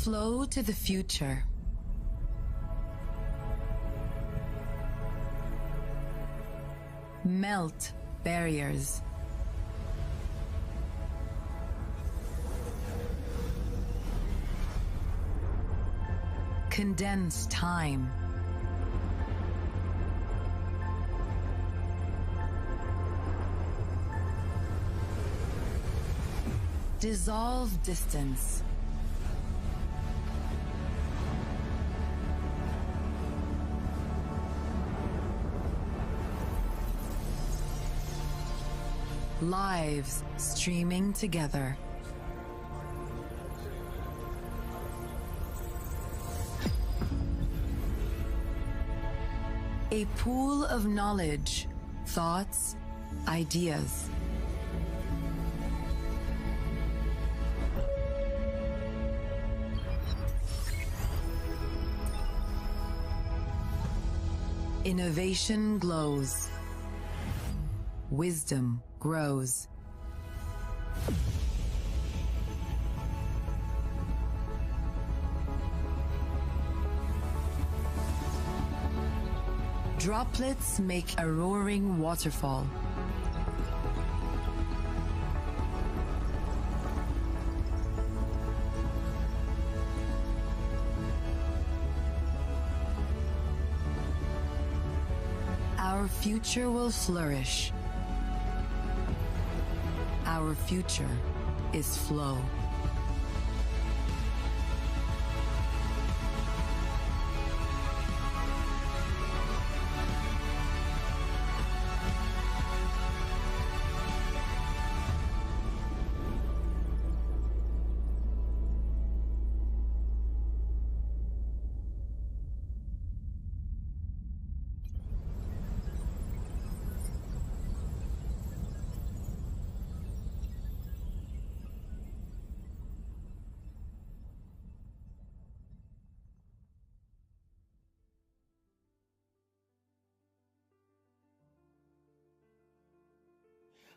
Flow to the future. Melt barriers. Condense time. Dissolve distance. Lives streaming together. A pool of knowledge, thoughts, ideas. Innovation glows. Wisdom grows. Droplets make a roaring waterfall. Our future will flourish. Our future is flow.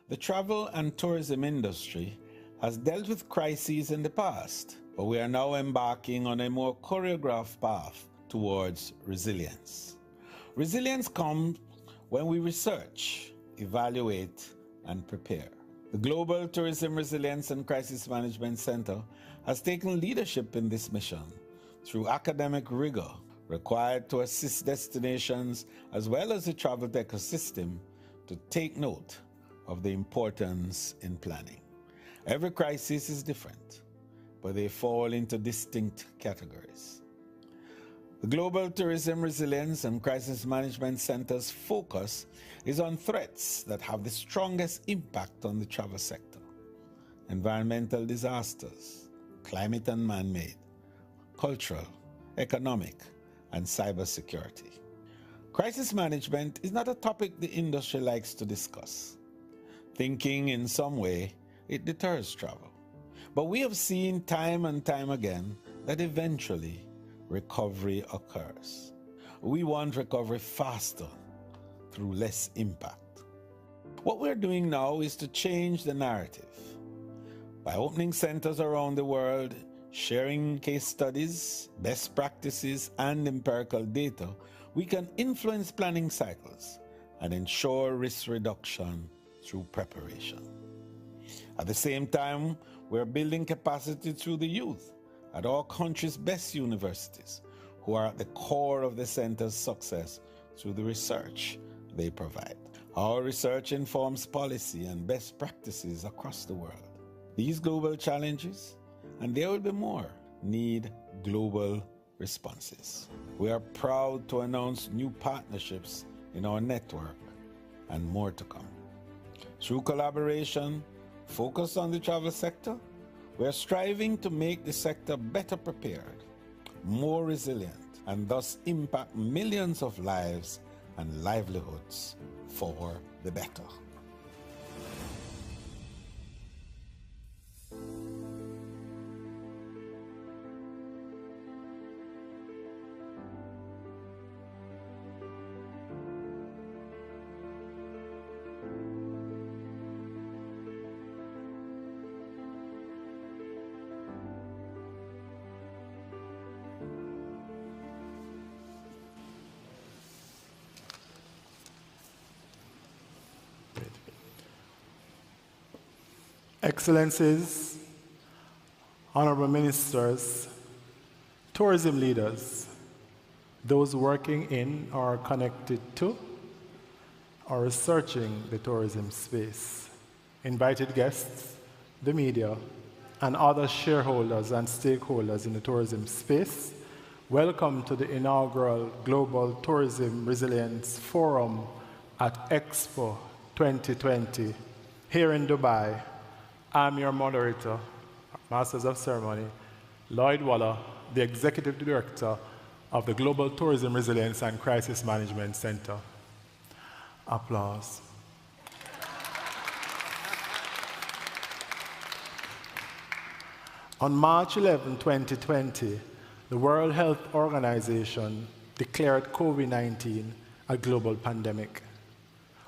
The travel and tourism industry has dealt with crises in the past, but we are now embarking on a more choreographed path towards resilience. Resilience comes when we research, evaluate, and prepare. The Global Tourism Resilience and Crisis Management Center has taken leadership in this mission through academic rigor required to assist destinations as well as the travel ecosystem to take note of the importance in planning. Every crisis is different, but they fall into distinct categories. The Global Tourism Resilience and Crisis Management Center's focus is on threats that have the strongest impact on the travel sector: environmental disasters, climate and man-made, cultural, economic, and cybersecurity. Crisis management is not a topic the industry likes to discuss, thinking in some way it deters travel. But we have seen time and time again that eventually recovery occurs. We want recovery faster through less impact. What we're doing now is to change the narrative. By opening centers around the world, sharing case studies, best practices, and empirical data, we can influence planning cycles and ensure risk reduction through preparation. At the same time, we're building capacity through the youth at our country's best universities, who are at the core of the center's success through the research they provide. Our research informs policy and best practices across the world. These global challenges, and there will be more, need global responses. We are proud to announce new partnerships in our network and more to come. Through collaboration focused on the travel sector, we are striving to make the sector better prepared, more resilient, and thus impact millions of lives and livelihoods for the better. Excellencies, honorable ministers, tourism leaders, those working in or connected to or researching the tourism space, invited guests, the media, and other shareholders and stakeholders in the tourism space, welcome to the inaugural Global Tourism Resilience Forum at Expo 2020 here in Dubai. I'm your moderator, Masters of Ceremony, Lloyd Waller, the Executive Director of the Global Tourism Resilience and Crisis Management Center. Applause. On March 11, 2020, the World Health Organization declared COVID-19 a global pandemic.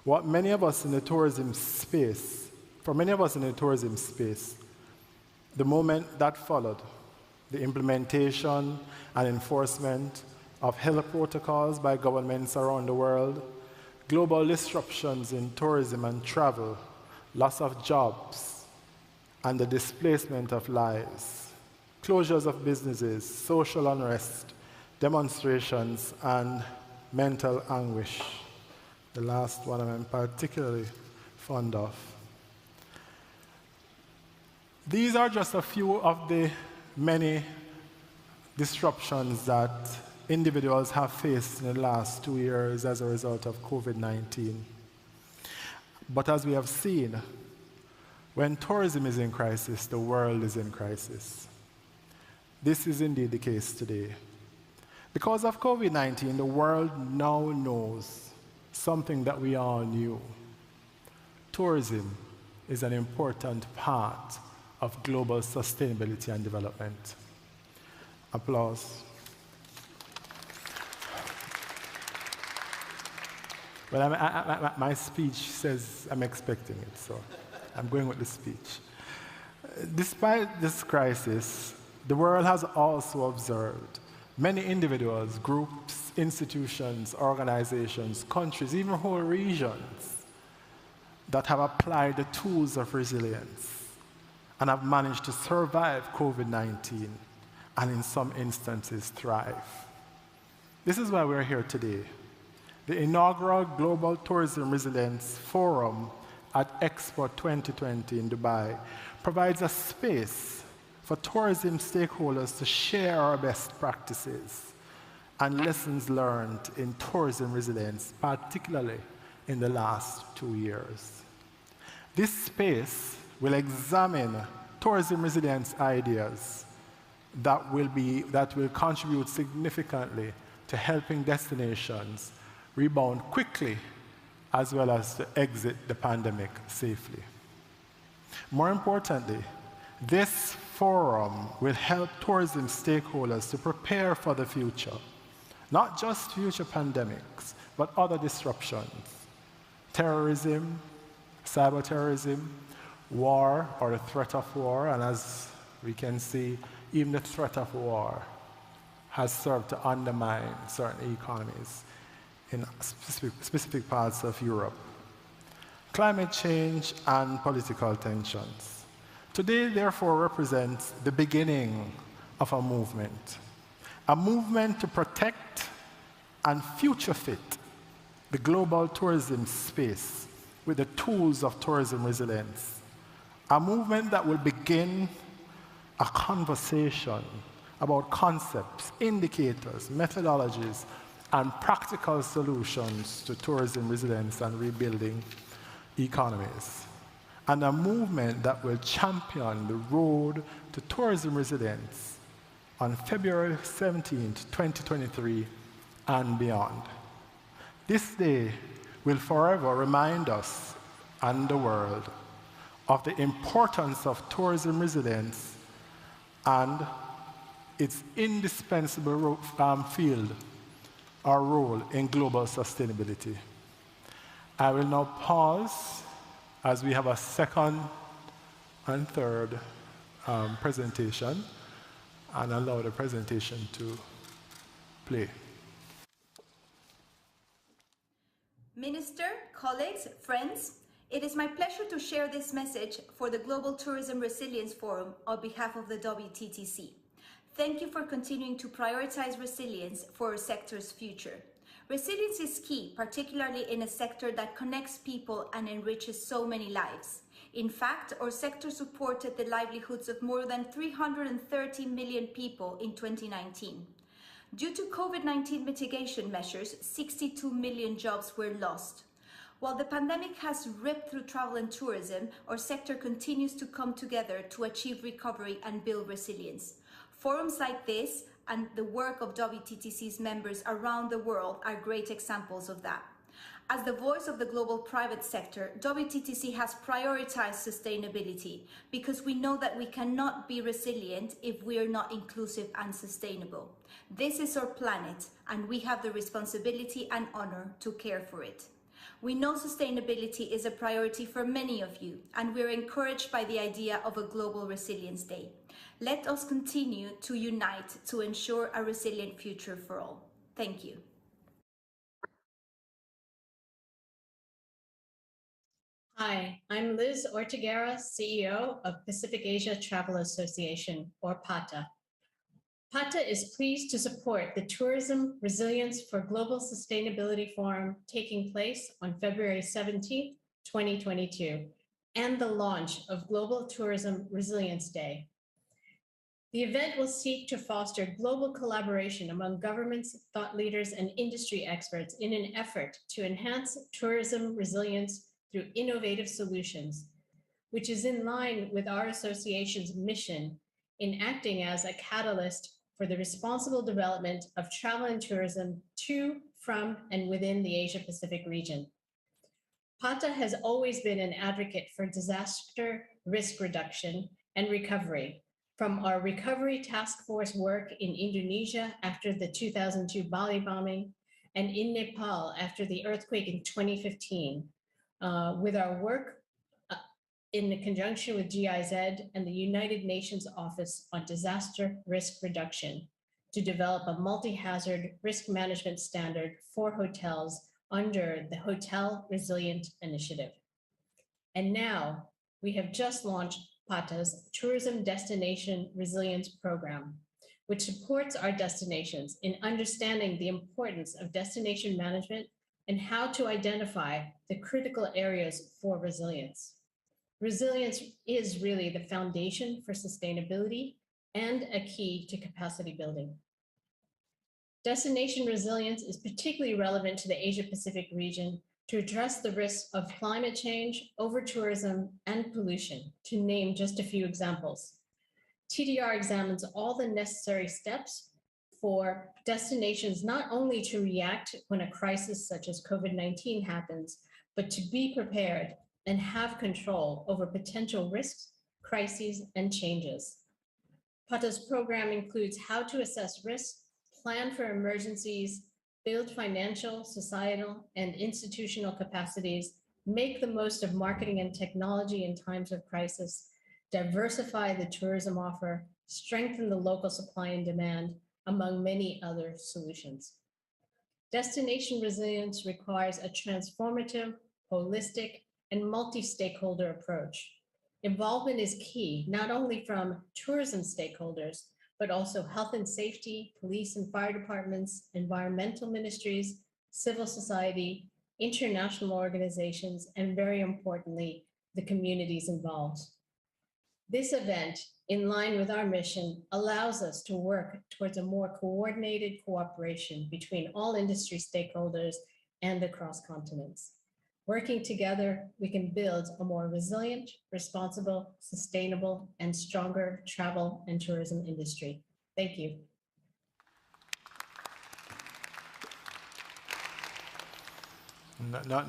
For many of us in the tourism space, the moment that followed, the implementation and enforcement of health protocols by governments around the world, global disruptions in tourism and travel, loss of jobs, and the displacement of lives, closures of businesses, social unrest, demonstrations, and mental anguish. The last one I'm particularly fond of. These are just a few of the many disruptions that individuals have faced in the last 2 years as a result of COVID-19. But as we have seen, when tourism is in crisis, the world is in crisis. This is indeed the case today. Because of COVID-19, the world now knows something that we all knew. Tourism is an important part of global sustainability and development. Applause. Well, my speech says I'm expecting it, so I'm going with the speech. Despite this crisis, the world has also observed many individuals, groups, institutions, organizations, countries, even whole regions that have applied the tools of resilience and have managed to survive COVID-19 and in some instances thrive. This is why we're here today. The inaugural Global Tourism Resilience Forum at Expo 2020 in Dubai provides a space for tourism stakeholders to share our best practices and lessons learned in tourism resilience, particularly in the last 2 years. This space will examine tourism resilience ideas that will contribute significantly to helping destinations rebound quickly as well as to exit the pandemic safely. More importantly, this forum will help tourism stakeholders to prepare for the future, not just future pandemics, but other disruptions, terrorism, cyber-terrorism, war or the threat of war, and as we can see, even the threat of war has served to undermine certain economies in specific parts of Europe. Climate change and political tensions. Today, therefore, represents the beginning of a movement to protect and future fit the global tourism space with the tools of tourism resilience. A movement that will begin a conversation about concepts, indicators, methodologies, and practical solutions to tourism resilience and rebuilding economies. And a movement that will champion the road to tourism resilience on February 17th, 2023 and beyond. This day will forever remind us and the world of the importance of tourism resilience and its indispensable field or role in global sustainability. I will now pause as we have a second and third presentation and allow the presentation to play. Minister, colleagues, friends, It is my pleasure to share this message for the Global Tourism Resilience Forum on behalf of the WTTC. Thank you for continuing to prioritize resilience for our sector's future. Resilience is key, particularly in a sector that connects people and enriches so many lives. In fact, our sector supported the livelihoods of more than 330 million people in 2019. Due to COVID-19 mitigation measures, 62 million jobs were lost. While the pandemic has ripped through travel and tourism, our sector continues to come together to achieve recovery and build resilience. Forums like this and the work of WTTC's members around the world are great examples of that. As the voice of the global private sector, WTTC has prioritized sustainability because we know that we cannot be resilient if we are not inclusive and sustainable. This is our planet, and we have the responsibility and honor to care for it. We know sustainability is a priority for many of you, and we're encouraged by the idea of a Global Resilience Day. Let us continue to unite to ensure a resilient future for all. Thank you. Hi, I'm Liz Ortiguera, CEO of Pacific Asia Travel Association, or PATA. PATA is pleased to support the Tourism Resilience for Global Sustainability Forum taking place on February 17, 2022, and the launch of Global Tourism Resilience Day. The event will seek to foster global collaboration among governments, thought leaders, and industry experts in an effort to enhance tourism resilience through innovative solutions, which is in line with our association's mission in acting as a catalyst for the responsible development of travel and tourism to, from, and within the Asia-Pacific region. PATA has always been an advocate for disaster risk reduction and recovery, from our recovery task force work in Indonesia after the 2002 Bali bombing and in Nepal after the earthquake in 2015, with our work in conjunction with GIZ and the United Nations Office on Disaster Risk Reduction to develop a multi-hazard risk management standard for hotels under the Hotel Resilient Initiative. And now we have just launched PATA's Tourism Destination Resilience Program, which supports our destinations in understanding the importance of destination management and how to identify the critical areas for resilience. Resilience is really the foundation for sustainability and a key to capacity building. Destination resilience is particularly relevant to the Asia-Pacific region to address the risks of climate change, over-tourism, and pollution, to name just a few examples. TDR examines all the necessary steps for destinations not only to react when a crisis such as COVID-19 happens, but to be prepared and have control over potential risks, crises, and changes. PATA's program includes how to assess risks, plan for emergencies, build financial, societal, and institutional capacities, make the most of marketing and technology in times of crisis, diversify the tourism offer, strengthen the local supply and demand, among many other solutions. Destination resilience requires a transformative, holistic, and multi-stakeholder approach. Involvement is key, not only from tourism stakeholders, but also health and safety, police and fire departments, environmental ministries, civil society, international organizations, and very importantly, the communities involved. This event, in line with our mission, allows us to work towards a more coordinated cooperation between all industry stakeholders and across continents. Working together, we can build a more resilient, responsible, sustainable, and stronger travel and tourism industry. Thank you.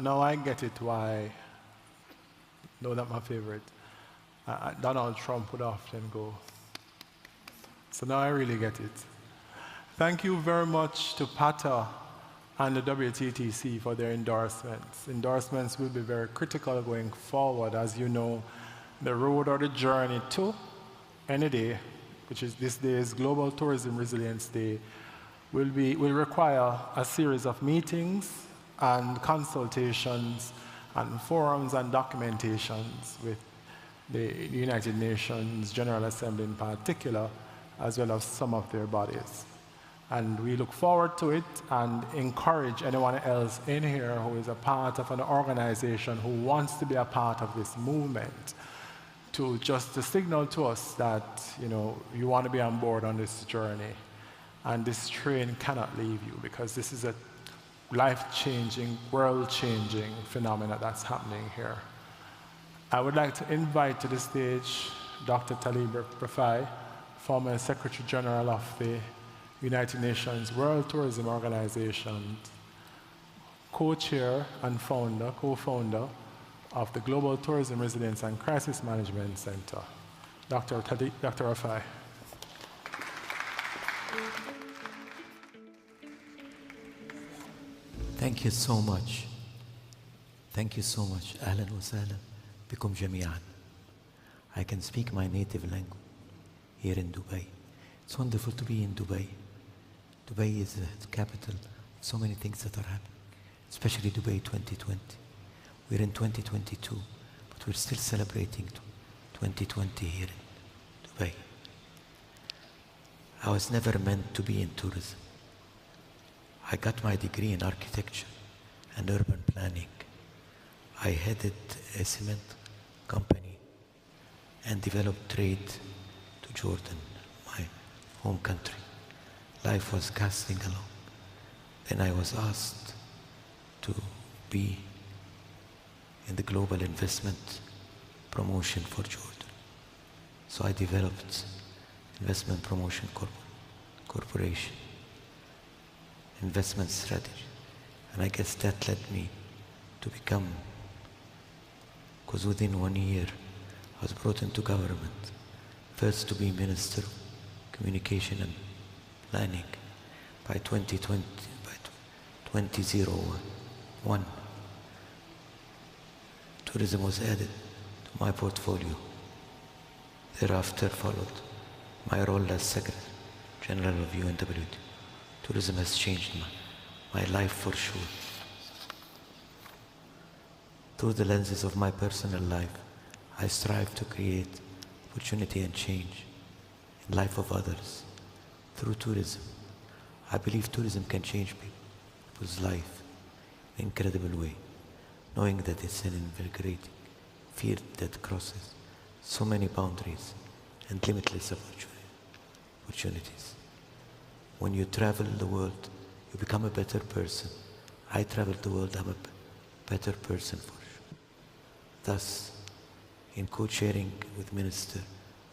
Now I get it why, no, not my favorite. Donald Trump would often go. So now I really get it. Thank you very much to PATA and the WTTC for their endorsements. Endorsements will be very critical going forward. As you know, the road or the journey to any day, which is this day's Global Tourism Resilience Day, will require a series of meetings and consultations and forums and documentations with the United Nations General Assembly in particular, as well as some of their bodies. And we look forward to it and encourage anyone else in here who is a part of an organization who wants to be a part of this movement to just to signal to us that, you know, you want to be on board on this journey. And this train cannot leave you, because this is a life-changing, world-changing phenomena that's happening here. I would like to invite to the stage Dr. Talib Rafai, former Secretary General of the United Nations World Tourism Organization, co-chair and co-founder of the Global Tourism Resilience and Crisis Management Center. Dr. Rafai. Thank you so much. Thank you so much. أهلا وسهلا بكم جميعا. I can speak my native language here in Dubai. It's wonderful to be in Dubai. Dubai is the capital of so many things that are happening, especially Dubai 2020. We're in 2022, but we're still celebrating 2020 here in Dubai. I was never meant to be in tourism. I got my degree in architecture and urban planning. I headed a cement company and developed trade to Jordan, my home country. Life was casting along. Then I was asked to be in the global investment promotion for Jordan. So I developed investment promotion corporation, investment strategy. And I guess that led me to become, because within 1 year I was brought into government, first to be Minister of Communication and Planning by 2020, by 2001. Tourism was added to my portfolio. Thereafter followed my role as Secretary General of UNWTO. Tourism has changed my life for sure. Through the lenses of my personal life, I strive to create opportunity and change in the life of others through tourism. I believe tourism can change people's life in an incredible way, knowing that it's an invigorating field that crosses so many boundaries and limitless opportunities. When you travel the world, you become a better person. I travel the world, I'm a better person for sure. Thus, in co-chairing with Minister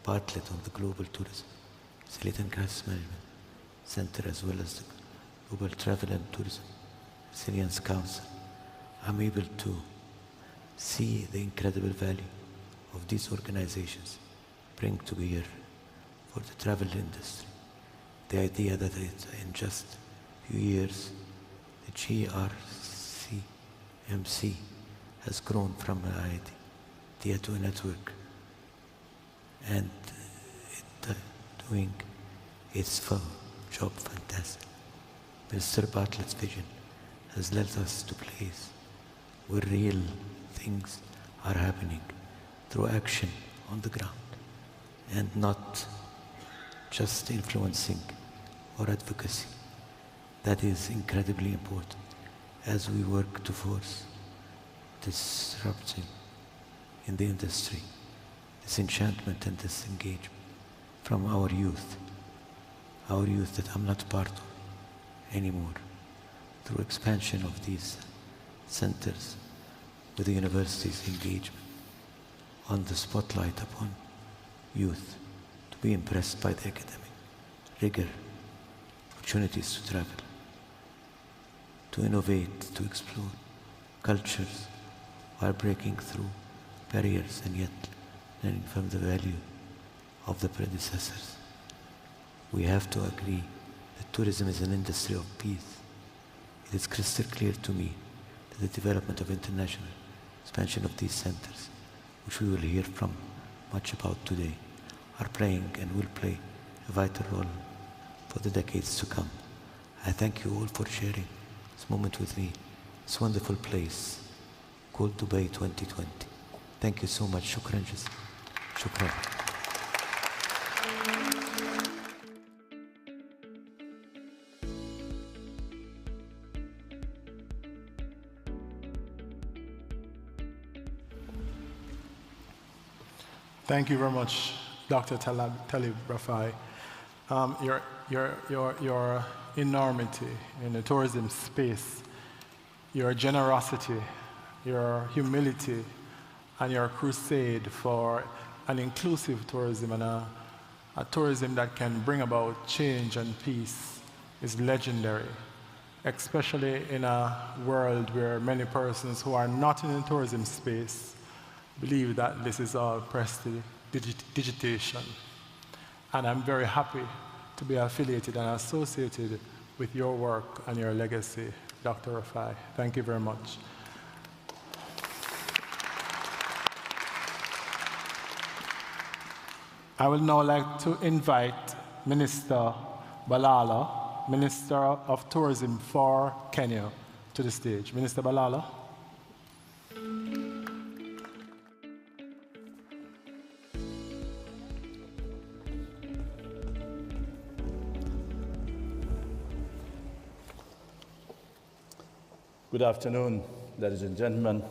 Bartlett on the Global Tourism, Resilience and Crisis Management Center, as well as the Global Travel and Tourism Resilience Council, I'm able to see the incredible value of these organizations bring to bear for the travel industry. The idea that in just a few years, the GRCMC has grown from an idea to a network, and doing its job fantastic. Mr. Bartlett's vision has led us to a place where real things are happening through action on the ground, and not just influencing or advocacy. That is incredibly important as we work to force disruption in the industry, disenchantment and disengagement from our youth that I'm not part of anymore, through expansion of these centers with the university's engagement on the spotlight upon youth, to be impressed by the academic rigor, opportunities to travel, to innovate, to explore cultures while breaking through barriers and yet learning from the value of the predecessors. We have to agree that tourism is an industry of peace. It is crystal clear to me that the development of international expansion of these centers, which we will hear from much about today, are playing and will play a vital role for the decades to come. I thank you all for sharing this moment with me, this wonderful place called Dubai 2020. Thank you so much. Shukran jazaak. Shukran. Thank you very much, Dr. Talib Rafai. Your enormity in the tourism space, your generosity, your humility, and your crusade for an inclusive tourism and a tourism that can bring about change and peace is legendary, especially in a world where many persons who are not in the tourism space believe that this is all prestidigitation. And I'm very happy to be affiliated and associated with your work and your legacy, Dr. Rafai. Thank you very much. I would now like to invite Minister Balala, Minister of Tourism for Kenya, to the stage. Minister Balala. Good afternoon, ladies and gentlemen.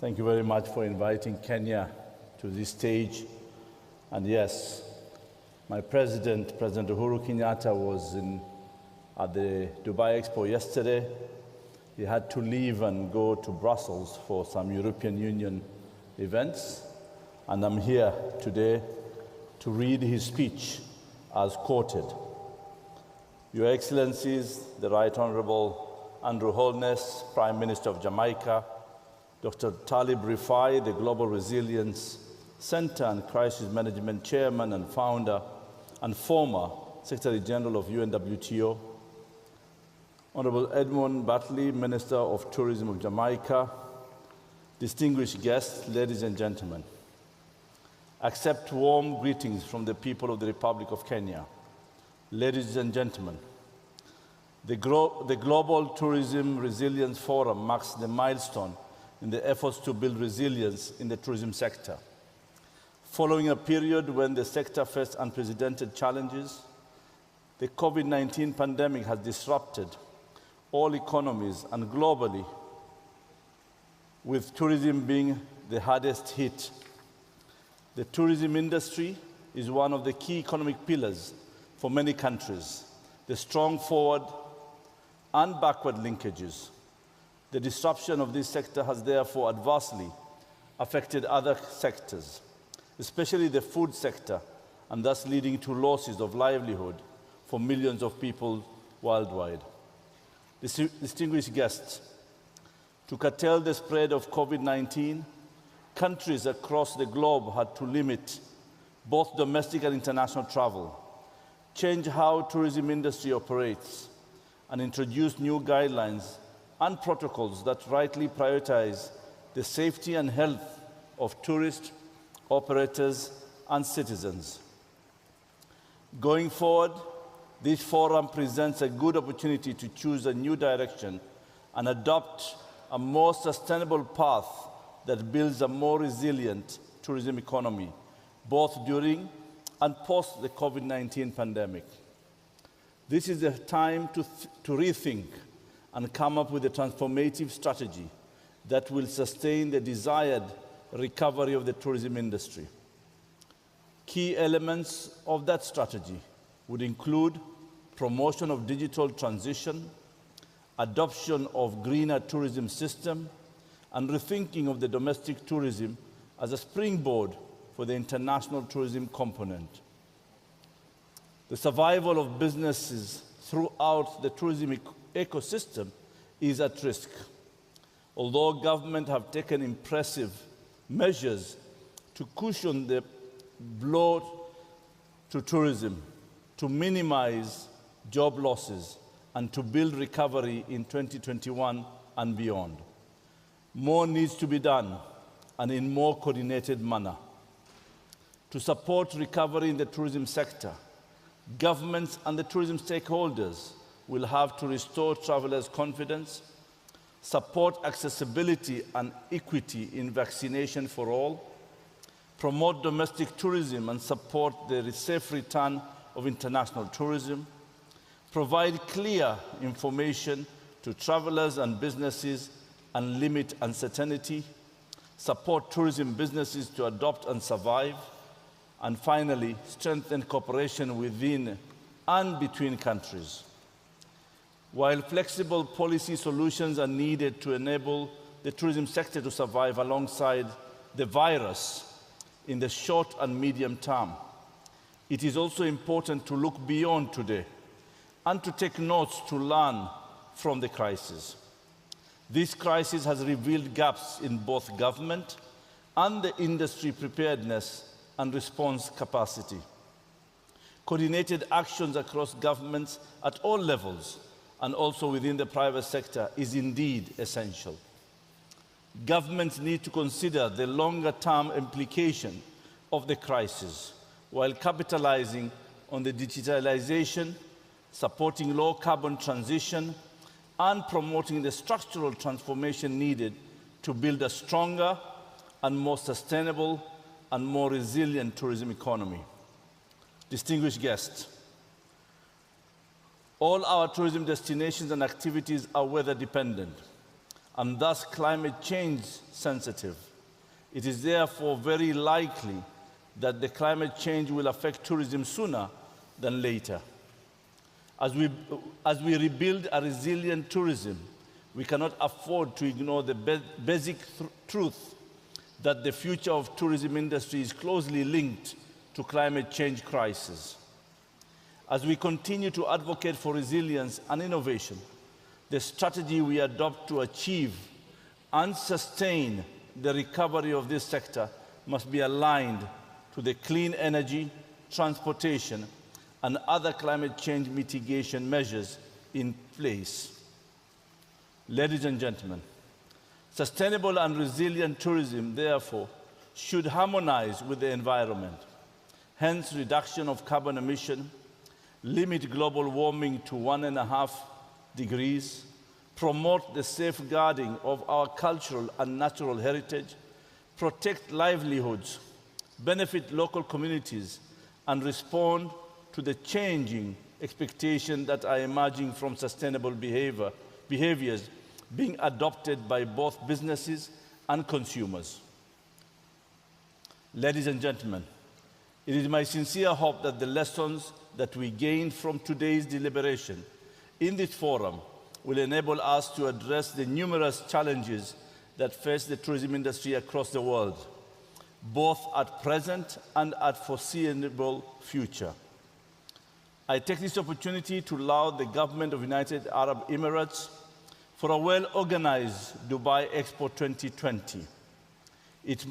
Thank you very much for inviting Kenya to this stage. And yes, my President Uhuru Kenyatta, was at the Dubai Expo yesterday. He had to leave and go to Brussels for some European Union events. And I'm here today to read his speech as quoted. Your Excellencies, the Right Honorable Andrew Holness, Prime Minister of Jamaica, Dr. Talib Rifai, the Global Resilience Center and Crisis Management Chairman and founder and former Secretary General of UNWTO, Honorable Edmund Batley, Minister of Tourism of Jamaica, distinguished guests, ladies and gentlemen, accept warm greetings from the people of the Republic of Kenya. Ladies and gentlemen, the Global Tourism Resilience Forum marks the milestone in the efforts to build resilience in the tourism sector. Following a period when the sector faced unprecedented challenges, the COVID-19 pandemic has disrupted all economies and globally, with tourism being the hardest hit. The tourism industry is one of the key economic pillars for many countries. The strong forward and backward linkages. The disruption of this sector has therefore adversely affected other sectors, especially the food sector, and thus leading to losses of livelihood for millions of people worldwide. Distinguished guests, to curtail the spread of COVID-19, countries across the globe had to limit both domestic and international travel, change how tourism industry operates, and introduce new guidelines and protocols that rightly prioritize the safety and health of tourists, operators, and citizens. Going forward, this forum presents a good opportunity to choose a new direction and adopt a more sustainable path that builds a more resilient tourism economy, both during and post the COVID-19 pandemic. This is the time to rethink and come up with a transformative strategy that will sustain the desired recovery of the tourism industry. Key elements of that strategy would include promotion of digital transition, adoption of greener tourism system, and rethinking of the domestic tourism as a springboard for the international tourism component. The survival of businesses throughout the tourism ecosystem is at risk. Although government have taken impressive measures to cushion the blow to tourism, to minimize job losses, and to build recovery in 2021 and beyond. More needs to be done, and in more coordinated manner. To support recovery in the tourism sector, governments and the tourism stakeholders will have to restore travelers' confidence, support accessibility and equity in vaccination for all, promote domestic tourism and support the safe return of international tourism, provide clear information to travelers and businesses and limit uncertainty, support tourism businesses to adopt and survive, and finally, strengthen cooperation within and between countries. While flexible policy solutions are needed to enable the tourism sector to survive alongside the virus in the short and medium term, it is also important to look beyond today and to take notes to learn from the crisis. This crisis has revealed gaps in both government and the industry preparedness and response capacity. Coordinated actions across governments at all levels and also within the private sector is indeed essential. Governments need to consider the longer-term implication of the crisis while capitalizing on the digitalization, supporting low-carbon transition, and promoting the structural transformation needed to build a stronger and more sustainable and more resilient tourism economy. Distinguished guests, all our tourism destinations and activities are weather dependent and thus climate change sensitive. It is therefore very likely that the climate change will affect tourism sooner than later. As we rebuild a resilient tourism, we cannot afford to ignore the basic truth that the future of tourism industry is closely linked to climate change crisis. As we continue to advocate for resilience and innovation, the strategy we adopt to achieve and sustain the recovery of this sector must be aligned to the clean energy, transportation, and other climate change mitigation measures in place. Ladies and gentlemen, sustainable and resilient tourism, therefore, should harmonize with the environment. Hence, reduction of carbon emission, limit global warming to 1.5 degrees, promote the safeguarding of our cultural and natural heritage, protect livelihoods, benefit local communities, and respond to the changing expectations that are emerging from sustainable behaviors being adopted by both businesses and consumers. Ladies and gentlemen, it is my sincere hope that the lessons that we gained from today's deliberation in this forum will enable us to address the numerous challenges that face the tourism industry across the world, both at present and at foreseeable future. I take this opportunity to laud the government of United Arab Emirates for a well-organized Dubai Expo 2020. It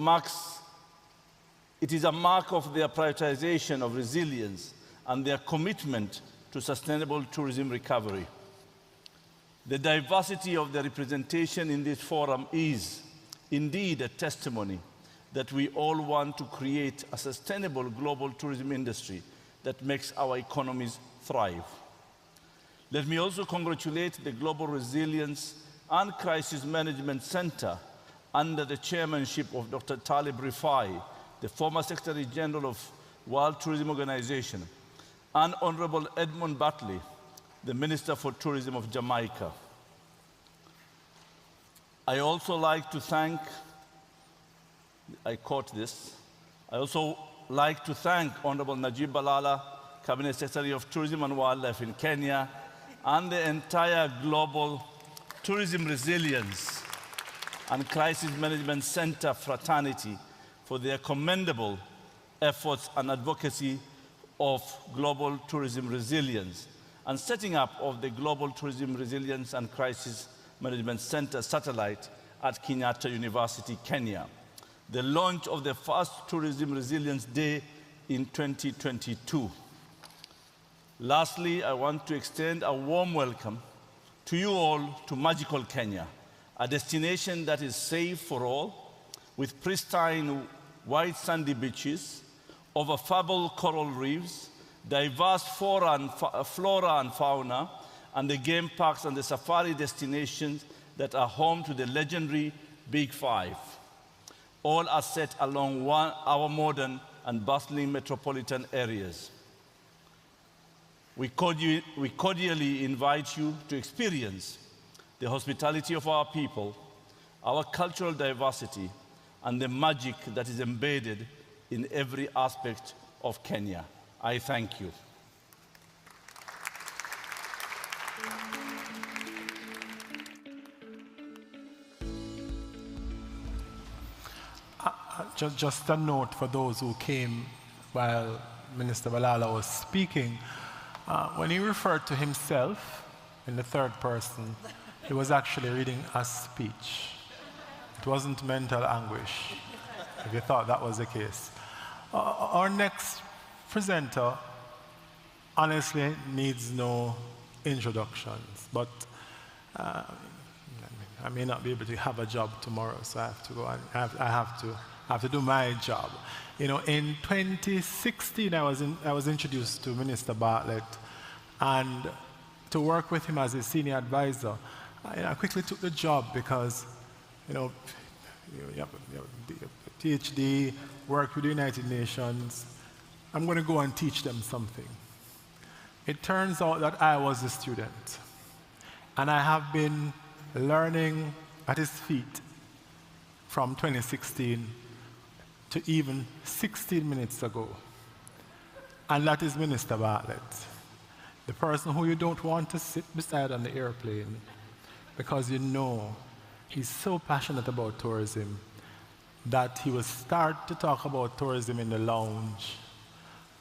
is a mark of their prioritization of resilience and their commitment to sustainable tourism recovery. The diversity of the representation in this forum is indeed a testimony that we all want to create a sustainable global tourism industry that makes our economies thrive. Let me also congratulate the Global Resilience and Crisis Management Center under the chairmanship of Dr. Talib Rifai, the former Secretary General of World Tourism Organization, and Honorable Edmund Batley, the Minister for Tourism of Jamaica. I also like to thank, I also like to thank Honorable Najib Balala, Cabinet Secretary of Tourism and Wildlife in Kenya, and the entire Global Tourism Resilience and Crisis Management Center fraternity for their commendable efforts and advocacy of global tourism resilience and setting up of the Global Tourism Resilience and Crisis Management Center satellite at Kenyatta University, Kenya. The launch of the first Tourism Resilience Day in 2022. Lastly, I want to extend a warm welcome to you all to magical Kenya, a destination that is safe for all, with pristine white sandy beaches, overfable coral reefs, diverse flora and fauna, and the game parks and the safari destinations that are home to the legendary Big Five. All are set along our modern and bustling metropolitan areas. We cordially invite you to experience the hospitality of our people, our cultural diversity, and the magic that is embedded in every aspect of Kenya. I thank you. Just a note for those who came while Minister Balala was speaking. When he referred to himself in the third person, he was actually reading a speech. It wasn't mental anguish, if you thought that was the case. Our next presenter honestly needs no introductions, but I may not be able to have a job tomorrow, so I have to go and I have to do my job. You know, in 2016, I was introduced to Minister Bartlett, and to work with him as a senior advisor, I quickly took the job because, you know, you have a PhD, work with the United Nations. I'm going to go and teach them something. It turns out that I was a student, and I have been learning at his feet from 2016 to even 16 minutes ago. And that is Minister Bartlett, the person who you don't want to sit beside on the airplane, because you know he's so passionate about tourism that he will start to talk about tourism in the lounge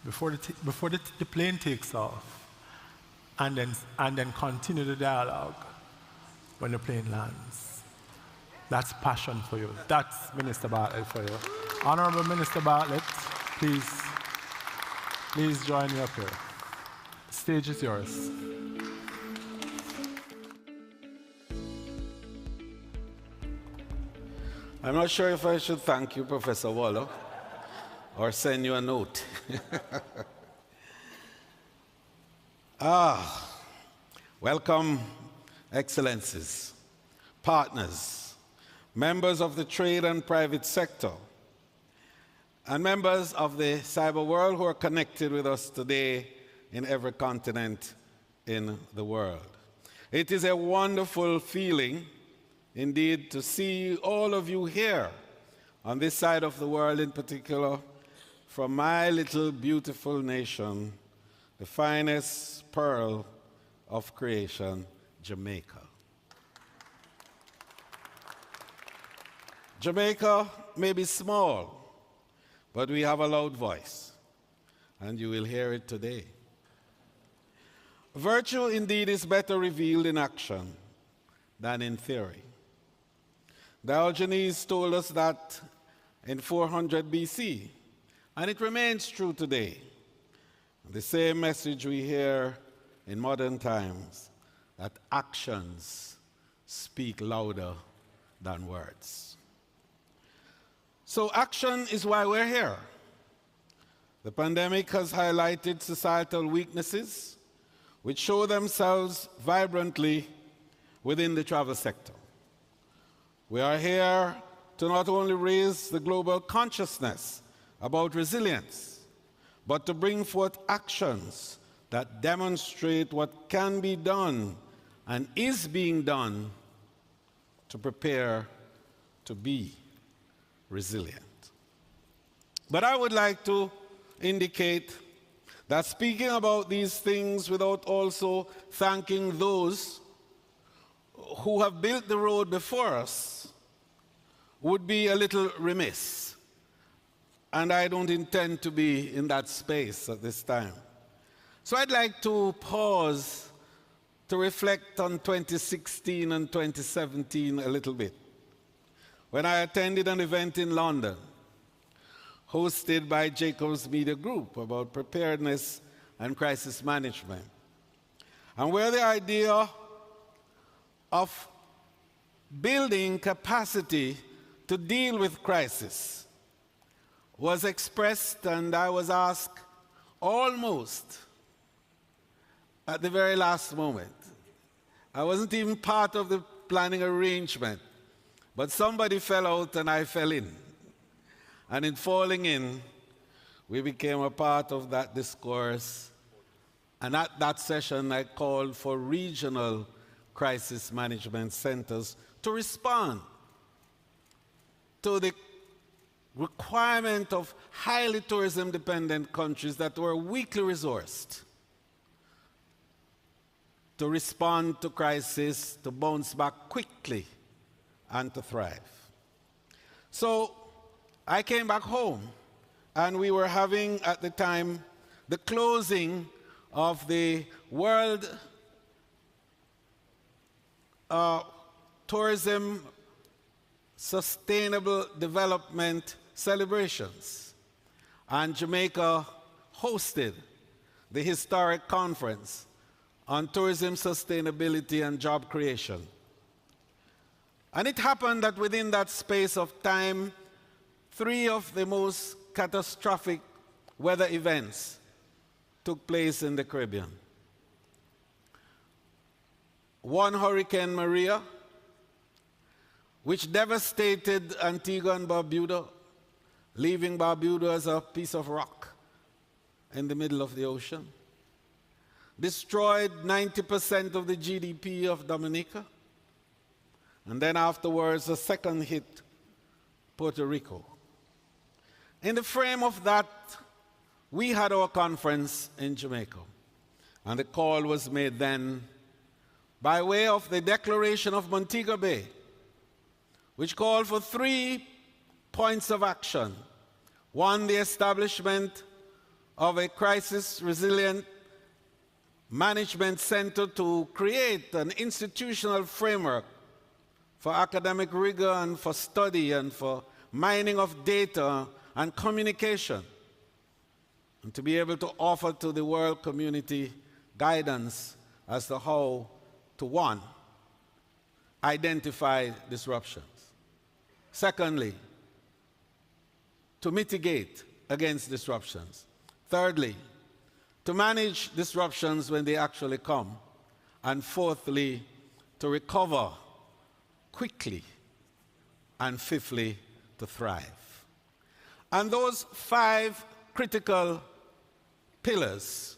before the plane takes off, and then continue the dialogue when the plane lands. That's passion for you. That's Minister Bartlett for you. Honorable Minister Bartlett, please join me up here. The stage is yours. I'm not sure if I should thank you, Professor Waller, or send you a note. Welcome, Excellencies, partners, members of the trade and private sector, and members of the cyber world who are connected with us today in every continent in the world. It is a wonderful feeling, indeed, to see all of you here on this side of the world, in particular, from my little beautiful nation, the finest pearl of creation, Jamaica. Jamaica may be small, but we have a loud voice, and you will hear it today. Virtue indeed is better revealed in action than in theory. Diogenes told us that in 400 BC, and it remains true today. The same message we hear in modern times, that actions speak louder than words. So action is why we're here. The pandemic has highlighted societal weaknesses which show themselves vibrantly within the travel sector. We are here to not only raise the global consciousness about resilience, but to bring forth actions that demonstrate what can be done and is being done to prepare to be resilient. But I would like to indicate that speaking about these things without also thanking those who have built the road before us would be a little remiss. And I don't intend to be in that space at this time. So I'd like to pause to reflect on 2016 and 2017 a little bit, when I attended an event in London hosted by Jacobs Media Group about preparedness and crisis management, and where the idea of building capacity to deal with crisis was expressed, and I was asked almost at the very last moment. I wasn't even part of the planning arrangement, but somebody fell out and I fell in. And in falling in, we became a part of that discourse. And at that session, I called for regional crisis management centers to respond to the requirement of highly tourism-dependent countries that were weakly resourced to respond to crisis, to bounce back quickly, and to thrive. So I came back home, and we were having, at the time, the closing of the World Tourism Sustainable Development celebrations. And Jamaica hosted the historic conference on tourism sustainability and job creation. And it happened that within that space of time, 3 of the most catastrophic weather events took place in the Caribbean. 1 Hurricane Maria, which devastated Antigua and Barbuda, leaving Barbuda as a piece of rock in the middle of the ocean. Destroyed 90% of the GDP of Dominica. And then afterwards, a second hit Puerto Rico. In the frame of that, we had our conference in Jamaica. And the call was made then by way of the Declaration of Montego Bay, which called for 3 points of action. 1, the establishment of a crisis-resilient management center to create an institutional framework for academic rigor and for study and for mining of data and communication, and to be able to offer to the world community guidance as to how to, 1, identify disruptions. Secondly, to mitigate against disruptions. Thirdly, to manage disruptions when they actually come. And fourthly, to recover quickly. And fifthly, to thrive. And those 5 critical pillars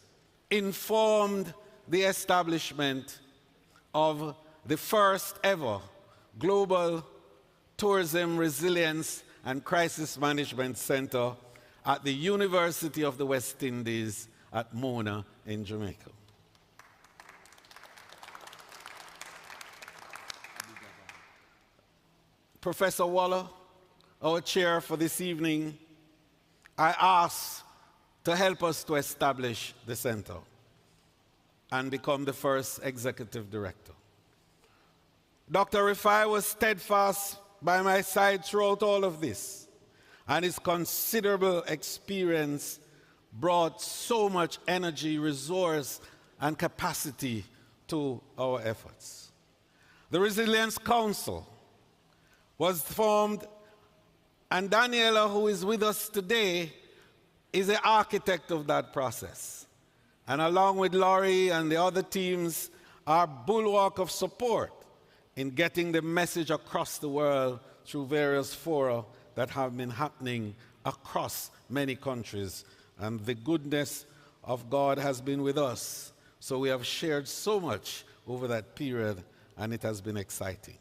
informed the establishment of the first ever Global Tourism Resilience and Crisis Management Center at the University of the West Indies at Mona in Jamaica. Professor Waller, our chair for this evening, I asked to help us to establish the center and become the first executive director. Dr. Rifai was steadfast by my side throughout all of this, and his considerable experience brought so much energy, resource, and capacity to our efforts. The Resilience Council was formed, and Daniela, who is with us today, is the architect of that process. And along with Laurie and the other teams, our bulwark of support in getting the message across the world through various fora that have been happening across many countries. And the goodness of God has been with us. So we have shared so much over that period, and it has been exciting.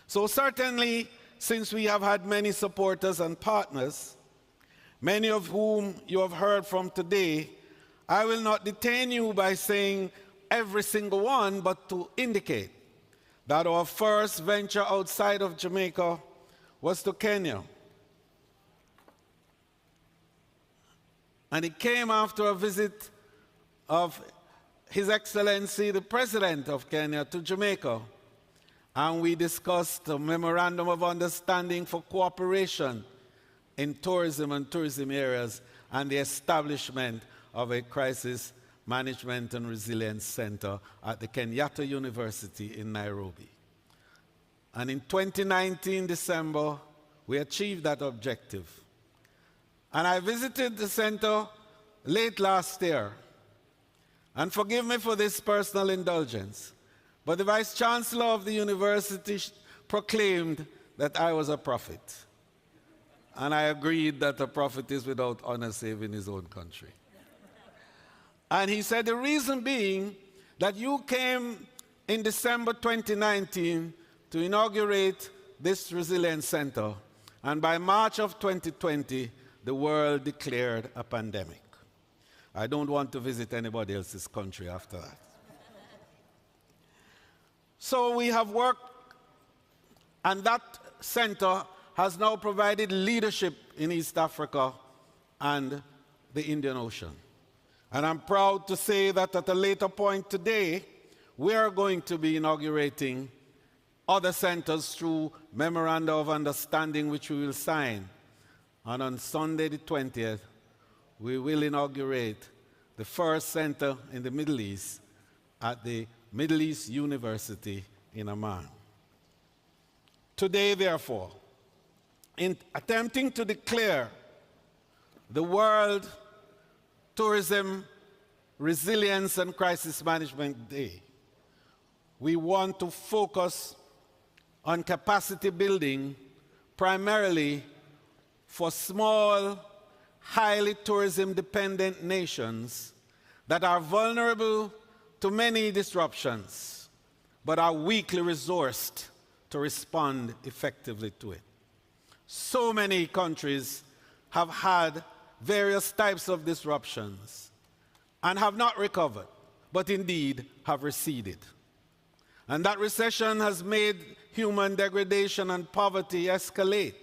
So certainly, since we have had many supporters and partners, many of whom you have heard from today, I will not detain you by saying every single one, but to indicate that our first venture outside of Jamaica was to Kenya. And it came after a visit of His Excellency, the President of Kenya, to Jamaica. And we discussed a memorandum of understanding for cooperation in tourism and tourism areas and the establishment of a crisis management and resilience center at the Kenyatta University in Nairobi. And in 2019, December, we achieved that objective. And I visited the center late last year. And forgive me for this personal indulgence, But the Vice Chancellor of the university proclaimed that I was a prophet. And I agreed that a prophet is without honor save in his own country. And he said the reason being that you came in December 2019 to inaugurate this Resilience Center, and by March of 2020, the world declared a pandemic. I don't want to visit anybody else's country after that. So we have worked, and that center has now provided leadership in East Africa and the Indian Ocean. And I'm proud to say that at a later point today, we are going to be inaugurating other centers through Memoranda of Understanding, which we will sign. And on Sunday the 20th, we will inaugurate the first center in the Middle East at the Middle East University in Amman. Today, therefore, in attempting to declare the World Tourism Resilience and Crisis Management Day, we want to focus on capacity building primarily for small, highly tourism-dependent nations that are vulnerable to many disruptions, but are weakly resourced to respond effectively to it. So many countries have had various types of disruptions and have not recovered, but indeed have receded. And that recession has made human degradation and poverty escalate,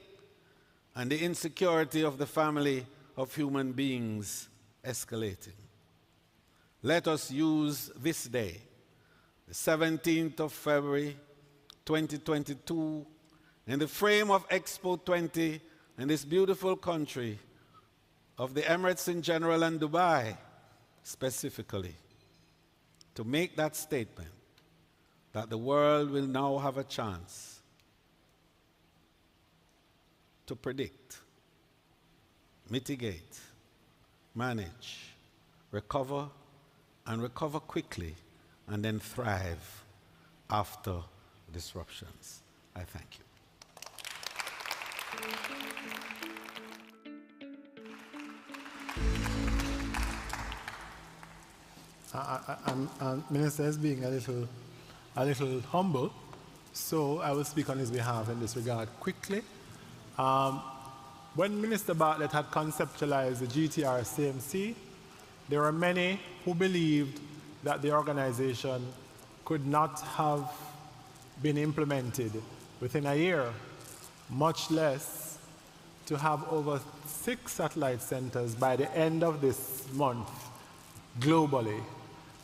and the insecurity of the family of human beings escalating. Let us use this day, the 17th of February, 2022, in the frame of Expo 20 in this beautiful country of the Emirates in general and Dubai specifically, to make that statement that the world will now have a chance to predict, mitigate, manage, recover, and recover quickly, and then thrive after disruptions. I thank you. Minister is being a little humble, so I will speak on his behalf in this regard quickly. When Minister Bartlett had conceptualized the GTR CMC, there were many who believed that the organization could not have been implemented within a year, much less to have over 6 satellite centers by the end of this month globally.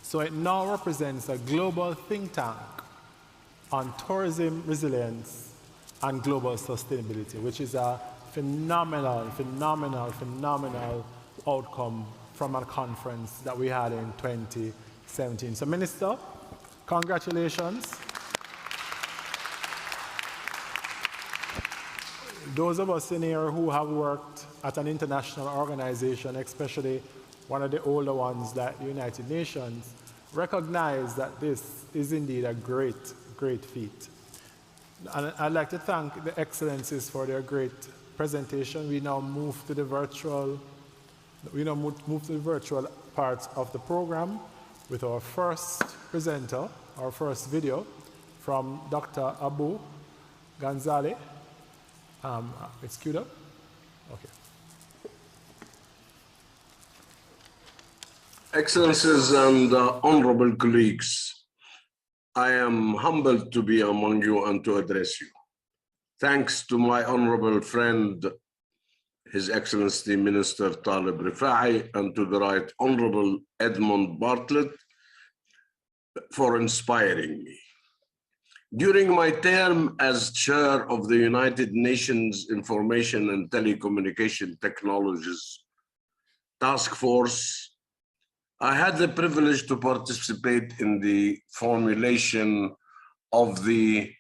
So it now represents a global think tank on tourism resilience and global sustainability, which is a phenomenal outcome from a conference that we had in 2017. So, Minister, congratulations. Those of us in here who have worked at an international organization, especially one of the older ones like the United Nations, recognize that this is indeed a great feat. And I'd like to thank the Excellencies for their great presentation. We now move to the virtual part of the program with our first presenter, our first video from Dr. Abu Ghazali. It's queued up? Okay. Excellencies and honorable colleagues, I am humbled to be among you and to address you. Thanks to my honorable friend, His Excellency Minister Talib Rifai, and to the Right Honorable Edmund Bartlett for inspiring me. During my term as chair of the United Nations Information and Telecommunication Technologies Task Force, I had the privilege to participate in the formulation of the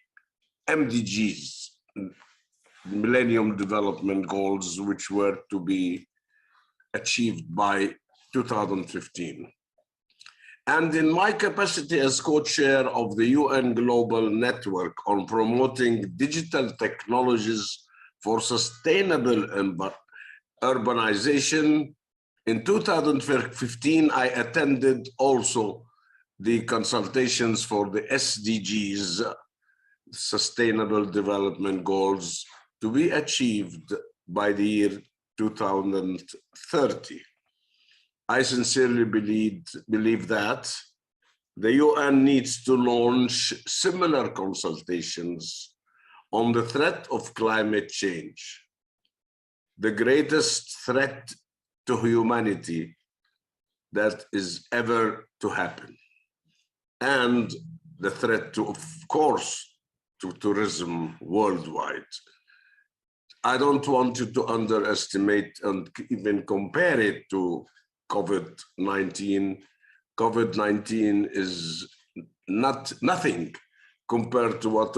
MDGs, Millennium Development Goals, which were to be achieved by 2015. And in my capacity as co-chair of the UN Global Network on promoting digital technologies for sustainable urbanization, in 2015, I attended also the consultations for the SDGs, Sustainable Development Goals, to be achieved by the year 2030. I sincerely believe that the UN needs to launch similar consultations on the threat of climate change, the greatest threat to humanity that is ever to happen, and the threat to, of course, to tourism worldwide. I don't want you to underestimate and even compare it to COVID-19. COVID-19 is nothing compared to what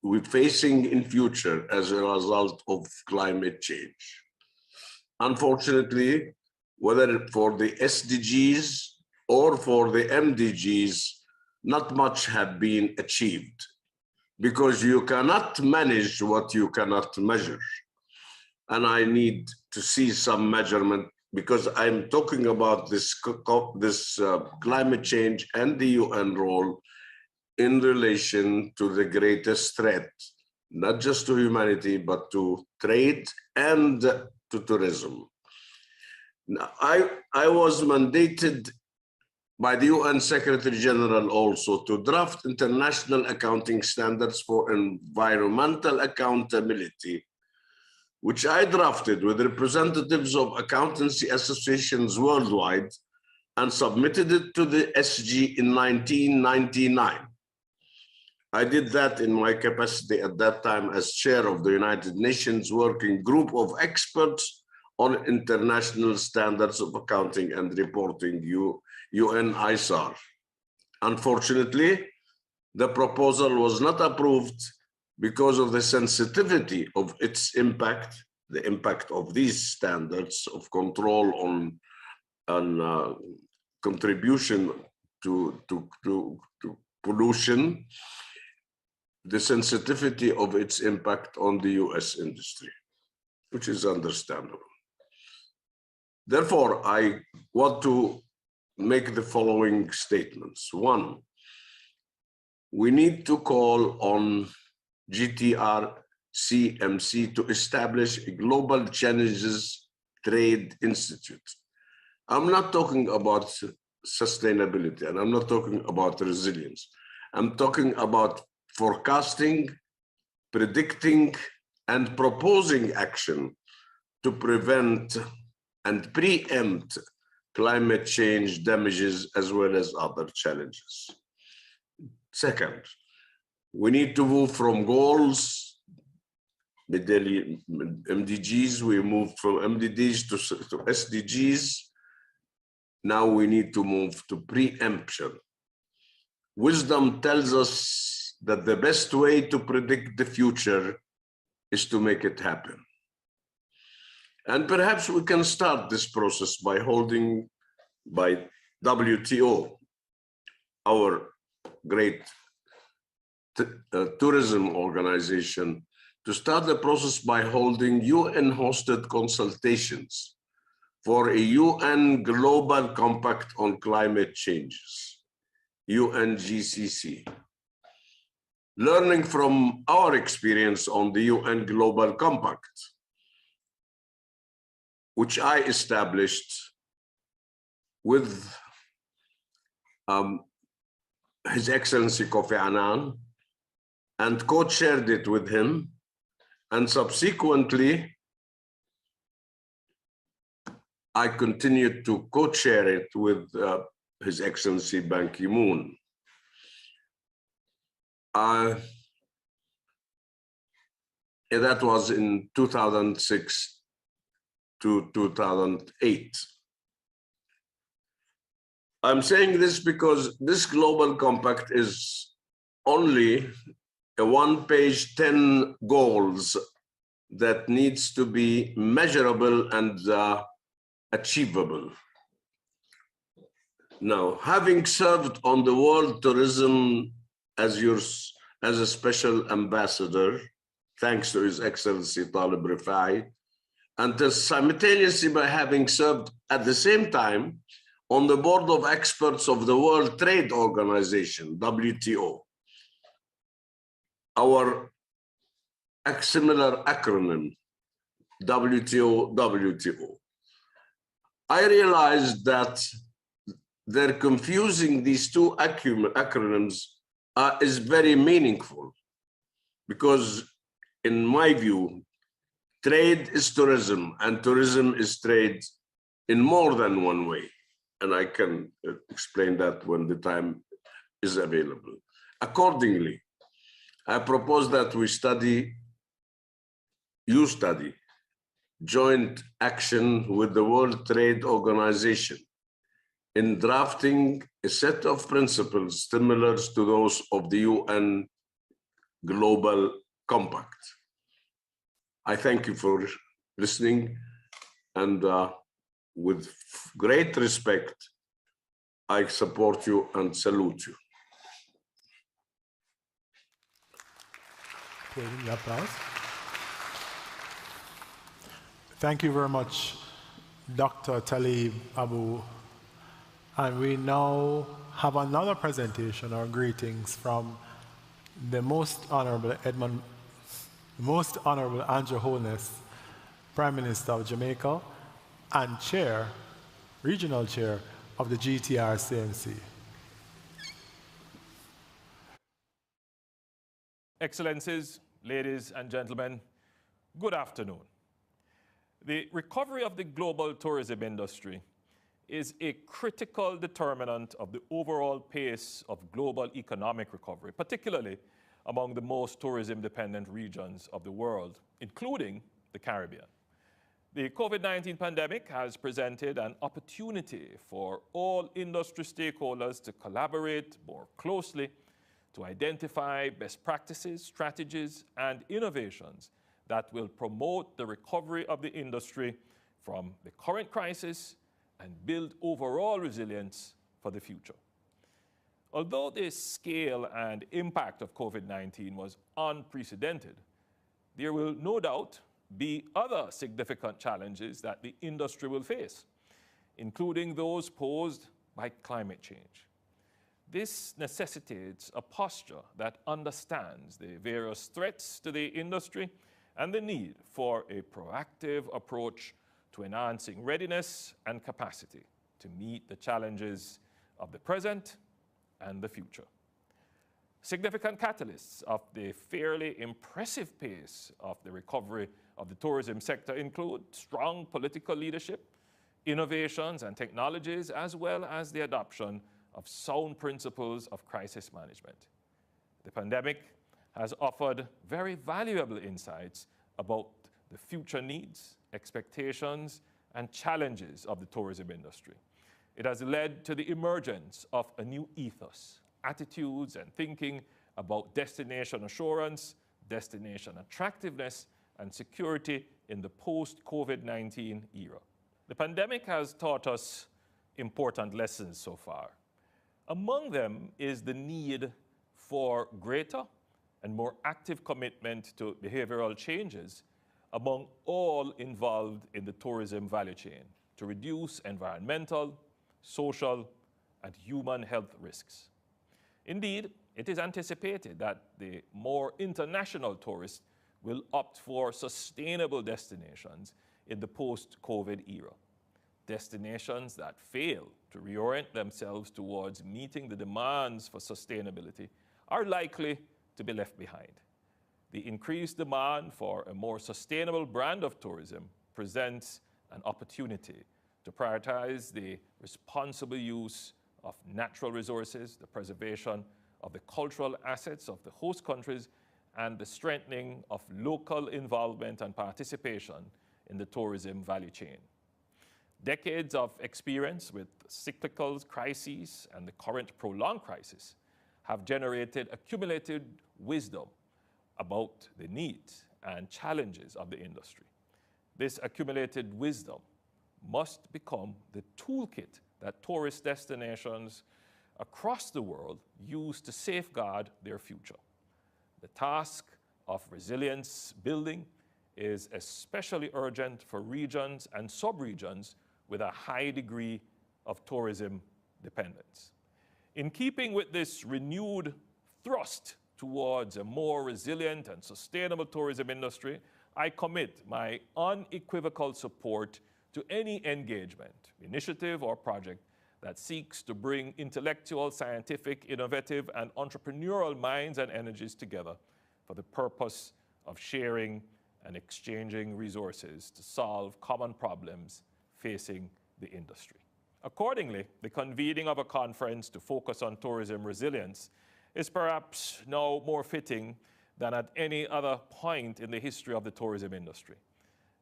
we're facing in future as a result of climate change. Unfortunately, whether for the SDGs or for the MDGs, not much have been achieved, because you cannot manage what you cannot measure. And I need to see some measurement, because I'm talking about this climate change and the UN role in relation to the greatest threat, not just to humanity, but to trade and to tourism. Now, I was mandated by the UN Secretary General also to draft international accounting standards for environmental accountability, which I drafted with representatives of accountancy associations worldwide and submitted it to the SG in 1999. I did that in my capacity at that time as chair of the United Nations Working Group of Experts on International Standards of Accounting and Reporting, UNISAR. Unfortunately, the proposal was not approved because of the sensitivity of its impact, the impact of these standards of control on contribution to pollution, the sensitivity of its impact on the US industry, which is understandable. Therefore, I want to make the following statements. One, we need to call on GTR CMC to establish a Global Challenges Trade Institute. I'm not talking about sustainability, and I'm not talking about resilience. I'm talking about forecasting, predicting, and proposing action to prevent and preempt climate change damages as well as other challenges. Second, we need to move from goals, the daily MDGs, we moved from MDGs to SDGs. Now we need to move to preemption. Wisdom tells us that the best way to predict the future is to make it happen. And perhaps we can start this process by holding, by WTO, our great tourism organization, to start the process by holding UN-hosted consultations for a UN Global Compact on Climate Changes, UNGCC. Learning from our experience on the UN Global Compact, which I established with His Excellency Kofi Annan, and co-chaired it with him, and subsequently I continued to co-chair it with His Excellency Ban Ki-moon. That was in 2006 to 2008. I'm saying this because this global compact is only a one-page, 10 goals that needs to be measurable and achievable. Now, having served on the World Tourism as a special ambassador, thanks to His Excellency Talib Rifai, and simultaneously by having served at the same time on the board of experts of the World Trade Organization, WTO. Our similar acronym, WTO. I realized that they're confusing these two acronyms is very meaningful, because in my view, trade is tourism and tourism is trade in more than one way. And I can explain that when the time is available. Accordingly, I propose that you study joint action with the World Trade Organization in drafting a set of principles similar to those of the UN Global Compact. I thank you for listening, and with great respect, I support you and salute you. Thank you very much, Dr. Talib Abu. And we now have another presentation or greetings from the Most Honorable Andrew Holness, Prime Minister of Jamaica and Regional Chair of the GTR-CMC. Excellencies, ladies and gentlemen, good afternoon. The recovery of the global tourism industry is a critical determinant of the overall pace of global economic recovery, particularly among the most tourism-dependent regions of the world, including the Caribbean. The COVID-19 pandemic has presented an opportunity for all industry stakeholders to collaborate more closely to identify best practices, strategies, and innovations that will promote the recovery of the industry from the current crisis and build overall resilience for the future. Although the scale and impact of COVID-19 was unprecedented, there will no doubt be other significant challenges that the industry will face, including those posed by climate change. This necessitates a posture that understands the various threats to the industry and the need for a proactive approach to enhancing readiness and capacity to meet the challenges of the present and the future. Significant catalysts of the fairly impressive pace of the recovery of the tourism sector include strong political leadership, innovations and technologies, as well as the adoption of sound principles of crisis management. The pandemic has offered very valuable insights about the future needs, expectations, and challenges of the tourism industry. It has led to the emergence of a new ethos, attitudes, and thinking about destination assurance, destination attractiveness, and security in the post-COVID-19 era. The pandemic has taught us important lessons so far. Among them is the need for greater and more active commitment to behavioral changes among all involved in the tourism value chain to reduce environmental, social, and human health risks. Indeed, it is anticipated that the more international tourists will opt for sustainable destinations in the post-COVID era. Destinations that fail to reorient themselves towards meeting the demands for sustainability are likely to be left behind. The increased demand for a more sustainable brand of tourism presents an opportunity to prioritize the responsible use of natural resources, the preservation of the cultural assets of the host countries, and the strengthening of local involvement and participation in the tourism value chain. Decades of experience with cyclical crises and the current prolonged crisis have generated accumulated wisdom about the needs and challenges of the industry. This accumulated wisdom must become the toolkit that tourist destinations across the world use to safeguard their future. The task of resilience building is especially urgent for regions and sub-regions with a high degree of tourism dependence. In keeping with this renewed thrust towards a more resilient and sustainable tourism industry, I commit my unequivocal support to any engagement, initiative, or project that seeks to bring intellectual, scientific, innovative, and entrepreneurial minds and energies together for the purpose of sharing and exchanging resources to solve common problems facing the industry. Accordingly, the convening of a conference to focus on tourism resilience is perhaps now more fitting than at any other point in the history of the tourism industry.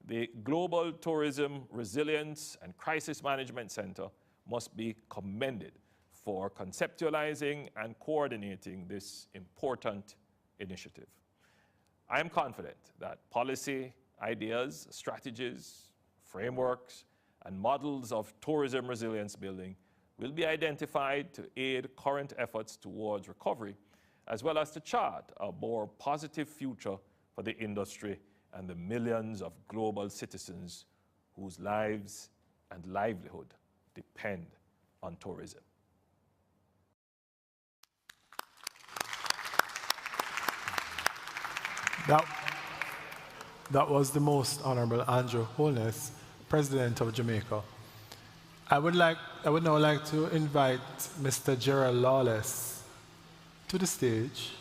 The Global Tourism Resilience and Crisis Management Center must be commended for conceptualizing and coordinating this important initiative. I am confident that policy, ideas, strategies, frameworks, and models of tourism resilience building will be identified to aid current efforts towards recovery, as well as to chart a more positive future for the industry and the millions of global citizens whose lives and livelihood depend on tourism. That was the Most Honorable Andrew Holness, President of Jamaica. I would now like to invite Mr. Gerald Lawless to the stage.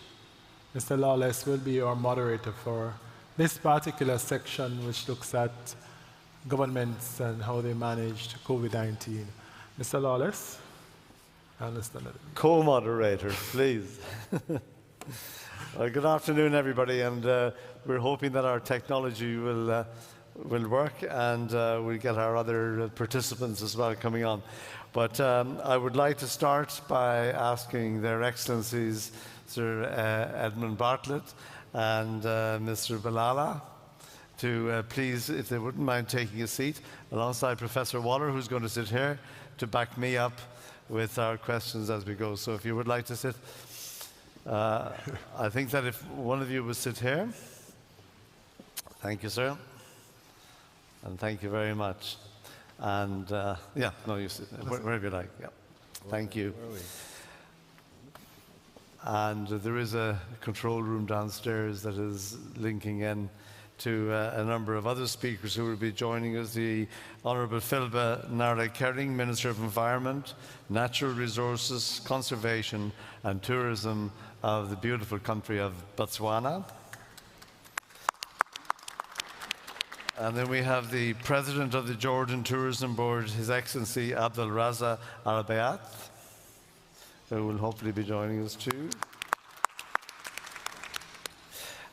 Mr. Lawless will be our moderator for this particular section, which looks at governments and how they managed COVID-19. Mr. Lawless, I understand that. Co-moderator, please. Well, good afternoon, everybody, and we're hoping that our technology will work and we'll get our other participants as well coming on. But I would like to start by asking Their Excellencies Sir Edmund Bartlett and Mr. Balala to please, if they wouldn't mind taking a seat alongside Professor Waller, who's going to sit here to back me up with our questions as we go. So if you would like to sit, I think that if one of you would sit here. Thank you, sir. And thank you very much. And yeah, no, you sit wherever you like. Yeah. Thank you. And there is a control room downstairs that is linking in to a number of other speakers who will be joining us. The Honourable Philba Nara-Kering, Minister of Environment, Natural Resources, Conservation and Tourism of the beautiful country of Botswana. And then we have the President of the Jordan Tourism Board, His Excellency Abdel Raza Al-Bayat, who will hopefully be joining us too.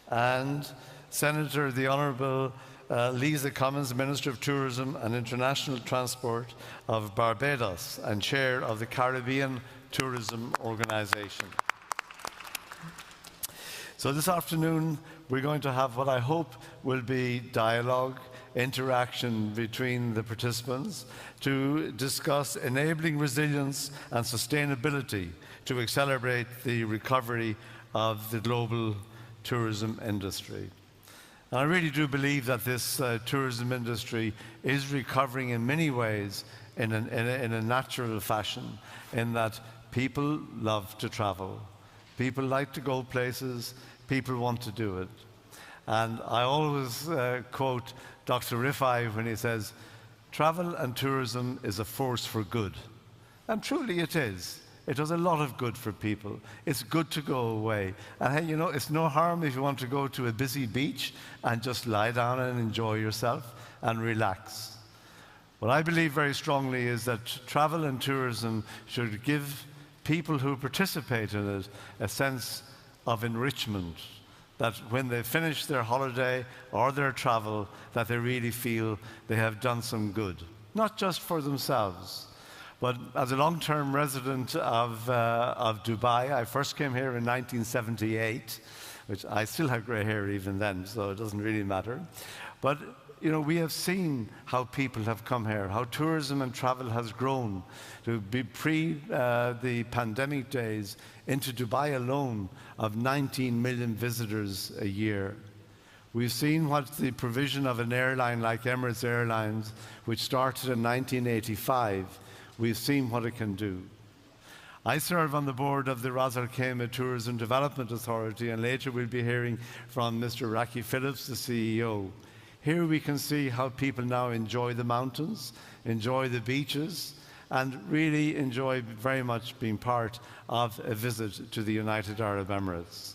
And Senator, the Honourable Lisa Commons, Minister of Tourism and International Transport of Barbados and Chair of the Caribbean Tourism Organisation. So this afternoon, we're going to have what I hope will be dialogue, interaction between the participants to discuss enabling resilience and sustainability to accelerate the recovery of the global tourism industry. And I really do believe that this tourism industry is recovering in many ways in a natural fashion, in that people love to travel. People like to go places, people want to do it. And I always quote Dr. Rifai when he says, travel and tourism is a force for good. And truly it is. It does a lot of good for people. It's good to go away. And hey, you know, it's no harm if you want to go to a busy beach and just lie down and enjoy yourself and relax. What I believe very strongly is that travel and tourism should give people who participate in it a sense of enrichment, that when they finish their holiday or their travel, that they really feel they have done some good, not just for themselves. But as a long-term resident of Dubai, I first came here in 1978, which I still have grey hair even then, so it doesn't really matter. But you know, we have seen how people have come here, how tourism and travel has grown to be the pandemic days into Dubai alone of 19 million visitors a year. We've seen what the provision of an airline like Emirates Airlines, which started in 1985, we've seen what it can do. I serve on the board of the Ras Al Khaimah Tourism Development Authority, and later we'll be hearing from Mr. Raki Phillips, the CEO. Here we can see how people now enjoy the mountains, enjoy the beaches, and really enjoy very much being part of a visit to the United Arab Emirates.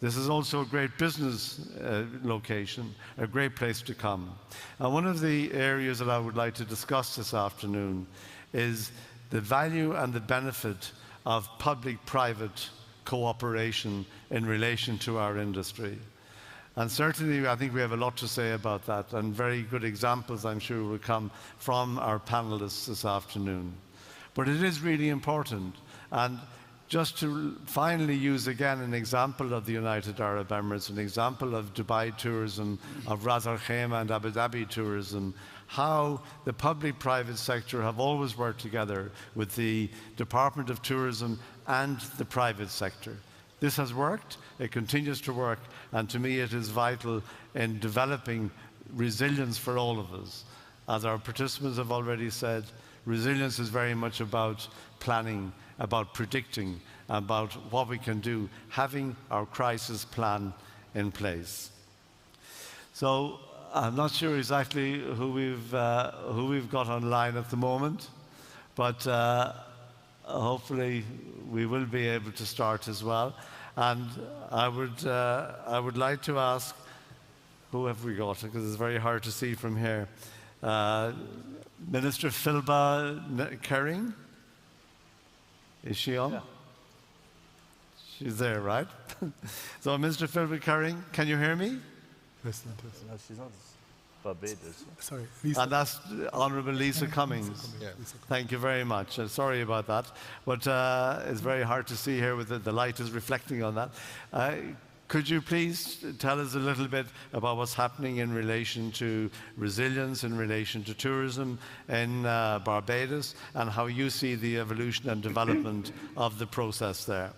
This is also a great business location, a great place to come. And one of the areas that I would like to discuss this afternoon is the value and the benefit of public-private cooperation in relation to our industry. And certainly, I think we have a lot to say about that, and very good examples, I'm sure, will come from our panelists this afternoon. But it is really important. And just to finally use again an example of the United Arab Emirates, an example of Dubai tourism, of Ras Al Khaimah and Abu Dhabi tourism, how the public-private sector have always worked together with the Department of Tourism and the private sector. This has worked, it continues to work, and to me it is vital in developing resilience for all of us. As our participants have already said, resilience is very much about planning, about predicting, about what we can do, having our crisis plan in place. So I'm not sure exactly who we've got online at the moment, but hopefully we will be able to start as well. And I would like to ask, who have we got? Because it's very hard to see from here. Minister Philba Kering? Is she on? Yeah. She's there, right? So, Mr. Philba Kering, can you hear me? Listen. No, she's not Barbados. Sorry, Lisa. And that's Honourable Lisa Cummings. Yeah. Thank you very much. Sorry about that. But it's very hard to see here with the light is reflecting on that. Could you please tell us a little bit about what's happening in relation to resilience, in relation to tourism in Barbados, and how you see the evolution and development of the process there?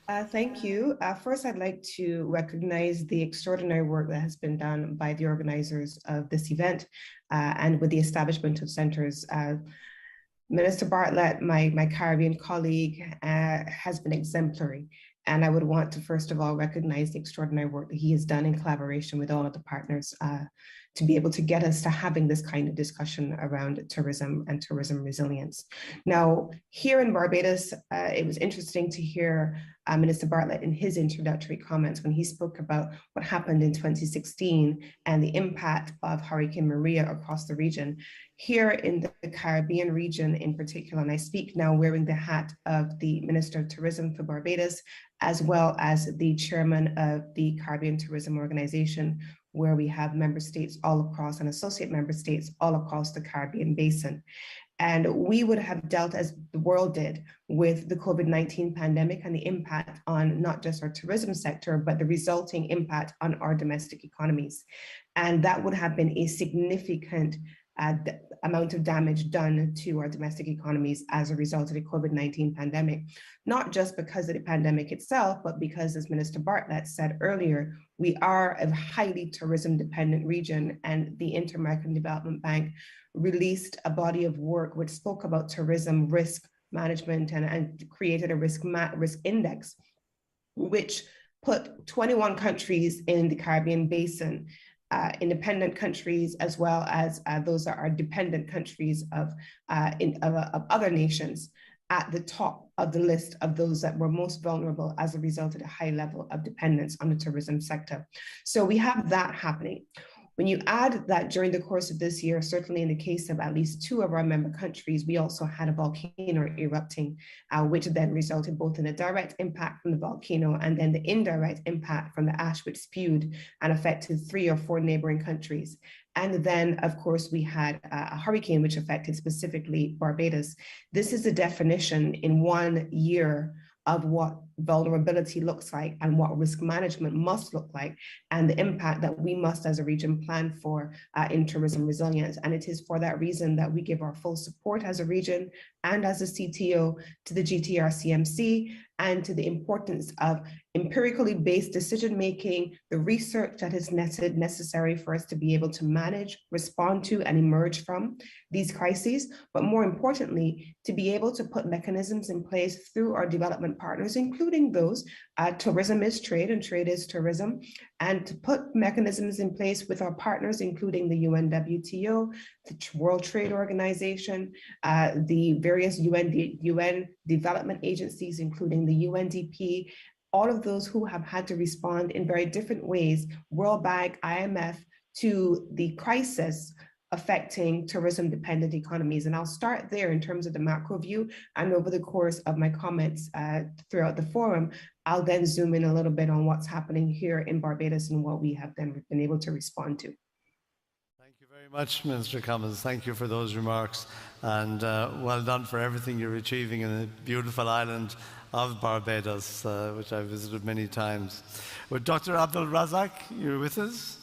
Thank you. First, I'd like to recognize the extraordinary work that has been done by the organizers of this event and with the establishment of centers. Minister Bartlett, my Caribbean colleague, has been exemplary. And I would want to, first of all, recognize the extraordinary work that he has done in collaboration with all of the partners to be able to get us to having this kind of discussion around tourism and tourism resilience. Now, here in Barbados, it was interesting to hear Minister Bartlett in his introductory comments when he spoke about what happened in 2016 and the impact of Hurricane Maria across the region. Here in the Caribbean region in particular, and I speak now wearing the hat of the Minister of Tourism for Barbados, as well as the chairman of the Caribbean Tourism Organization, where we have member states all across and associate member states all across the Caribbean basin. And we would have dealt, as the world did, with the COVID-19 pandemic and the impact on not just our tourism sector, but the resulting impact on our domestic economies. And that would have been a significant amount of damage done to our domestic economies as a result of the COVID-19 pandemic, not just because of the pandemic itself, but because, as Minister Bartlett said earlier, we are a highly tourism dependent region, and the Inter-American Development Bank released a body of work which spoke about tourism risk management and created a risk index, which put 21 countries in the Caribbean basin, independent countries, as well as those that are dependent countries of other nations, at the top of the list of those that were most vulnerable as a result of the high level of dependence on the tourism sector. So we have that happening. When you add that during the course of this year, certainly in the case of at least 2 of our member countries, we also had a volcano erupting, which then resulted both in a direct impact from the volcano and then the indirect impact from the ash which spewed and affected 3 or 4 neighboring countries. And then, of course, we had a hurricane which affected specifically Barbados. This is the definition in 1 year of what vulnerability looks like and what risk management must look like, and the impact that we must as a region plan for in tourism resilience. And it is for that reason that we give our full support as a region and as a CTO to the GTR CMC, and to the importance of empirically based decision making, the research that is necessary for us to be able to manage, respond to, and emerge from these crises, but more importantly, to be able to put mechanisms in place through our development partners, including those, tourism is trade and trade is tourism, and to put mechanisms in place with our partners, including the UNWTO, the World Trade Organization, the various UN development agencies, including the UNDP, all of those who have had to respond in very different ways, World Bank, IMF, to the crisis affecting tourism-dependent economies. And I'll start there in terms of the macro view, and over the course of my comments throughout the forum, I'll then zoom in a little bit on what's happening here in Barbados and what we have then been able to respond to. Thank you very much, Minister Cummins. Thank you for those remarks, and well done for everything you're achieving in the beautiful island of Barbados, which I've visited many times. Well, Dr. Abdul Razak, you're with us?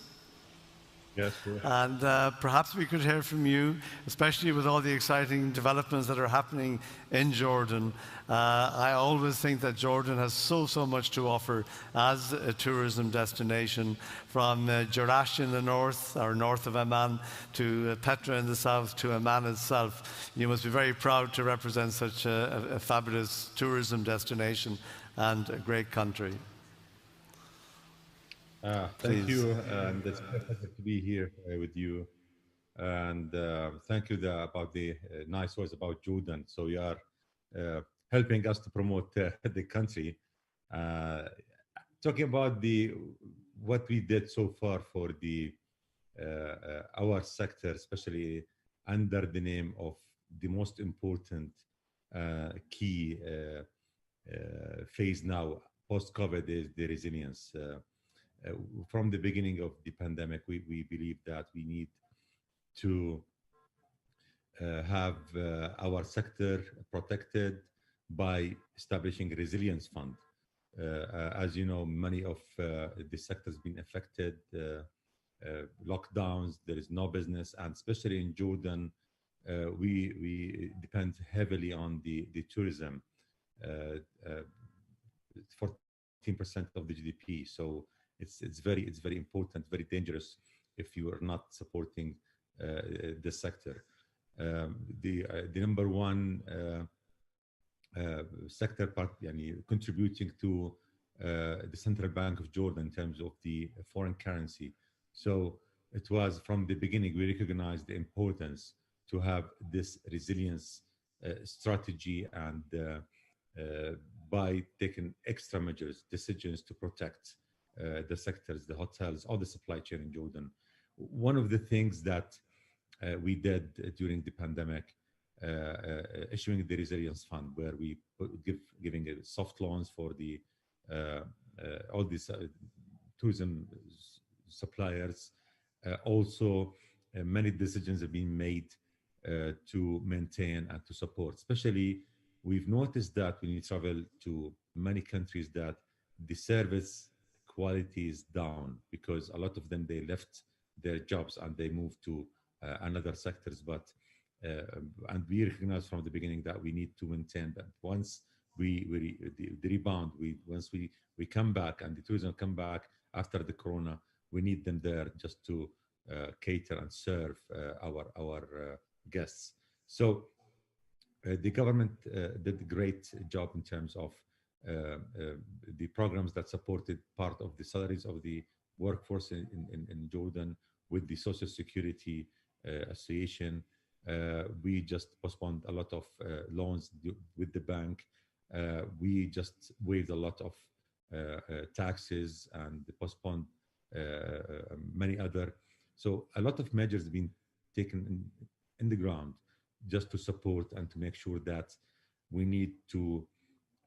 Yes, sure. And perhaps we could hear from you, especially with all the exciting developments that are happening in Jordan. I always think that Jordan has so much to offer as a tourism destination, from Jerash in the north, or north of Amman, to Petra in the south, to Amman itself. You must be very proud to represent such a fabulous tourism destination and a great country. Thank you, and it's a pleasure to be here with you. And thank you about the nice words about Jordan. So you are helping us to promote the country. Talking about what we did so far for our sector, especially under the name of the most important key phase now post-COVID is the resilience. From the beginning of the pandemic, we believe that we need to have our sector protected by establishing a resilience fund. As you know, many of the sectors been affected, lockdowns, there is no business, and especially in Jordan, we depend heavily on the tourism, 14% of the GDP. So it's very important, very dangerous if you are not supporting the sector. The number one sector contributing to the Central Bank of Jordan in terms of the foreign currency. So it was from the beginning, we recognized the importance to have this resilience strategy, and by taking extra measures, decisions to protect the sectors, the hotels, all the supply chain in Jordan. One of the things that we did during the pandemic, issuing the resilience fund, where we giving soft loans for the all these tourism suppliers. Also, many decisions have been made to maintain and to support. Especially, we've noticed that when you travel to many countries, that the service quality is down because a lot of them, they left their jobs and they moved to another sectors. But and we recognize from the beginning that we need to maintain that. Once the rebound, once we come back and the tourism come back after the corona, we need them there just to cater and serve our guests. So the government did a great job in terms of the programs that supported part of the salaries of the workforce in Jordan with the Social Security Association. We just postponed a lot of loans with the bank. We just waived a lot of taxes and postponed many other. So a lot of measures have been taken in the ground just to support and to make sure that we need to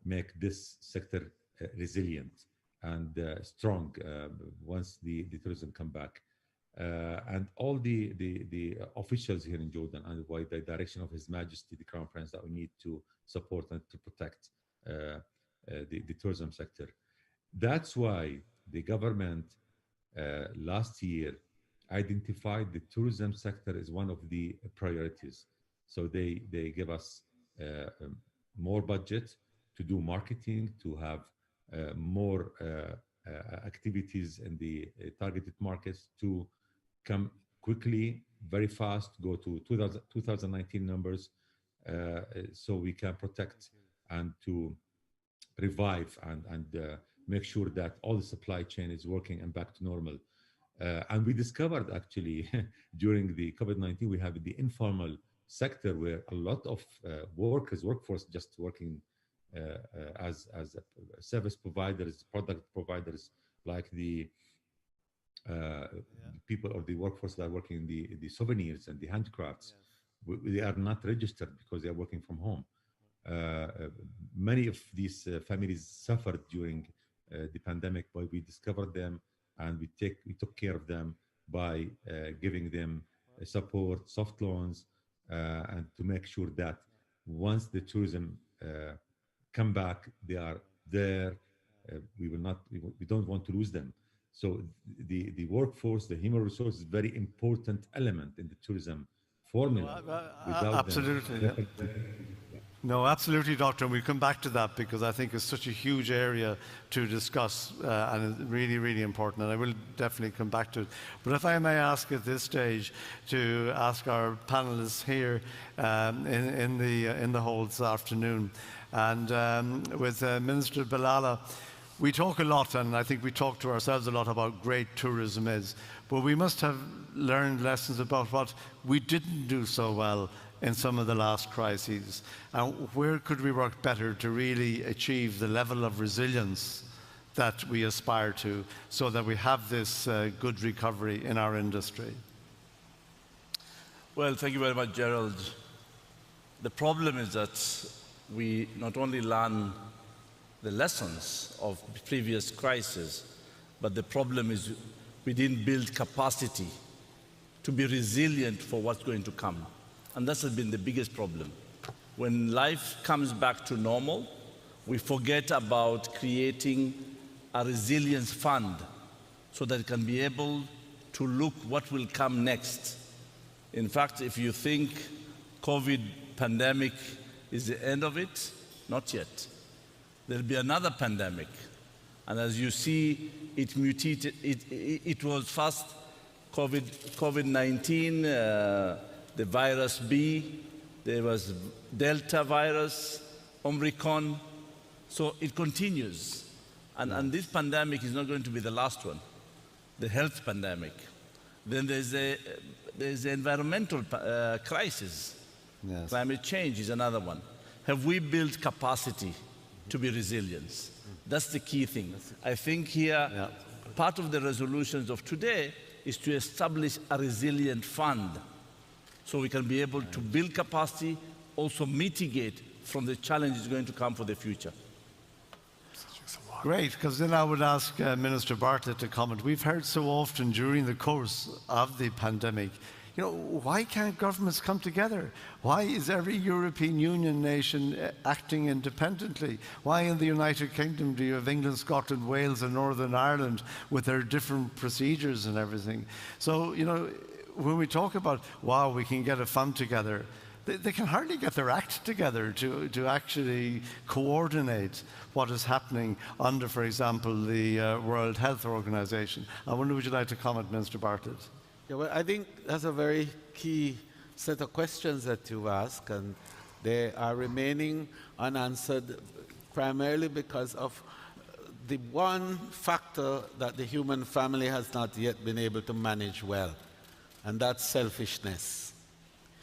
make this sector resilient and strong once the tourism come back. And all the officials here in Jordan, and by the direction of His Majesty the Crown Prince, that we need to support and to protect the tourism sector. That's why the government last year identified the tourism sector as one of the priorities. So they give us more budget to do marketing, to have more activities in the targeted markets, to come quickly, very fast, go to 2019 numbers, so we can protect and to revive and make sure that all the supply chain is working and back to normal. And we discovered actually during the COVID-19, we have the informal sector where a lot of workforce just working as service providers, product providers, like the people of the workforce that are working in the souvenirs and the handicrafts. They are not registered because they are working from home. Many of these families suffered during the pandemic, but we discovered them and we took care of them by giving them support, soft loans, and to make sure that once the tourism come back, they are there. We don't want to lose them. So the workforce, the human resource is a very important element in the tourism formula. Absolutely. No, absolutely, Doctor. And we'll come back to that because I think it's such a huge area to discuss and it's really, really important. And I will definitely come back to it. But if I may ask at this stage to ask our panelists here in the hall this afternoon, and with Minister Bilala, we talk a lot, and I think we talk to ourselves a lot about great tourism is, but we must have learned lessons about what we didn't do so well in some of the last crises. And where could we work better to really achieve the level of resilience that we aspire to so that we have this good recovery in our industry? Well, thank you very much, Gerald. The problem is that we not only learn the lessons of previous crises, but the problem is we didn't build capacity to be resilient for what's going to come. And that's been the biggest problem. When life comes back to normal, we forget about creating a resilience fund so that it can be able to look what will come next. In fact, if you think COVID pandemic is the end of it, not yet. There'll be another pandemic. And as you see, it mutated. It was first COVID-19, the virus B, there was Delta virus, Omicron. So it continues. And this pandemic is not going to be the last one, the health pandemic. Then there's the environmental crisis. Yes. Climate change is another one. Have we built capacity to be resilient? That's the key thing. I think here, part of the resolutions of today is to establish a resilient fund so we can be able to build capacity, also mitigate from the challenges going to come for the future. Great, because then I would ask Minister Bartlett to comment. We've heard so often during the course of the pandemic, you know, why can't governments come together? Why is every European Union nation acting independently? Why in the United Kingdom do you have England, Scotland, Wales and Northern Ireland with their different procedures and everything? So, you know, when we talk about, wow, we can get a fund together, they can hardly get their act together to actually coordinate what is happening under, for example, the World Health Organization. I wonder, would you like to comment, Minister Bartlett? Yeah, well, I think that's a very key set of questions that you ask, and they are remaining unanswered primarily because of the one factor that the human family has not yet been able to manage well, and that's selfishness.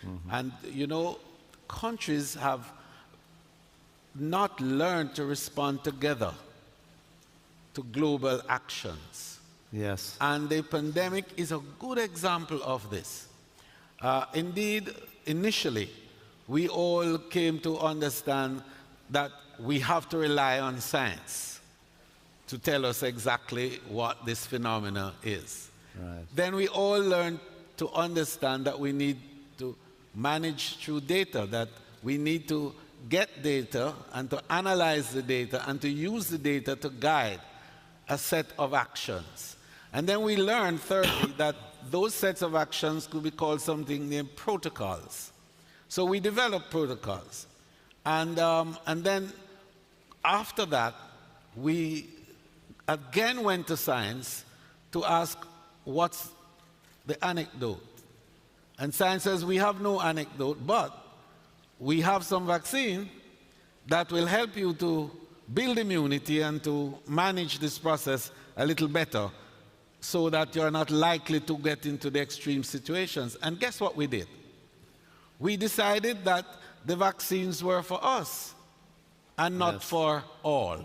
Mm-hmm. And, you know, countries have not learned to respond together to global actions. Yes. And the pandemic is a good example of this. Indeed, initially, we all came to understand that we have to rely on science to tell us exactly what this phenomena is. Right. Then we all learned to understand that we need to manage through data, that we need to get data and to analyze the data and to use the data to guide a set of actions. And then we learned, thirdly, that those sets of actions could be called something named protocols. So we developed protocols. And then after that, we again went to science to ask, what's the anecdote? And science says we have no anecdote, but we have some vaccine that will help you to build immunity and to manage this process a little better so that you're not likely to get into the extreme situations. And guess what we did? We decided that the vaccines were for us and not for all.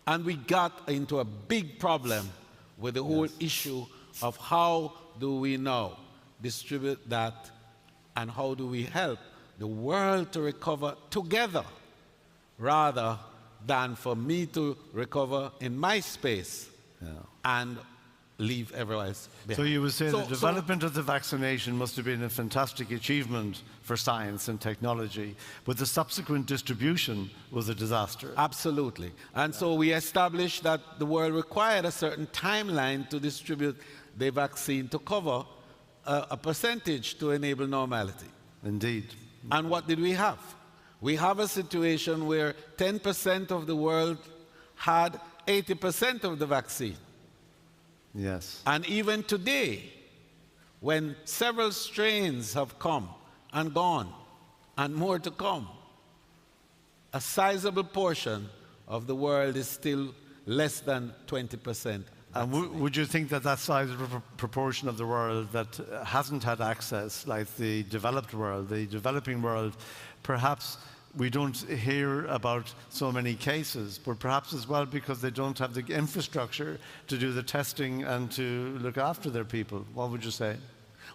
And we got into a big problem with the whole issue of how do we now distribute that and how do we help the world to recover together rather than for me to recover in my space and leave everyone else behind. So you would say the development of the vaccination must have been a fantastic achievement for science and technology, but the subsequent distribution was a disaster. Absolutely. And so we established that the world required a certain timeline to distribute the vaccine to cover a percentage to enable normality. Indeed. And what did we have? We have a situation where 10% of the world had 80% of the vaccine. Yes. And even today, when several strains have come and gone, and more to come, a sizable portion of the world is still less than 20%. And would you think that that sizable proportion of the world that hasn't had access, like the developed world, the developing world, perhaps we don't hear about so many cases, but perhaps as well because they don't have the infrastructure to do the testing and to look after their people? What would you say?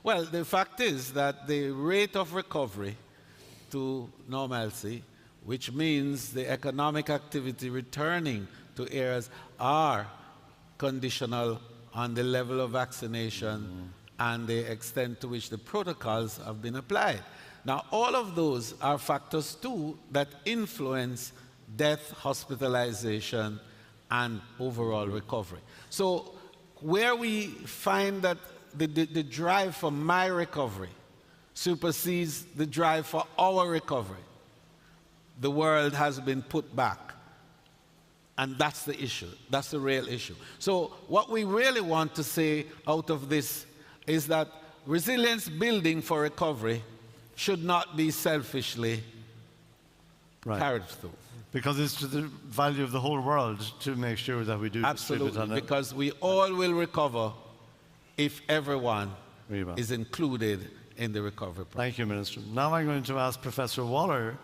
Well, the fact is that the rate of recovery to normalcy, which means the economic activity returning to areas, are conditional on the level of vaccination and the extent to which the protocols have been applied. Now, all of those are factors, too, that influence death, hospitalization, and overall recovery. So where we find that the drive for my recovery supersedes the drive for our recovery, the world has been put back. And that's the issue. That's the real issue. So what we really want to say out of this is that resilience building for recovery should not be selfishly carried through. Because it's to the value of the whole world to make sure that we do distribute on it. Because we all will recover if everyone is included in the recovery process. Thank you, Minister. Now I'm going to ask Professor Waller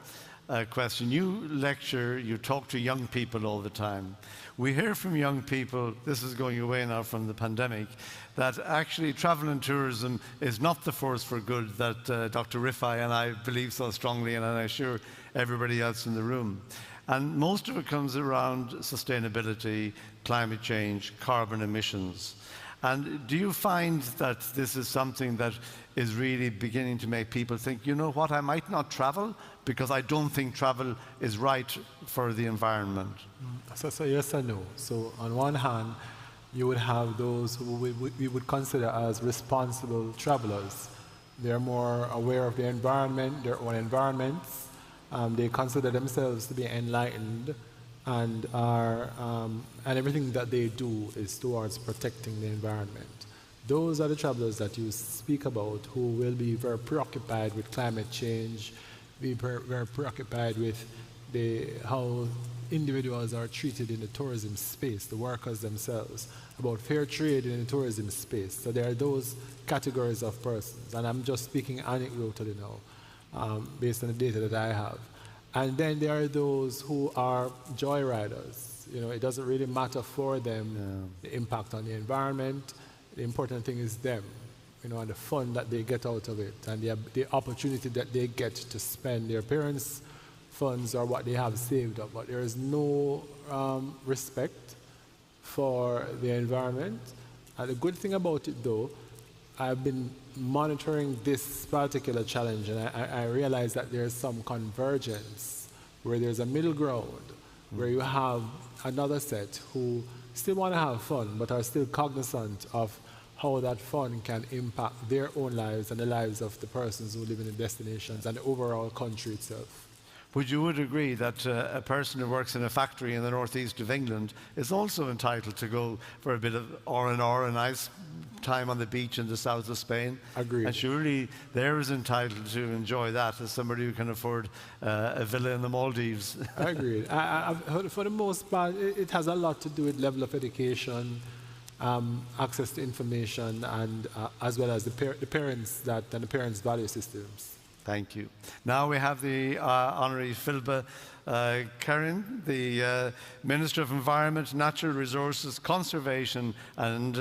a question. You lecture, you talk to young people all the time. We hear from young people, this is going away now from the pandemic, that actually travel and tourism is not the force for good that Dr. Rifai and I believe so strongly, and I'm sure everybody else in the room. And most of it comes around sustainability, climate change, carbon emissions. And do you find that this is something that is really beginning to make people think, you know what, I might not travel because I don't think travel is right for the environment? So yes and no. So on one hand, you would have those who we would consider as responsible travelers. They're more aware of their environment, their own environments. They consider themselves to be enlightened and and everything that they do is towards protecting the environment. Those are the travelers that you speak about who will be very preoccupied with climate change, be very preoccupied with how individuals are treated in the tourism space, the workers themselves, about fair trade in the tourism space. So there are those categories of persons, and I'm just speaking anecdotally now, based on the data that I have. And then there are those who are joyriders. You know, it doesn't really matter for them the impact on the environment. The important thing is them, you know, and the fun that they get out of it, and the opportunity that they get to spend their parents' funds or what they have saved up. But there is no respect for the environment. And the good thing about it, though, I've been monitoring this particular challenge, and I realize that there's some convergence where there's a middle ground, where you have another set who still want to have fun, but are still cognizant of how that fun can impact their own lives and the lives of the persons who live in the destinations and the overall country itself. But you would agree that a person who works in a factory in the northeast of England is also entitled to go for a bit of R&R, a nice time on the beach in the south of Spain. Agreed. And surely they're as entitled to enjoy that as somebody who can afford a villa in the Maldives. I agree. I've heard for the most part, it has a lot to do with level of education, access to information, and as well as the parents' and the parents' value systems. Thank you. Now we have the Honorary Philba Karen, the Minister of Environment, Natural Resources, Conservation and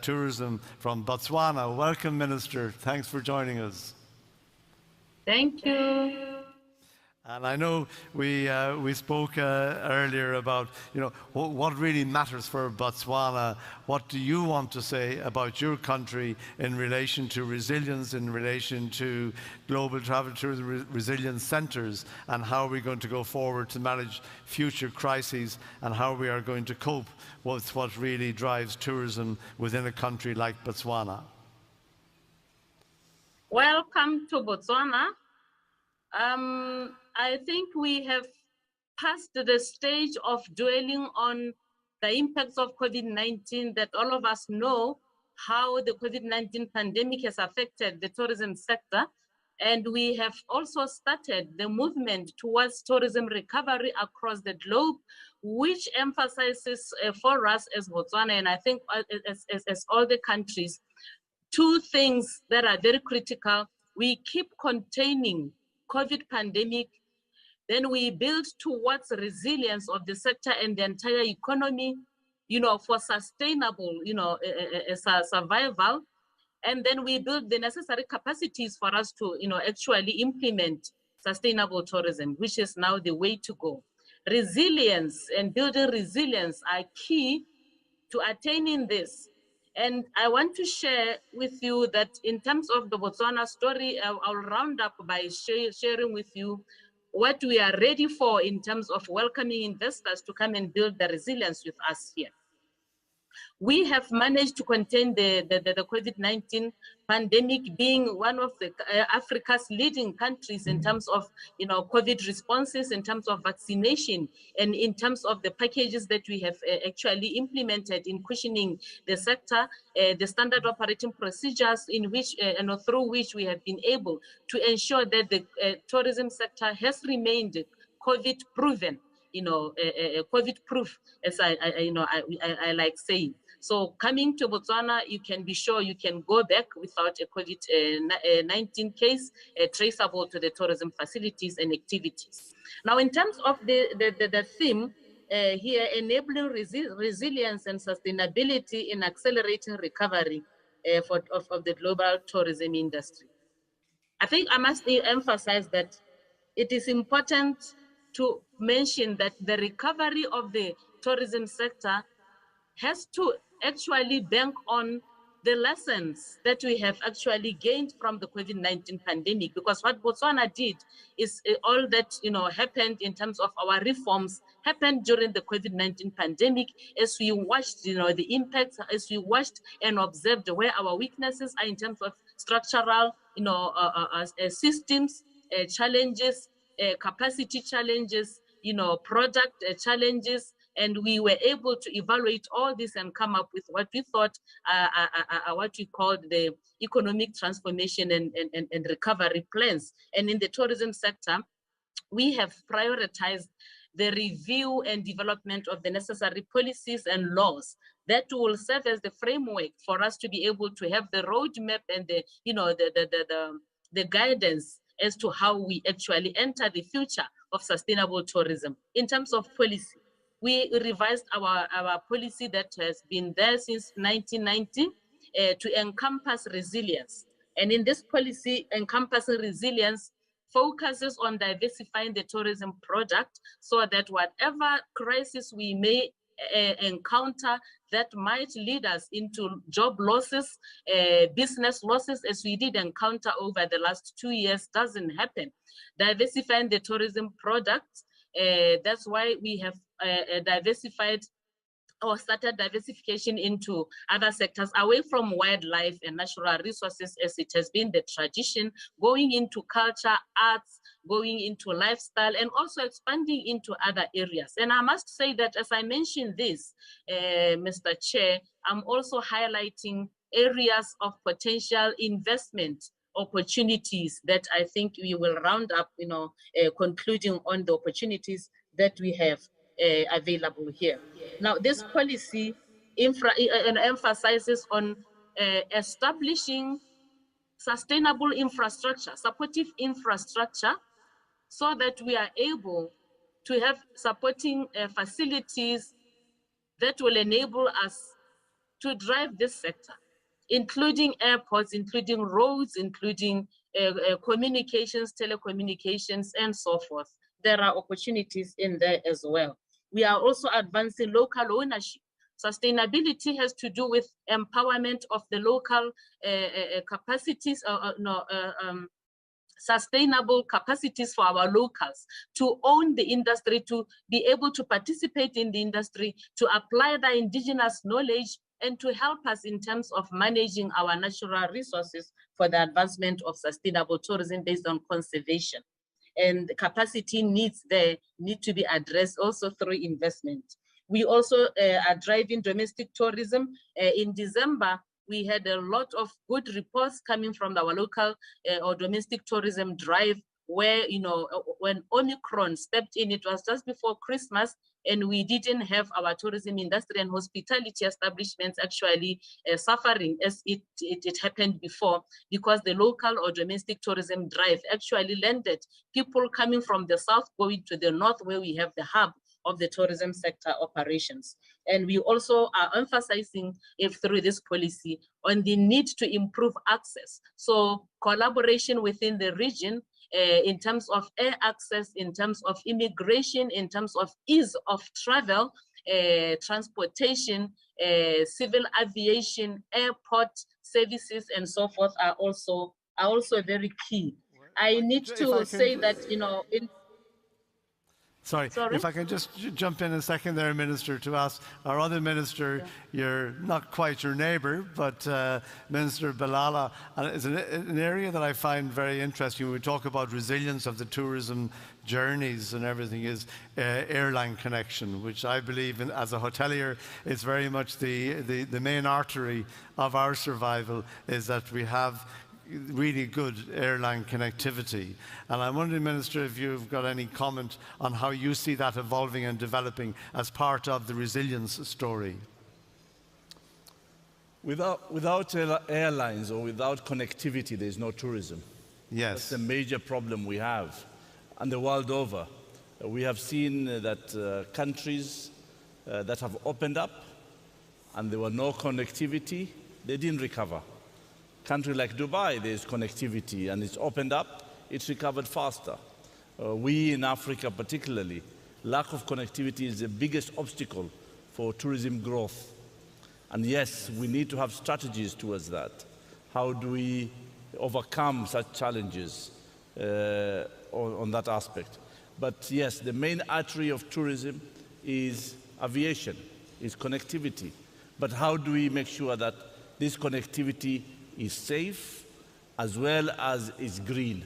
Tourism from Botswana. Welcome, Minister. Thanks for joining us. Thank you. And I know we spoke earlier about, you know, what really matters for Botswana. What do you want to say about your country in relation to resilience, in relation to global travel tourism resilience centres, and how are we going to go forward to manage future crises, and how we are going to cope with what really drives tourism within a country like Botswana? Welcome to Botswana. I think we have passed the stage of dwelling on the impacts of COVID-19, that all of us know how the COVID-19 pandemic has affected the tourism sector. And we have also started the movement towards tourism recovery across the globe, which emphasizes for us as Botswana, and I think as all the countries, two things that are very critical. We keep containing COVID pandemic, then we build towards resilience of the sector and the entire economy, you know, for sustainable, you know, survival. And then we build the necessary capacities for us to, you know, actually implement sustainable tourism, which is now the way to go. Resilience and building resilience are key to attaining this. And I want to share with you that in terms of the Botswana story, I'll round up by sharing with you what we are ready for in terms of welcoming investors to come and build the resilience with us here. We have managed to contain the COVID-19 pandemic, being one of the Africa's leading countries in terms of, you know, COVID responses, in terms of vaccination, and in terms of the packages that we have actually implemented in cushioning the sector, the standard operating procedures in which and through which we have been able to ensure that the tourism sector has remained COVID proven, you know, COVID-proof, as I like saying. So coming to Botswana, you can be sure you can go back without a COVID-19 case traceable to the tourism facilities and activities. Now, in terms of the theme here, enabling resilience and sustainability in accelerating recovery of the global tourism industry. I think I must emphasize that it is important to mention that the recovery of the tourism sector has to actually bank on the lessons that we have actually gained from the COVID-19 pandemic, because what Botswana did is all that, you know, happened in terms of our reforms happened during the COVID-19 pandemic, as we watched, you know, the impacts, as we watched and observed where our weaknesses are in terms of structural, you know, systems, challenges, capacity challenges, you know, product challenges, and we were able to evaluate all this and come up with what we thought what we called the economic transformation and recovery plans. And in the tourism sector, we have prioritized the review and development of the necessary policies and laws that will serve as the framework for us to be able to have the roadmap and the, you know, the guidance as to how we actually enter the future of sustainable tourism. In terms of policy, we revised our policy that has been there since 1990 to encompass resilience. And in this policy, encompassing resilience focuses on diversifying the tourism product so that whatever crisis we may encounter that might lead us into job losses, business losses, as we did encounter over the last 2 years, doesn't happen. Diversifying the tourism products That's why we have diversified or started diversification into other sectors away from wildlife and natural resources, as it has been the tradition, going into culture, arts, going into lifestyle, and also expanding into other areas. And I must say that as I mentioned this, Mr. Chair, I'm also highlighting areas of potential investment opportunities that I think we will round up, concluding on the opportunities that we have available here. Now, this policy emphasizes on establishing sustainable infrastructure, supportive infrastructure, so that we are able to have supporting facilities that will enable us to drive this sector, including airports, including roads, including communications, telecommunications, and so forth. There are opportunities in there as well. We are also advancing local ownership. Sustainability has to do with empowerment of the local capacities, sustainable capacities for our locals to own the industry, to be able to participate in the industry, to apply the indigenous knowledge, and to help us in terms of managing our natural resources for the advancement of sustainable tourism based on conservation. And the capacity needs there need to be addressed also through investment. We also are driving domestic tourism. In December, we had a lot of good reports coming from our local or domestic tourism drive, where, when Omicron stepped in, it was just before Christmas, and we didn't have our tourism industry and hospitality establishments actually suffering as it happened before, because the local or domestic tourism drive actually landed people coming from the south going to the north, where we have the hub of the tourism sector operations. And we also are emphasizing, if through this policy, on the need to improve access. So collaboration within the region in terms of air access, in terms of immigration, in terms of ease of travel, transportation, civil aviation, airport services, and so forth are also very key. I need to say that, Sorry, if I can just jump in a second there, Minister, to ask our other minister, you're not quite your neighbour, but Minister Bilala, and it's an area that I find very interesting. When we talk about resilience of the tourism journeys and everything, is airline connection, which I believe as a hotelier is very much the main artery of our survival, is that we have really good airline connectivity. And I'm wondering, Minister, if you've got any comment on how you see that evolving and developing as part of the resilience story. Without airlines or without connectivity, there's no tourism. Yes. That's a major problem we have. And the world over, we have seen that countries that have opened up and there were no connectivity, they didn't recover. Country like Dubai, there's connectivity and it's opened up, it's recovered faster. We in Africa particularly, lack of connectivity is the biggest obstacle for tourism growth. And yes, we need to have strategies towards that. How do we overcome such challenges on that aspect? But yes, the main artery of tourism is aviation, is connectivity. But how do we make sure that this connectivity is safe as well as is green?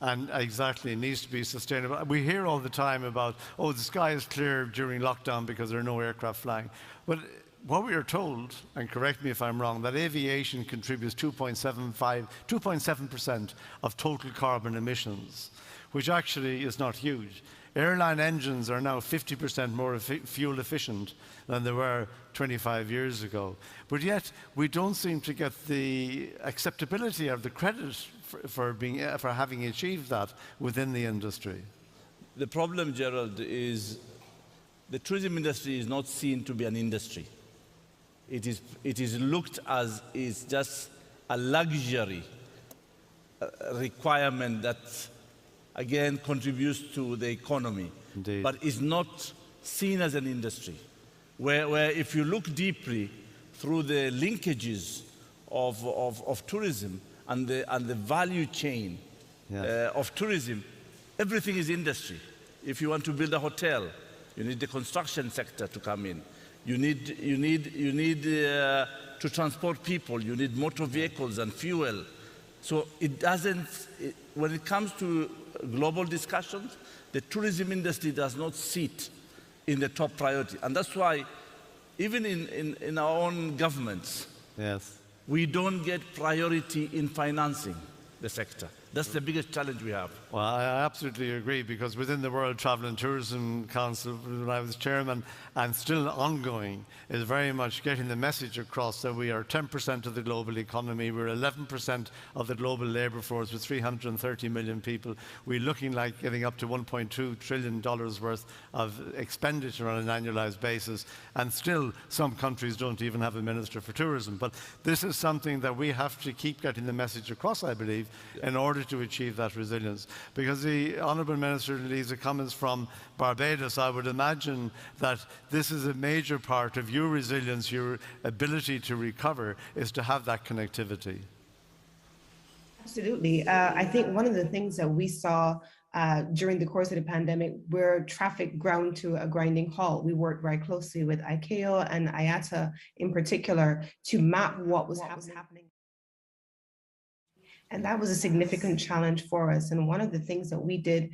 And exactly, it needs to be sustainable. We hear all the time about, oh, the sky is clear during lockdown because there are no aircraft flying. But what we are told, and correct me if I'm wrong, that aviation contributes 2.7% of total carbon emissions, which actually is not huge. Airline engines are now 50% more fuel efficient than they were 25 years ago. But yet, we don't seem to get the acceptability or the credit for having achieved that within the industry. The problem, Gerald, is the tourism industry is not seen to be an industry. It is looked as is just a luxury requirement that again contributes to the economy. Indeed. But is not seen as an industry, where if you look deeply through the linkages of tourism and the value chain of tourism, everything is industry. If you want to build a hotel, you need the construction sector to come in. You need to transport people. You need motor vehicles and fuel. So it doesn't, when it comes to global discussions, the tourism industry does not sit in the top priority. And that's why even in our own governments, yes, we don't get priority in financing the sector. That's the biggest challenge we have. Well, I absolutely agree, because within the World Travel and Tourism Council, when I was chairman, and still ongoing, is very much getting the message across that we are 10% of the global economy, we're 11% of the global labour force with 330 million people. We're looking like getting up to $1.2 trillion worth of expenditure on an annualised basis, and still some countries don't even have a Minister for Tourism. But this is something that we have to keep getting the message across, I believe, in order to achieve that resilience. Because the Honourable Minister Lisa comes from Barbados, I would imagine that this is a major part of your resilience, your ability to recover, is to have that connectivity. Absolutely. I think one of the things that we saw during the course of the pandemic, where traffic ground to a grinding halt, we worked very closely with ICAO and IATA in particular to map what was happening. And that was a significant challenge for us. And one of the things that we did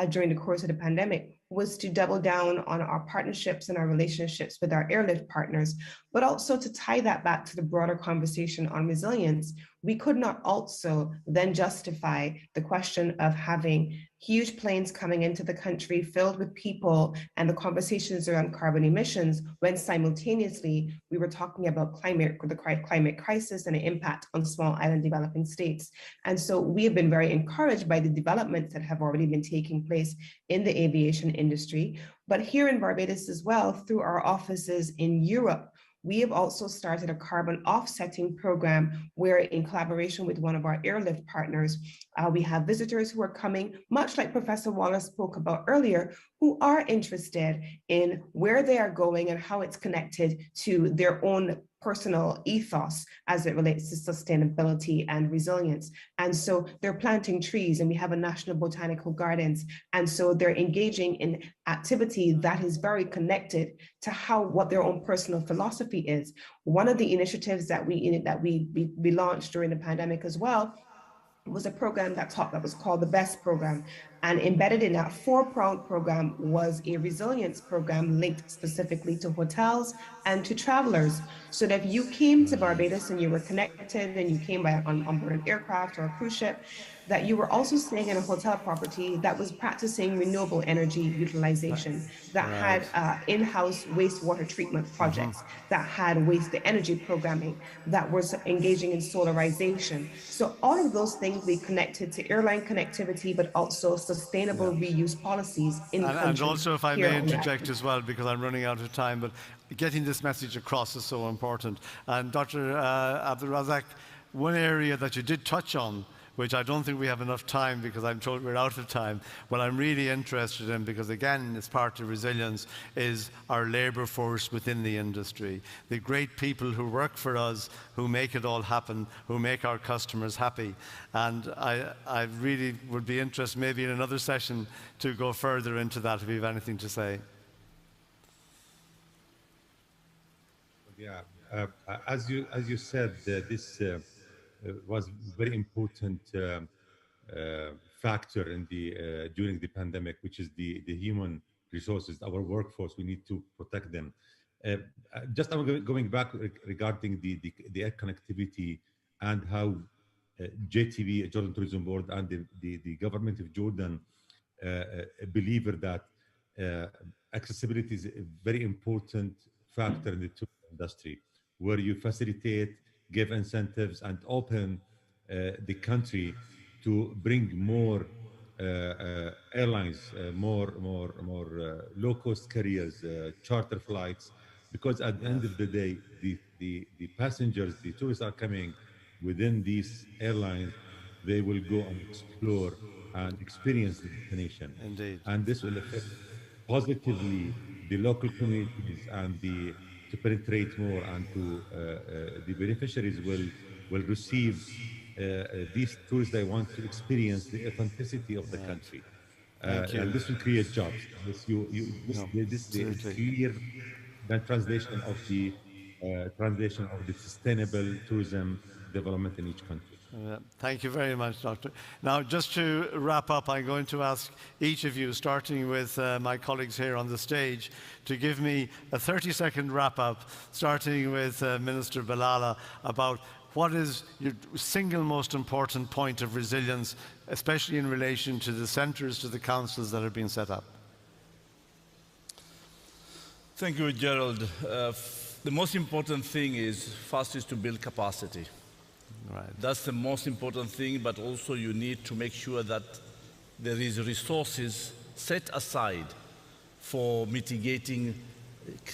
during the course of the pandemic was to double down on our partnerships and our relationships with our airlift partners, but also to tie that back to the broader conversation on resilience. We could not also then justify the question of having huge planes coming into the country filled with people and the conversations around carbon emissions when simultaneously we were talking about the climate crisis and the impact on small island developing states. And so we have been very encouraged by the developments that have already been taking place in the aviation industry, but here in Barbados as well, through our offices in Europe, we have also started a carbon offsetting program where, in collaboration with one of our airlift partners, we have visitors who are coming, much like Professor Wallace spoke about earlier, who are interested in where they are going and how it's connected to their own personal ethos as it relates to sustainability and resilience. And so they're planting trees, and we have a national botanical gardens. And so they're engaging in activity that is very connected to what their own personal philosophy is. One of the initiatives that we launched during the pandemic as well was a program that was called the BEST program. And embedded in that four-pronged program was a resilience program linked specifically to hotels and to travelers. So that if you came to Barbados and you were connected and you came on board an aircraft or a cruise ship, that you were also staying in a hotel property that was practicing renewable energy utilization, that had in-house wastewater treatment projects, that had waste-to-energy programming, that was engaging in solarization. So all of those things we connected to airline connectivity, but also sustainable reuse policies in country. And also, if I may interject as well, because I'm running out of time, but getting this message across is so important. And Dr. Abdul Razak, one area that you did touch on, which I don't think we have enough time because I'm told we're out of time, but I'm really interested in, because again, it's part of resilience, is our labour force within the industry. The great people who work for us, who make it all happen, who make our customers happy. And I really would be interested maybe in another session to go further into that if you have anything to say. Yeah, as you said, this was very important factor in during the pandemic, which is the human resources, our workforce. We need to protect them. Just I'm going back regarding the air connectivity and how JTB, Jordan Tourism Board, and the government of Jordan believe that accessibility is a very important factor in the tourism industry, where you facilitate, give incentives, and open the country to bring more airlines, more low-cost carriers, charter flights, because at the end of the day, the passengers, the tourists are coming within these airlines. They will go and explore and experience the destination. Indeed. And this will affect positively the local communities and to penetrate more, and to the beneficiaries will receive these tourists. They want to experience the authenticity of the country. Thank you. And this will create jobs. This is the clear translation of the sustainable tourism development in each country. Thank you very much, Doctor. Now, just to wrap up, I'm going to ask each of you, starting with my colleagues here on the stage, to give me a 30-second wrap-up, starting with Minister Bilala, about what is your single most important point of resilience, especially in relation to the centres, to the councils that have been set up. Thank you, Gerald. The most important thing is, first, is to build capacity. Right. That's the most important thing, but also you need to make sure that there is resources set aside for mitigating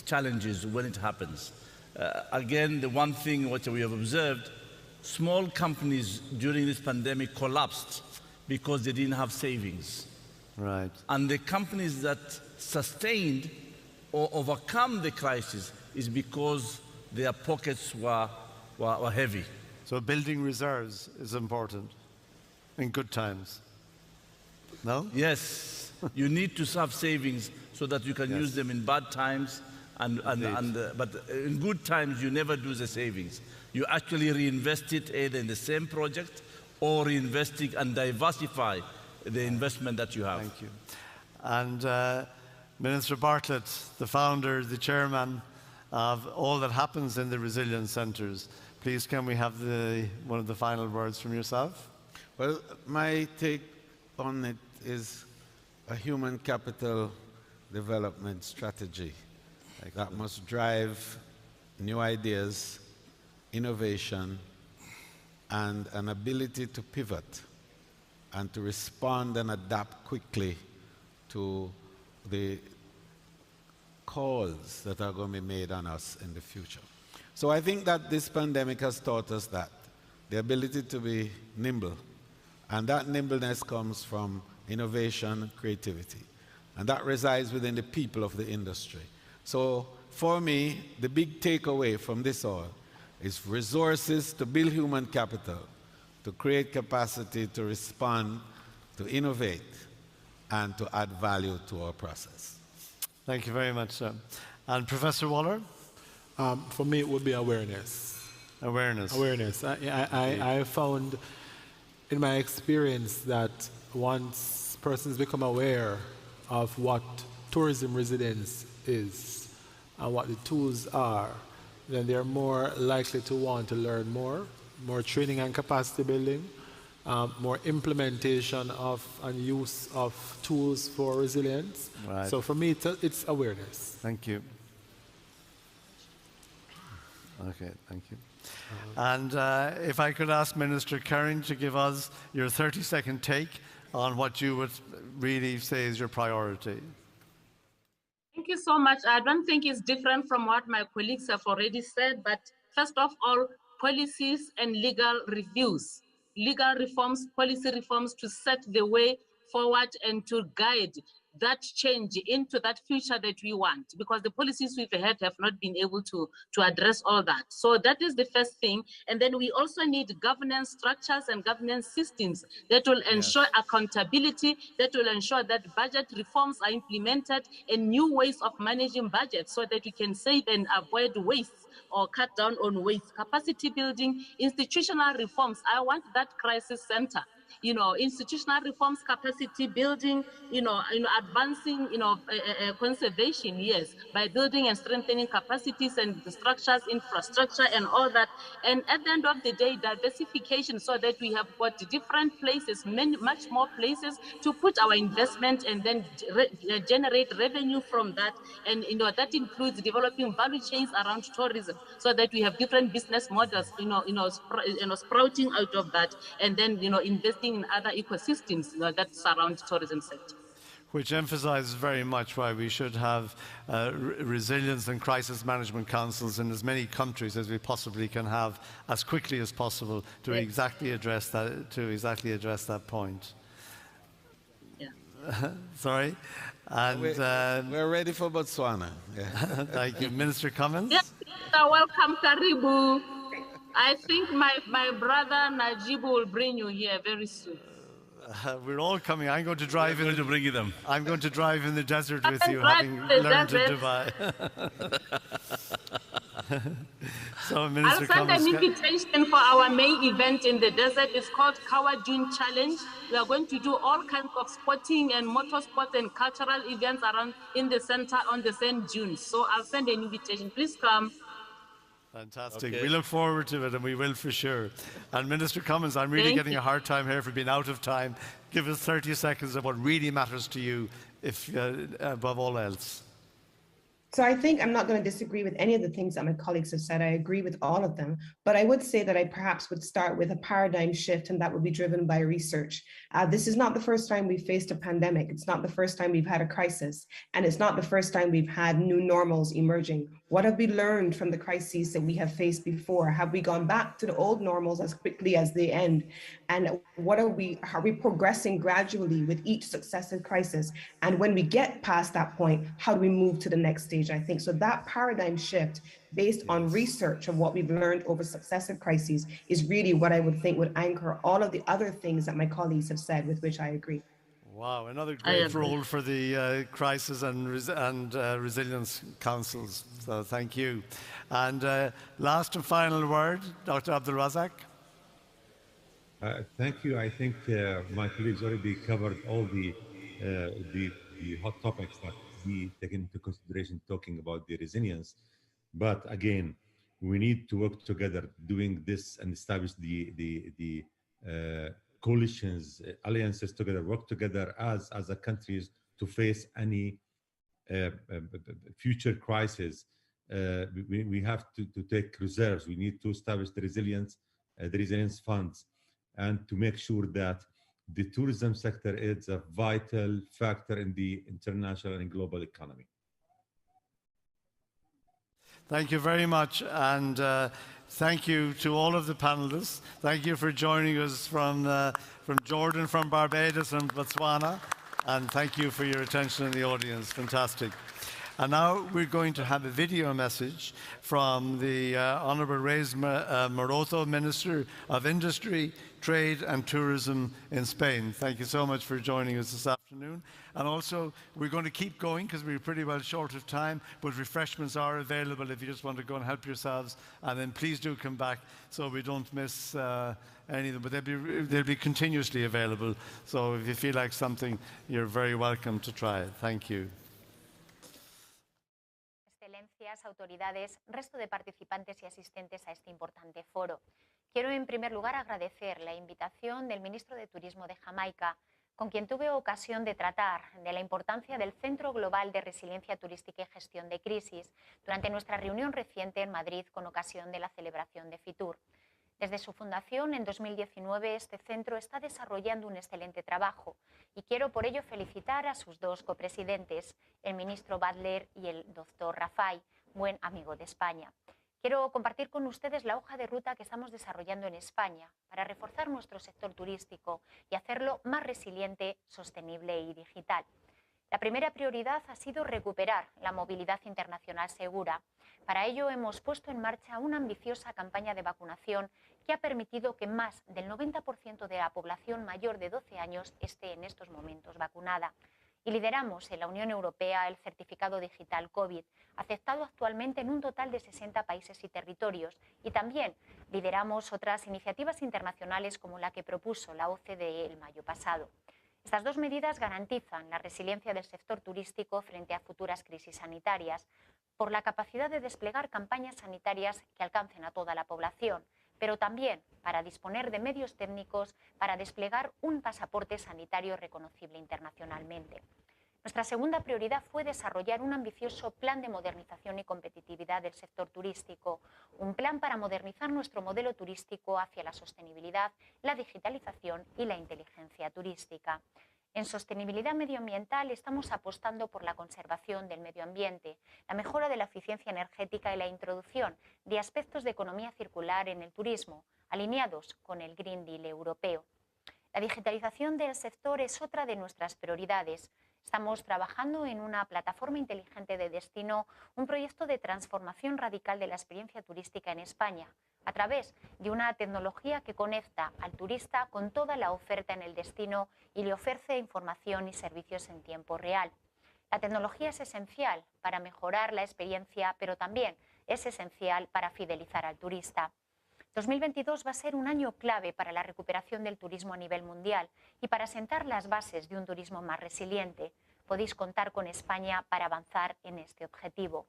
challenges when it happens. Again, the one thing which we have observed, small companies during this pandemic collapsed because they didn't have savings. Right. And the companies that sustained or overcome the crisis is because their pockets were heavy. So building reserves is important in good times. No? Yes. You need to have savings so that you can use them in bad times, but in good times you never do the savings. You actually reinvest it either in the same project or reinvesting and diversify the investment that you have. Thank you. And Minister Bartlett, the founder, the chairman of all that happens in the resilience centres, please can we have one of the final words from yourself? Well, my take on it is a human capital development strategy that must drive new ideas, innovation, and an ability to pivot and to respond and adapt quickly to the calls that are going to be made on us in the future. So I think that this pandemic has taught us that, the ability to be nimble. And that nimbleness comes from innovation, creativity. And that resides within the people of the industry. So for me, the big takeaway from this all is resources to build human capital, to create capacity to respond, to innovate, and to add value to our process. Thank you very much, sir. And Professor Waller? For me, it would be awareness. Awareness. Awareness. I found in my experience that once persons become aware of what tourism residence is and what the tools are, then they're more likely to want to learn more training and capacity building, more implementation of and use of tools for resilience. Right. So for me, it's awareness. Thank you. Okay, thank you. And if I could ask Minister Curran to give us your 30-second take on what you would really say is your priority. Thank you so much. I don't think it's different from what my colleagues have already said, but first of all, policies and legal reviews, legal reforms, policy reforms to set the way forward and to guide that change into that future that we want, because the policies we've had have not been able to address all that. So that is the first thing. And then we also need governance structures and governance systems that will ensure accountability, that will ensure that budget reforms are implemented and new ways of managing budgets so that we can save and avoid waste or cut down on waste. Capacity building, institutional reforms. I want that crisis center. Institutional reforms, capacity building, advancing, conservation, yes, by building and strengthening capacities and the structures, infrastructure and all that. And at the end of the day, diversification so that we have got different places, much more places to put our investment and then generate revenue from that. And, that includes developing value chains around tourism so that we have different business models, sprouting out of that, and then, investing in other ecosystems that surround tourism sector. Which emphasizes very much why we should have resilience and crisis management councils in as many countries as we possibly can have as quickly as possible to exactly address that point. Yeah. Sorry. And we're ready for Botswana. Yeah. Thank you. Minister Cummins? Yes, welcome, Karibu. I think my brother Najibu will bring you here very soon. We're all coming. I'm going to drive to bring you them. I'm going to drive in the desert with you, drive having the learned in desert. Dubai. So, I'll Minister send an Cummins, invitation for our main event in the desert. It's called Kawa June Challenge. We are going to do all kinds of sporting and motorsports and cultural events around in the center on the same June. So I'll send an invitation. Please come. fantastic. Okay. We look forward to it, and we will for sure. And Minister Cummins, I'm really Thank getting you. a hard time here for being out of time. Give us 30 seconds of what really matters to you, if above all else. So I think I'm not going to disagree with any of the things that my colleagues have said. I agree with all of them, but I would say that I perhaps would start with a paradigm shift, and that would be driven by research. This is not the first time we've faced a pandemic. It's not the first time we've had a crisis, and it's not the first time we've had new normals emerging. What have we learned from the crises that we have faced before? Have we gone back to the old normals as quickly as they end? And are we progressing gradually with each successive crisis? And when we get past that point, how do we move to the next stage? I think so that paradigm shift based on research of what we've learned over successive crises is really what I would think would anchor all of the other things that my colleagues have said, with which I agree. Wow, another great role for the Crisis and Resilience Councils. So thank you. And last and final word, Dr. Abdul Razak. Thank you. I think my colleagues already covered all the hot topics that we take into consideration talking about the resilience. But again, we need to work together doing this and establish the coalitions, alliances together, work together as a countries to face any future crisis. We have to take reserves. We need to establish the resilience funds, and to make sure that the tourism sector is a vital factor in the international and global economy. Thank you very much, and thank you to all of the panelists. Thank you for joining us from Jordan, from Barbados and Botswana, and thank you for your attention in the audience. Fantastic. And now we're going to have a video message from the Honourable Reyes Maroto, Minister of Industry, Trade and Tourism in Spain. Thank you so much for joining us this afternoon. And also, we're going to keep going because we're pretty well short of time, but refreshments are available if you just want to go and help yourselves. And then please do come back so we don't miss any of them. But they'll be continuously available. So if you feel like something, you're very welcome to try it. Thank you. Excelencias, autoridades, resto de participantes y asistentes a este importante foro. Quiero en primer lugar agradecer la invitación del ministro de Turismo de Jamaica, con quien tuve ocasión de tratar de la importancia del Centro Global de Resiliencia Turística y Gestión de Crisis durante nuestra reunión reciente en Madrid con ocasión de la celebración de Fitur. Desde su fundación en 2019, este centro está desarrollando un excelente trabajo y quiero por ello felicitar a sus dos copresidentes, el ministro Butler y el doctor Rafay, buen amigo de España. Quiero compartir con ustedes la hoja de ruta que estamos desarrollando en España para reforzar nuestro sector turístico y hacerlo más resiliente, sostenible y digital. La primera prioridad ha sido recuperar la movilidad internacional segura. Para ello hemos puesto en marcha una ambiciosa campaña de vacunación que ha permitido que más del 90% de la población mayor de 12 años esté en estos momentos vacunada. Y lideramos en la Unión Europea el certificado digital COVID, aceptado actualmente en un total de 60 países y territorios. Y también lideramos otras iniciativas internacionales como la que propuso la OCDE el mayo pasado. Estas dos medidas garantizan la resiliencia del sector turístico frente a futuras crisis sanitarias por la capacidad de desplegar campañas sanitarias que alcancen a toda la población, pero también para disponer de medios técnicos para desplegar un pasaporte sanitario reconocible internacionalmente. Nuestra segunda prioridad fue desarrollar un ambicioso plan de modernización y competitividad del sector turístico, un plan para modernizar nuestro modelo turístico hacia la sostenibilidad, la digitalización y la inteligencia turística. En sostenibilidad medioambiental estamos apostando por la conservación del medio ambiente, la mejora de la eficiencia energética y la introducción de aspectos de economía circular en el turismo, alineados con el Green Deal europeo. La digitalización del sector es otra de nuestras prioridades. Estamos trabajando en una plataforma inteligente de destino, un proyecto de transformación radical de la experiencia turística en España, a través de una tecnología que conecta al turista con toda la oferta en el destino y le ofrece información y servicios en tiempo real. La tecnología es esencial para mejorar la experiencia, pero también es esencial para fidelizar al turista. 2022 va a ser un año clave para la recuperación del turismo a nivel mundial y para sentar las bases de un turismo más resiliente. Podéis contar con España para avanzar en este objetivo.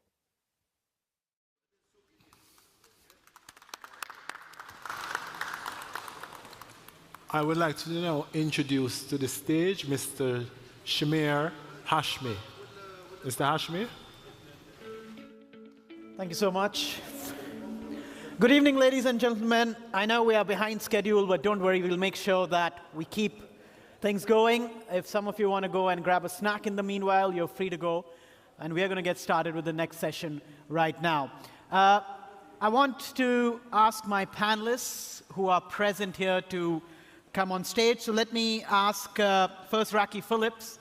I would like to now introduce to the stage Mr. Shamir Hashmi. Mr. Hashmi? Thank you so much. Good evening, ladies and gentlemen. I know we are behind schedule, but don't worry, we'll make sure that we keep things going. If some of you want to go and grab a snack in the meanwhile, you're free to go. And we are going to get started with the next session right now. I want to ask my panelists who are present here to come on stage. So let me ask first Raki Phillips,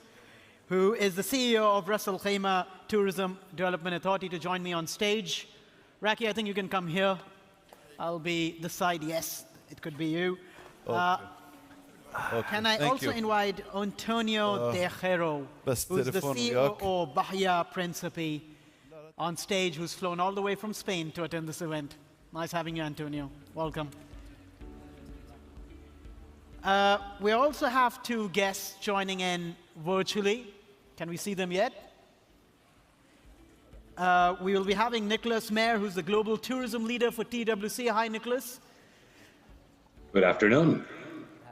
who is the CEO of Ras Al Khaimah Tourism Development Authority, to join me on stage. Raki, I think you can come here. I'll be this side. Yes, it could be you. Okay. Can I also invite Antonio Tejero, who's the CEO of Bahia Principe, on stage, who's flown all the way from Spain to attend this event. Nice having you, Antonio. Welcome. We also have two guests joining in virtually. Can we see them yet? We will be having Nicholas Mayer, who's the Global Tourism Leader for TWC. Hi, Nicholas. Good afternoon.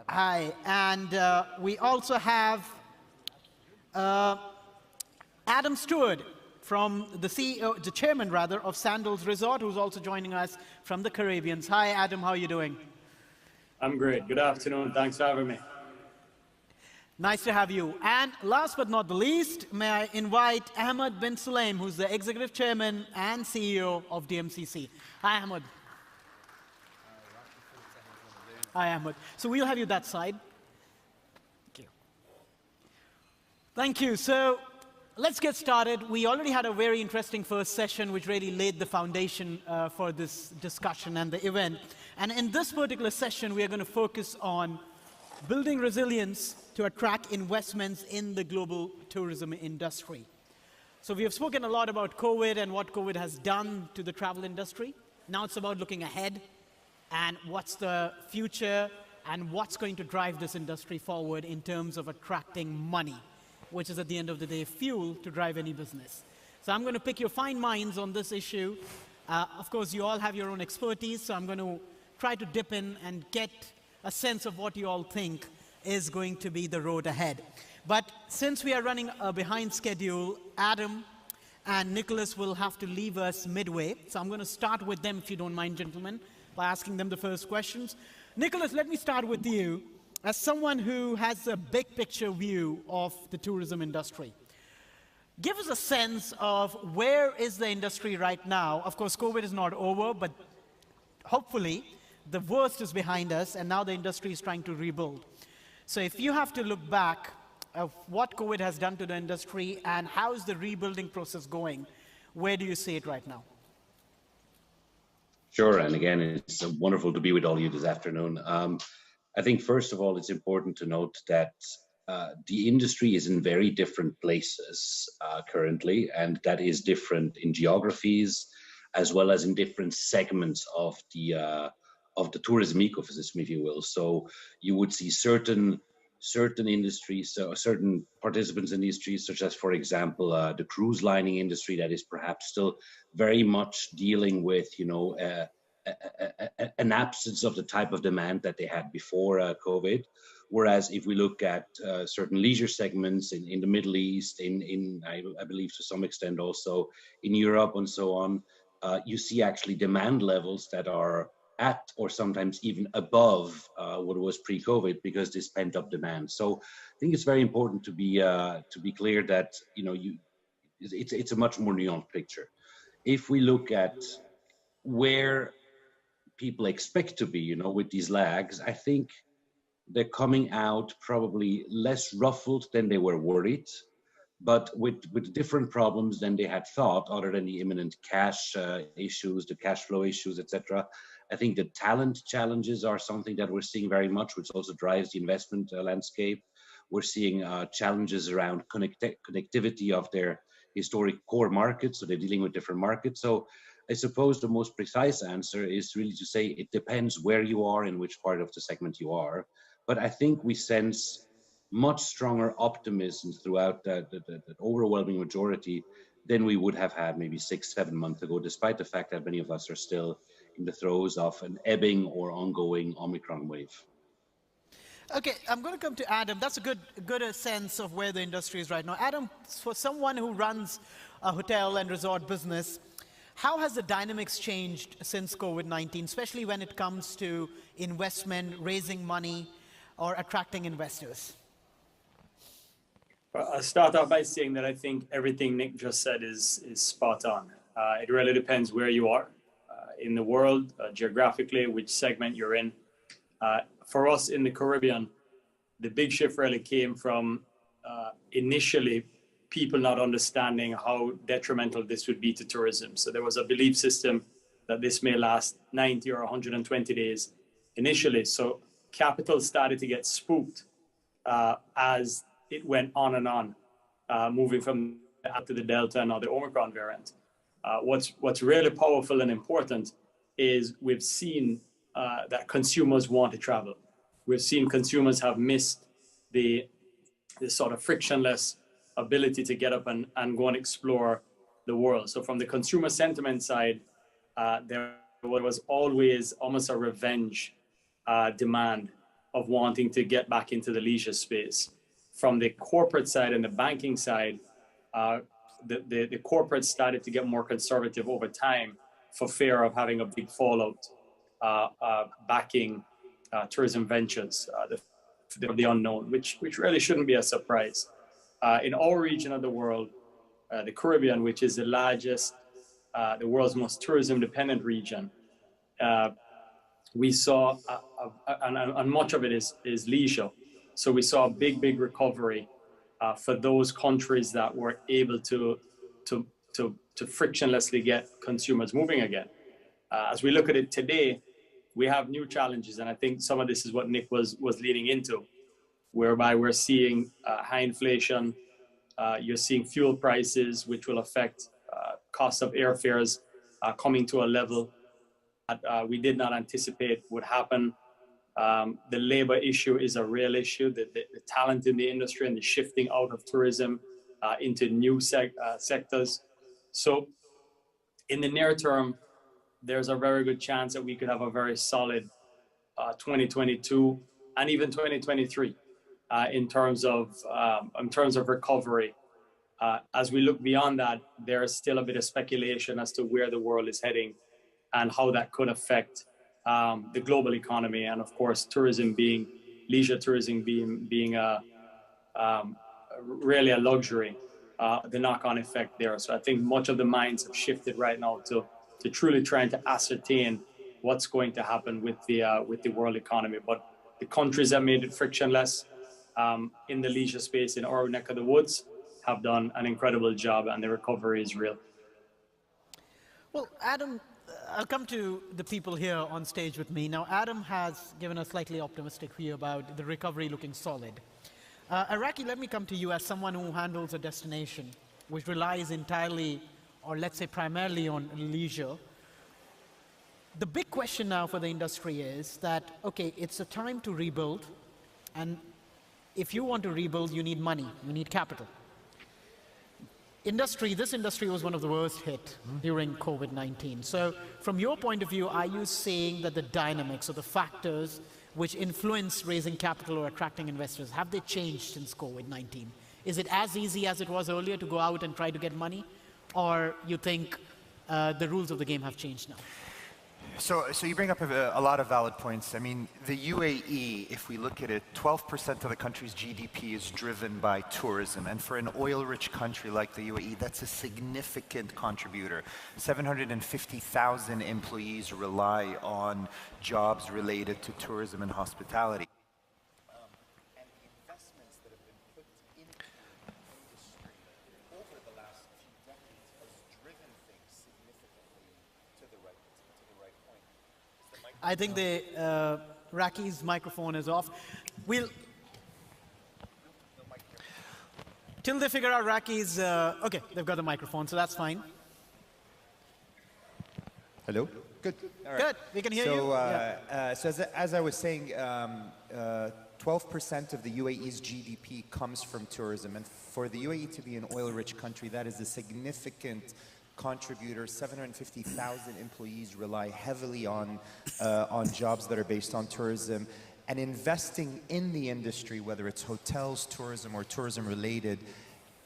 Hi. And we also have Adam Stewart, from the CEO, the chairman rather, of Sandals Resort, who's also joining us from the Caribbean. Hi, Adam. How are you doing? I'm great. Good afternoon. Thanks for having me. Nice to have you. And last but not the least, may I invite Ahmed bin Sulaim, who's the Executive Chairman and CEO of DMCC. Hi, Ahmed. Hi, Ahmed. So we'll have you that side. Thank you. Thank you. So let's get started. We already had a very interesting first session, which really laid the foundation for this discussion and the event. And in this particular session, we are going to focus on building resilience to attract investments in the global tourism industry. So we have spoken a lot about COVID and what COVID has done to the travel industry. Now it's about looking ahead and what's the future and what's going to drive this industry forward in terms of attracting money, which is at the end of the day fuel to drive any business. So I'm going to pick your fine minds on this issue. Of course, you all have your own expertise, so I'm going to try to dip in and get a sense of what you all think is going to be the road ahead. But since we are running behind schedule, Adam and Nicholas will have to leave us midway. So I'm going to start with them, if you don't mind, gentlemen, by asking them the first questions. Nicholas, let me start with you. As someone who has a big picture view of the tourism industry, give us a sense of where is the industry right now. Of course, COVID is not over, but hopefully the worst is behind us, and now the industry is trying to rebuild. So if you have to look back of what COVID has done to the industry and how is the rebuilding process going, where do you see it right now? Sure, and again, it's wonderful to be with all of you this afternoon. I think first of all, it's important to note that the industry is in very different places currently, and that is different in geographies as well as in different segments of the tourism ecosystem, if you will. So you would see certain industries, so certain participants in the industry, such as, for example, the cruise lining industry, that is perhaps still very much dealing with, an absence of the type of demand that they had before COVID. Whereas if we look at certain leisure segments in the Middle East, I believe to some extent also in Europe and so on, you see actually demand levels that are at or sometimes even above what it was pre-COVID, because this pent-up demand. So I think it's very important to be clear that it's a much more nuanced picture. If we look at where people expect to be, with these lags, I think they're coming out probably less ruffled than they were worried. but with different problems than they had thought, other than the imminent cash issues, the cash flow issues, etc. I think the talent challenges are something that we're seeing very much, which also drives the investment landscape. We're seeing challenges around connectivity of their historic core markets, so they're dealing with different markets. So I suppose the most precise answer is really to say it depends where you are and which part of the segment you are. But I think we sense much stronger optimism throughout the overwhelming majority than we would have had maybe 6-7 months ago, despite the fact that many of us are still in the throes of an ebbing or ongoing Omicron wave. Okay, I'm going to come to Adam. That's a good sense of where the industry is right now. Adam, for someone who runs a hotel and resort business, how has the dynamics changed since COVID-19, especially when it comes to investment, raising money, or attracting investors? Well, I'll start off by saying that I think everything Nick just said is spot on. It really depends where you are in the world, geographically, which segment you're in. For us in the Caribbean, the big shift really came from initially people not understanding how detrimental this would be to tourism. So there was a belief system that this may last 90 or 120 days initially. So capital started to get spooked as it went on and on, moving from to the Delta and now the Omicron variant. What's really powerful and important is we've seen that consumers want to travel. We've seen consumers have missed the sort of frictionless ability to get up and go and explore the world. So from the consumer sentiment side, there was always almost a revenge demand of wanting to get back into the leisure space. From the corporate side and the banking side, the corporates started to get more conservative over time for fear of having a big fallout backing tourism ventures, the unknown, which really shouldn't be a surprise. In our region of the world, the Caribbean, which is the largest, the world's most tourism-dependent region, we saw, and much of it is leisure. So we saw a big recovery for those countries that were able to frictionlessly get consumers moving again. As we look at it today, we have new challenges, and I think some of this is what Nick was leading into, whereby we're seeing high inflation, you're seeing fuel prices, which will affect cost of airfares coming to a level that we did not anticipate would happen. The labor issue is a real issue, the talent in the industry and the shifting out of tourism into new sectors. So in the near term, there's a very good chance that we could have a very solid 2022 and even 2023 in terms of recovery. As we look beyond that, there is still a bit of speculation as to where the world is heading and how that could affect the global economy, and of course, leisure tourism being really a luxury, the knock-on effect there. So I think much of the minds have shifted right now to truly trying to ascertain what's going to happen with the world economy. But the countries that made it frictionless in the leisure space in our neck of the woods have done an incredible job, and the recovery is real. Well, Adam, I'll come to the people here on stage with me. Now, Adam has given a slightly optimistic view about the recovery looking solid. Iraqi, let me come to you as someone who handles a destination which relies entirely, or let's say primarily, on leisure. The big question now for the industry is that, okay, it's a time to rebuild, and if you want to rebuild, you need money, you need capital. This industry was one of the worst hit during COVID-19. So from your point of view, are you saying that the dynamics or the factors which influence raising capital or attracting investors, have they changed since COVID-19? Is it as easy as it was earlier to go out and try to get money? Or you think the rules of the game have changed now? So you bring up a lot of valid points. I mean, the UAE, if we look at it, 12% of the country's GDP is driven by tourism. And for an oil-rich country like the UAE, that's a significant contributor. 750,000 employees rely on jobs related to tourism and hospitality. And the investments that have been put into the industry I think the Raki's microphone is off. Till they figure out Raki's, okay, they've got the microphone, so that's fine. Hello? Good. All right. Good, we can hear you. So as I was saying, 12% of the UAE's GDP comes from tourism. And for the UAE to be an oil-rich country, that is a significant contributor. 750,000 employees rely heavily on jobs that are based on tourism. And investing in the industry, whether it's hotels, tourism, or tourism-related,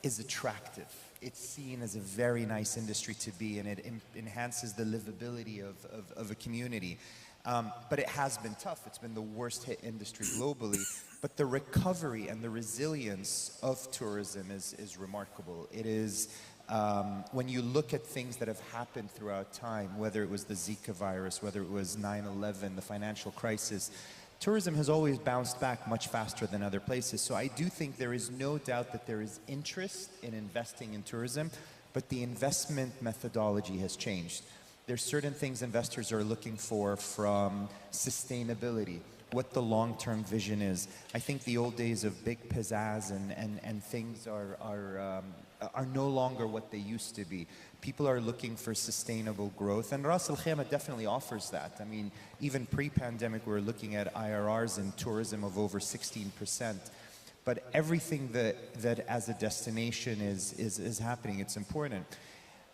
is attractive. It's seen as a very nice industry to be, and it enhances the livability of a community. But it has been tough. It's been the worst hit industry globally. But the recovery and the resilience of tourism is remarkable. It is, when you look at things that have happened throughout time, whether it was the Zika virus, whether it was 9/11, the financial crisis, tourism has always bounced back much faster than other places. So I do think there is no doubt that there is interest in investing in tourism, but the investment methodology has changed. There's certain things investors are looking for from sustainability, what the long-term vision is. I think the old days of big pizzazz and things are no longer what they used to be. People are looking for sustainable growth, and Ras Al Khaimah definitely offers that. I mean, even pre-pandemic, we were looking at IRRs in tourism of over 16%. But everything that as a destination is happening, it's important.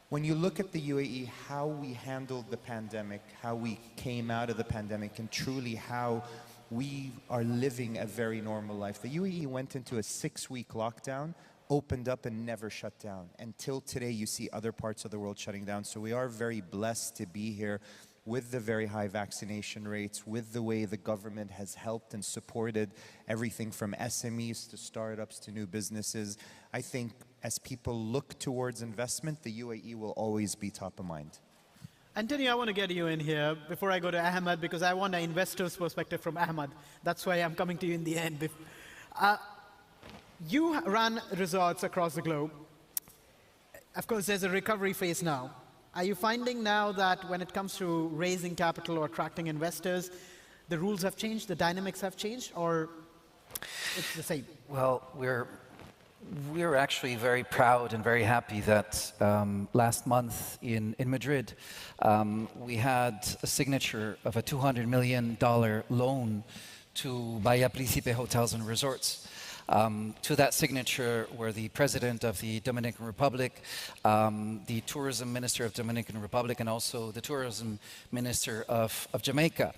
When you look at the UAE, how we handled the pandemic, how we came out of the pandemic, and truly how we are living a very normal life. The UAE went into a 6-week lockdown, opened up and never shut down. Until today, you see other parts of the world shutting down. So we are very blessed to be here with the very high vaccination rates, with the way the government has helped and supported everything from SMEs to startups to new businesses. I think as people look towards investment, the UAE will always be top of mind. Anthony, I want to get you in here before I go to Ahmed, because I want an investor's perspective from Ahmed. That's why I'm coming to you in the end. You run resorts across the globe. Of course, there's a recovery phase now. Are you finding now that when it comes to raising capital or attracting investors, the rules have changed, the dynamics have changed, or it's the same? Well, we're actually very proud and very happy that last month in Madrid, we had a signature of a $200 million loan to Bahia Príncipe Hotels and Resorts. To that signature were the President of the Dominican Republic, the Tourism Minister of Dominican Republic, and also the Tourism Minister of Jamaica.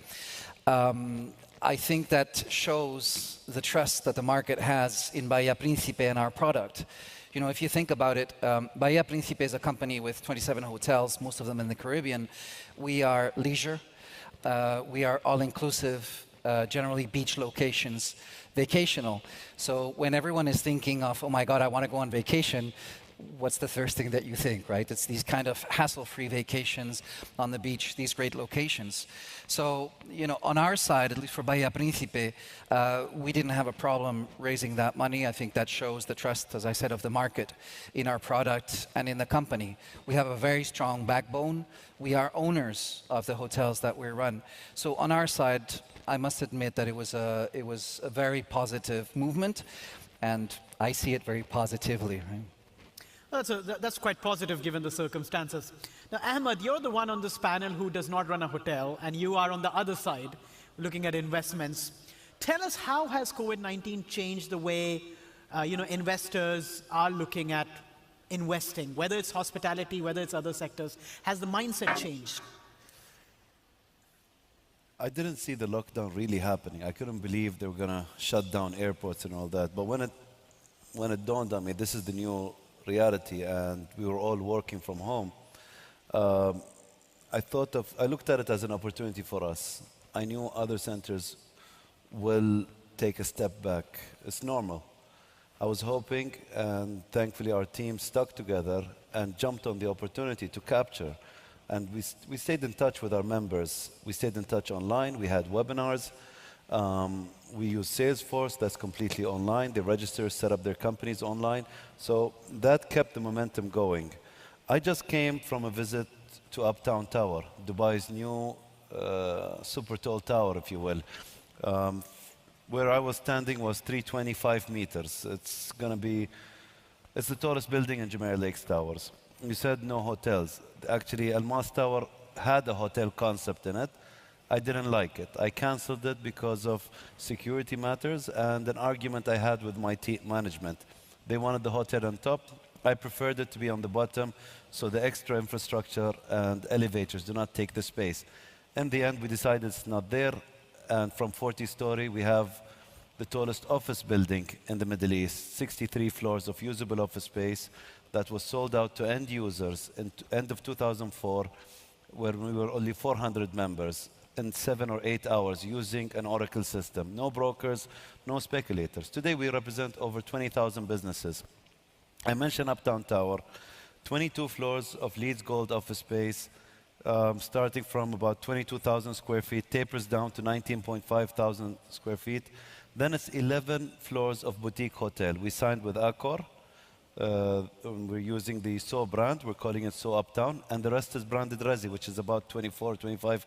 I think that shows the trust that the market has in Bahia Príncipe and our product. You know, if you think about it, Bahia Príncipe is a company with 27 hotels, most of them in the Caribbean. We are leisure, we are all-inclusive, generally beach locations, vacational. So when everyone is thinking of, oh my God, I want to go on vacation, what's the first thing that you think, right? It's these kind of hassle-free vacations on the beach, these great locations. So, you know, on our side, at least for Bahia Príncipe, we didn't have a problem raising that money. I think that shows the trust, as I said, of the market in our product and in the company. We have a very strong backbone. We are owners of the hotels that we run. So on our side, I must admit that it was a very positive movement, and I see it very positively. Right? That's quite positive given the circumstances. Now, Ahmed, you're the one on this panel who does not run a hotel, and you are on the other side looking at investments. Tell us, how has COVID-19 changed the way investors are looking at investing, whether it's hospitality, whether it's other sectors? Has the mindset changed? I didn't see the lockdown really happening. I couldn't believe they were going to shut down airports and all that. But when it dawned on me, this is the new reality, and we were all working from home, I looked at it as an opportunity for us. I knew other centers will take a step back. It's normal. I was hoping, and thankfully our team stuck together and jumped on the opportunity to capture. And we stayed in touch with our members. We stayed in touch online. We had webinars. We use Salesforce. That's completely online. The registrars set up their companies online. So that kept the momentum going. I just came from a visit to Uptown Tower, Dubai's new super tall tower, if you will. Where I was standing was 325 meters. It's the tallest building in Jumeirah Lakes Towers. You said no hotels. Actually, Al Mas Tower had a hotel concept in it. I didn't like it. I canceled it because of security matters and an argument I had with my management. They wanted the hotel on top. I preferred it to be on the bottom, so the extra infrastructure and elevators do not take the space. In the end, we decided it's not there, and from 40-story, we have the tallest office building in the Middle East, 63 floors of usable office space that was sold out to end users in end of 2004, where we were only 400 members in 7 or 8 hours using an Oracle system. No brokers, no speculators. Today, we represent over 20,000 businesses. I mentioned Uptown Tower, 22 floors of LEED Gold office space, starting from about 22,000 square feet, tapers down to 19.5 thousand square feet. Then it's 11 floors of boutique hotel. We signed with Accor. We're using the So brand. We're calling it So Uptown. And the rest is branded Resi, which is about 24, 25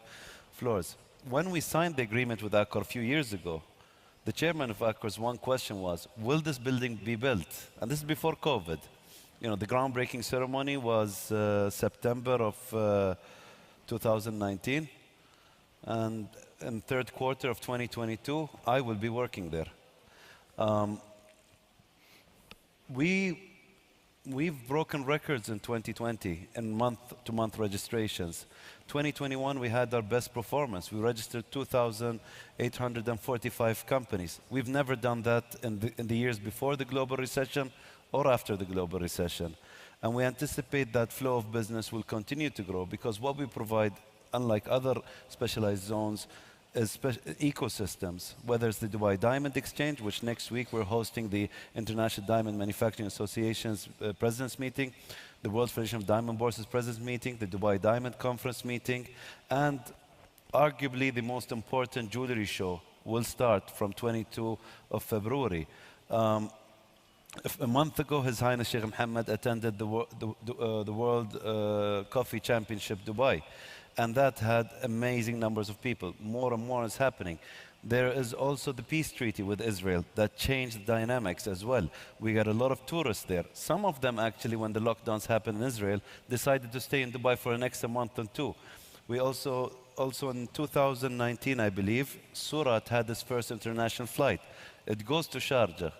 floors. When we signed the agreement with Accor a few years ago, the chairman of Accor's one question was, will this building be built? And this is before COVID. You know, the groundbreaking ceremony was September of 2019. And in third quarter of 2022, I will be working there. We've broken records in 2020 in month-to-month registrations. 2021, we had our best performance. We registered 2,845 companies. We've never done that in the years before the global recession or after the global recession. And we anticipate that flow of business will continue to grow because what we provide, unlike other specialized zones, is ecosystems, whether it's the Dubai Diamond Exchange, which next week we're hosting the International Diamond Manufacturing Association's President's Meeting, the World Federation of Diamond Bourses President's Meeting, the Dubai Diamond Conference Meeting, and arguably the most important jewelry show will start from 22 of February. A month ago, His Highness Sheikh Mohammed attended the World Coffee Championship Dubai. And that had amazing numbers of people. More and more is happening. There is also the peace treaty with Israel that changed the dynamics as well. We got a lot of tourists there. Some of them actually, when the lockdowns happened in Israel, decided to stay in Dubai for an extra month or two. We also in 2019, I believe, Surat had its first international flight. It goes to Sharjah.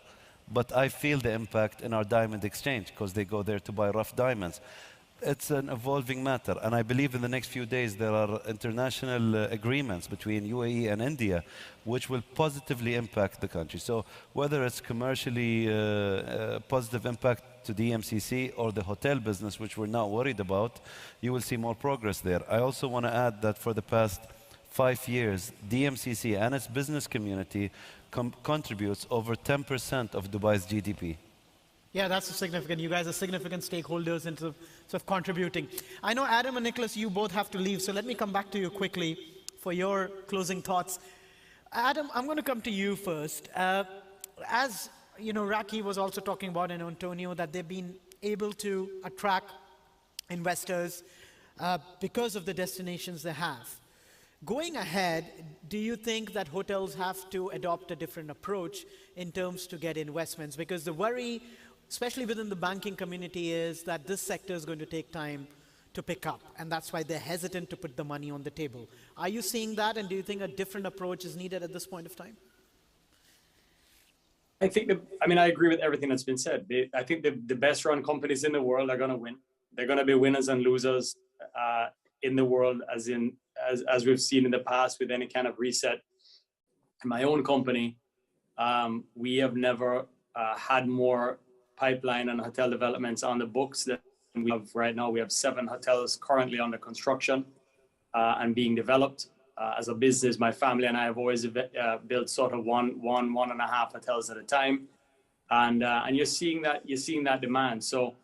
But I feel the impact in our diamond exchange because they go there to buy rough diamonds. It's an evolving matter, and I believe in the next few days there are international agreements between UAE and India which will positively impact the country. So whether it's commercially positive impact to the DMCC or the hotel business, which we're not worried about, you will see more progress there. I also want to add that for the past 5 years, DMCC and its business community contributes over 10% of Dubai's GDP. Yeah, that's significant. You guys are significant stakeholders into sort of contributing. I know Adam and Nicholas, you both have to leave, so let me come back to you quickly for your closing thoughts. Adam, I'm going to come to you first. As you know, Raki was also talking about in Antonio that they've been able to attract investors because of the destinations they have. Going ahead, do you think that hotels have to adopt a different approach in terms to get investments? Because the worry, especially within the banking community, is that this sector is going to take time to pick up, and that's why they're hesitant to put the money on the table. Are you seeing that, and do you think a different approach is needed at this point of time? I think I agree with everything that's been said. I think the best run companies in the world are going to win. They're going to be winners and losers in the world, as we've seen in the past with any kind of reset. In my own company, we have never had more pipeline and hotel developments on the books than we have right now. We have 7 hotels currently under construction and being developed. As a business, my family and I have always built sort of one and a half hotels at a time, and you're seeing that demand. So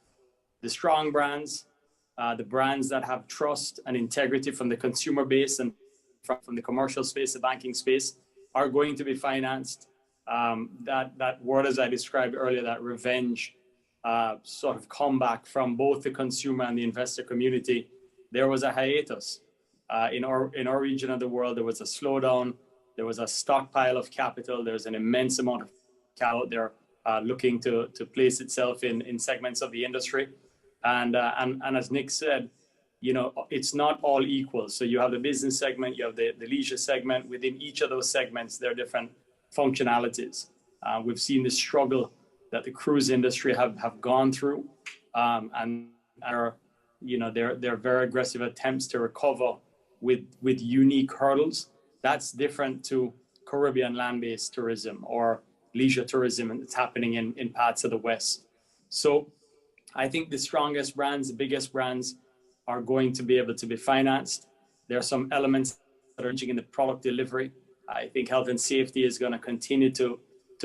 the strong brands, the brands that have trust and integrity from the consumer base and from the commercial space, the banking space, are going to be financed. That word, as I described earlier, that revenge sort of comeback from both the consumer and the investor community, there was a hiatus. In our region of the world, there was a slowdown. There was a stockpile of capital. There's an immense amount of capital out there looking to place itself in segments of the industry. And as Nick said, you know, it's not all equal. So you have the business segment, you have the leisure segment. Within each of those segments, there are different functionalities. We've seen the struggle that the cruise industry have gone through, and are, you know, their very aggressive attempts to recover with unique hurdles. That's different to Caribbean land-based tourism or leisure tourism that's happening in parts of the West. So I think the strongest brands, the biggest brands, are going to be able to be financed. There are some elements that are changing in the product delivery. I think health and safety is going to continue to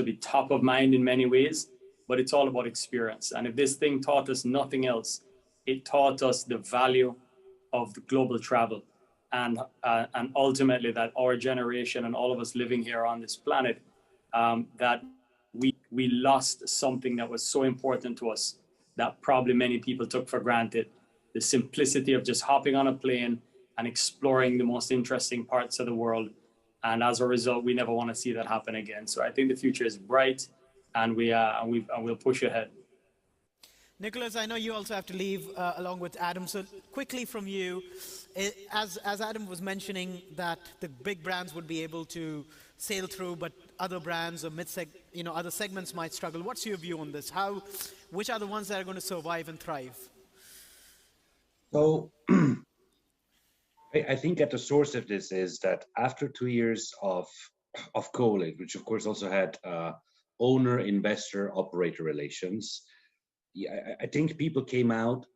be top of mind in many ways, but it's all about experience. And if this thing taught us nothing else, it taught us the value of the global travel, and ultimately that our generation and all of us living here on this planet, that we lost something that was so important to us that probably many people took for granted. The simplicity of just hopping on a plane and exploring the most interesting parts of the world. And as a result, we never want to see that happen again. So I think the future is bright, and we'll push ahead. Nicholas, I know you also have to leave along with Adam. So quickly from you, as Adam was mentioning that the big brands would be able to sail through, but other brands or other segments might struggle. What's your view on this? Which are the ones that are going to survive and thrive? So I think at the source of this is that after 2 years of COVID, which of course also had owner, investor, operator relations, I think people came out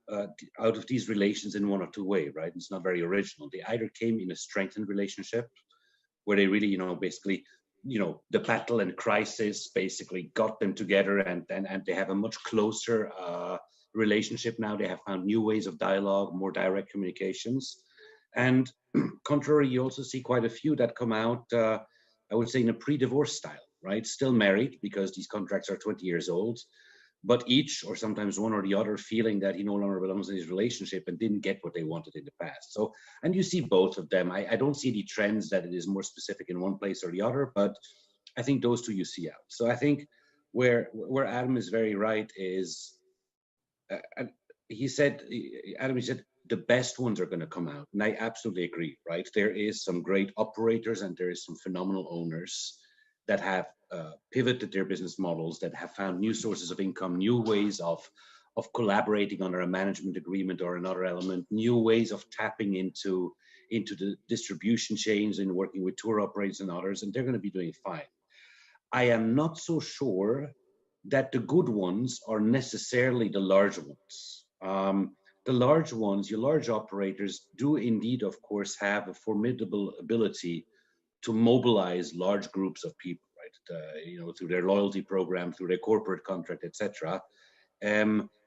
of these relations in one or two ways, right? It's not very original. They either came in a strengthened relationship where they really, basically, the battle and crisis basically got them together, and they have a much closer relationship now. They have found new ways of dialogue, more direct communications. And contrary, you also see quite a few that come out, I would say, in a pre-divorce style, right? Still married because these contracts are 20 years old, but each, or sometimes one or the other, feeling that he no longer belongs in his relationship and didn't get what they wanted in the past. So, and you see both of them. I don't see the trends that it is more specific in one place or the other, but I think those two you see out. So I think where Adam is very right is, Adam, he said, the best ones are going to come out. And I absolutely agree, right? There is some great operators and there is some phenomenal owners that have pivoted their business models, that have found new sources of income, new ways of collaborating under a management agreement or another element, new ways of tapping into the distribution chains and working with tour operators and others, and they're going to be doing fine. I am not so sure that the good ones are necessarily the large ones. The large ones, your large operators, do indeed, of course, have a formidable ability to mobilize large groups of people, right? Through their loyalty program, through their corporate contract, etc.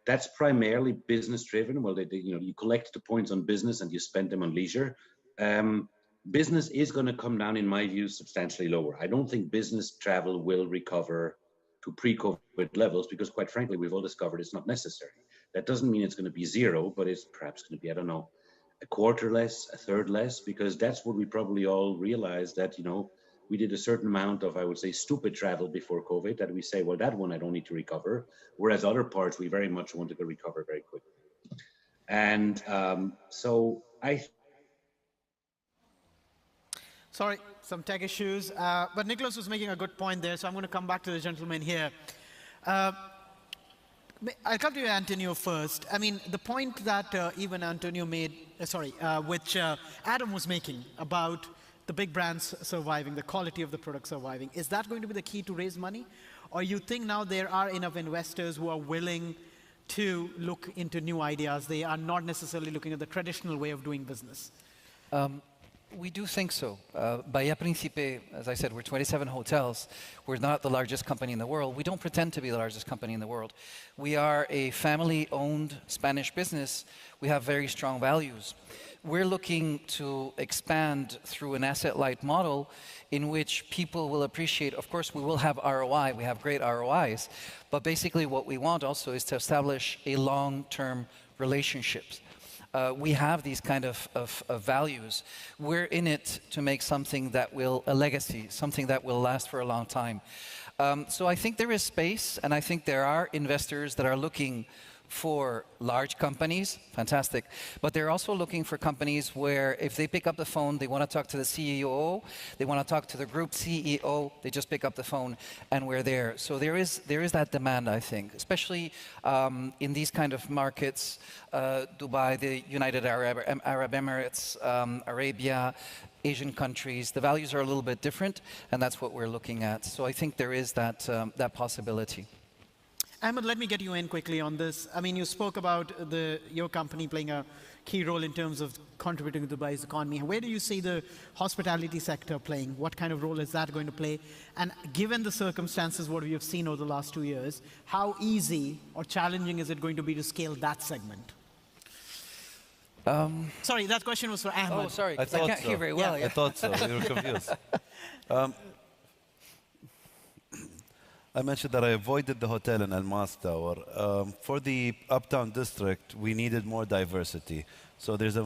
That's primarily business driven. Well, you collect the points on business and you spend them on leisure. Business is going to come down, in my view, substantially lower. I don't think business travel will recover to pre-COVID levels because, quite frankly, we've all discovered it's not necessary. That doesn't mean it's going to be zero, but it's perhaps going to be, I don't know, a quarter less, a third less, because that's what we probably all realized, that, we did a certain amount of, I would say, stupid travel before COVID, that we say, well, that one I don't need to recover, whereas other parts we very much wanted to recover very quickly. And so Sorry, some tech issues, but Nicholas was making a good point there, so I'm going to come back to the gentleman here. I'll come to you, Antonio, first. I mean, the point that even Antonio made, which Adam was making about the big brands surviving, the quality of the product surviving, is that going to be the key to raise money? Or you think now there are enough investors who are willing to look into new ideas? They are not necessarily looking at the traditional way of doing business. We do think so. Bahia Principe, as I said, we're 27 hotels. We're not the largest company in the world. We don't pretend to be the largest company in the world. We are a family-owned Spanish business. We have very strong values. We're looking to expand through an asset-light model in which people will appreciate. Of course, we will have ROI. We have great ROIs. But basically what we want also is to establish a long-term relationships. We have these kind of values. We're in it to make something that will, a legacy, something that will last for a long time. So I think there is space, and I think there are investors that are looking for large companies, fantastic, but they're also looking for companies where if they pick up the phone, they want to talk to the CEO, they want to talk to the group CEO, they just pick up the phone and we're there. So there is that demand, I think, especially in these kind of markets, Dubai, the United Arab Emirates, Arabia, Asian countries, the values are a little bit different, and that's what we're looking at. So I think there is that, that possibility. Ahmed, let me get you in quickly on this. I mean, you spoke about your company playing a key role in terms of contributing to Dubai's economy. Where do you see the hospitality sector playing? What kind of role is that going to play? And given the circumstances, what we have seen over the last 2 years, how easy or challenging is it going to be to scale that segment? Sorry, that question was for Ahmed. Oh, sorry, I can't hear very well. I thought so. You were confused. I mentioned that I avoided the hotel in Al Mas Tower. For the Uptown District, we needed more diversity. So there's a,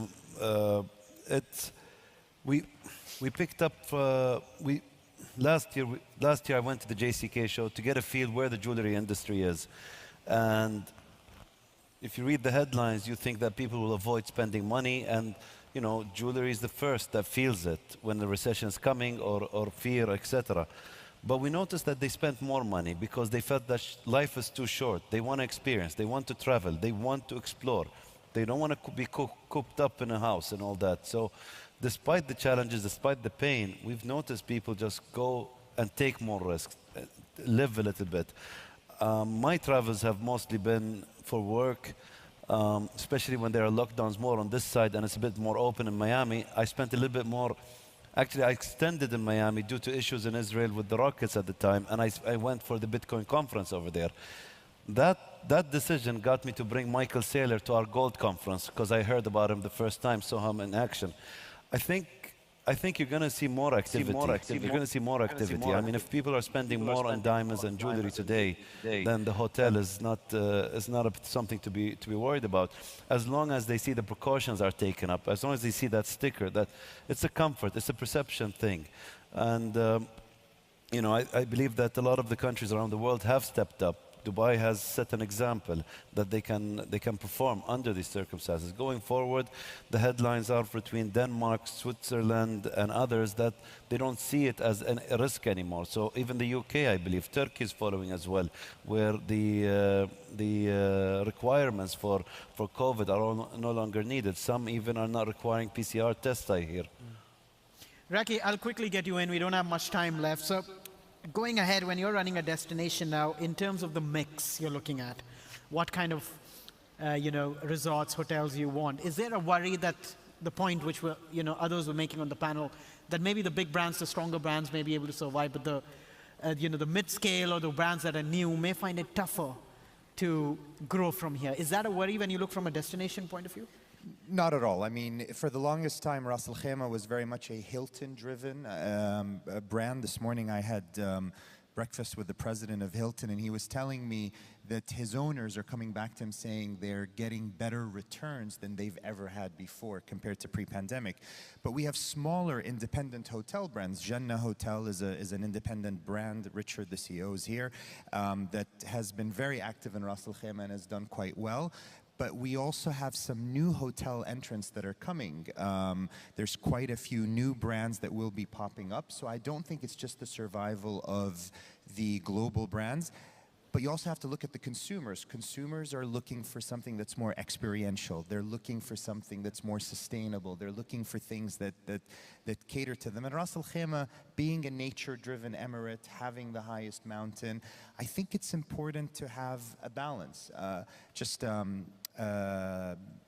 we picked up, last year I went to the JCK show to get a feel where the jewelry industry is. And if you read the headlines, you think that people will avoid spending money, and you know, jewelry is the first that feels it when the recession is coming or fear, etc. But we noticed that they spent more money because they felt that life is too short. They want to experience, they want to travel, they want to explore. They don't want to be cooped up in a house and all that. So despite the challenges, despite the pain, we've noticed people just go and take more risks, live a little bit. My travels have mostly been for work, especially when there are lockdowns more on this side and it's a bit more open in Miami. I spent a little bit more. Actually, I extended in Miami due to issues in Israel with the rockets at the time, and I went for the Bitcoin conference over there. That decision got me to bring Michael Saylor to our gold conference because I heard about him the first time, saw him in action. I think you're going to see more activity. You're going to see more activity. I mean, if people are spending more on diamonds and jewelry today, then the hotel is not something to be worried about. As long as they see the precautions are taken up, as long as they see that sticker, that it's a comfort, it's a perception thing, and you know, I believe that a lot of the countries around the world have stepped up. Dubai has set an example that they can perform under these circumstances. Going forward, the headlines are between Denmark, Switzerland, and others that they don't see it as a risk anymore. So even the UK, I believe, Turkey is following as well, where the requirements for COVID are no longer needed. Some even are not requiring PCR tests, I hear. Raki, I'll quickly get you in. We don't have much time left. So going ahead, when you're running a destination now, in terms of the mix you're looking at, what kind of resorts, hotels you want, is there a worry that the point which others were making on the panel, that maybe the big brands, the stronger brands may be able to survive, but the mid-scale or the brands that are new may find it tougher to grow from here? Is that a worry when you look from a destination point of view? Not at all. I mean, for the longest time, Ras Al Khaimah was very much a Hilton-driven brand. This morning I had breakfast with the president of Hilton, and he was telling me that his owners are coming back to him saying they're getting better returns than they've ever had before compared to pre-pandemic. But we have smaller independent hotel brands. Jannah Hotel is an independent brand. Richard, the CEO, is here, that has been very active in Ras Al Khaimah and has done quite well. But we also have some new hotel entrants that are coming. There's quite a few new brands that will be popping up. So I don't think it's just the survival of the global brands. But you also have to look at the consumers. Consumers are looking for something that's more experiential. They're looking for something that's more sustainable. They're looking for things that cater to them. And Ras Al Khaimah, being a nature-driven emirate, having the highest mountain, I think it's important to have a balance.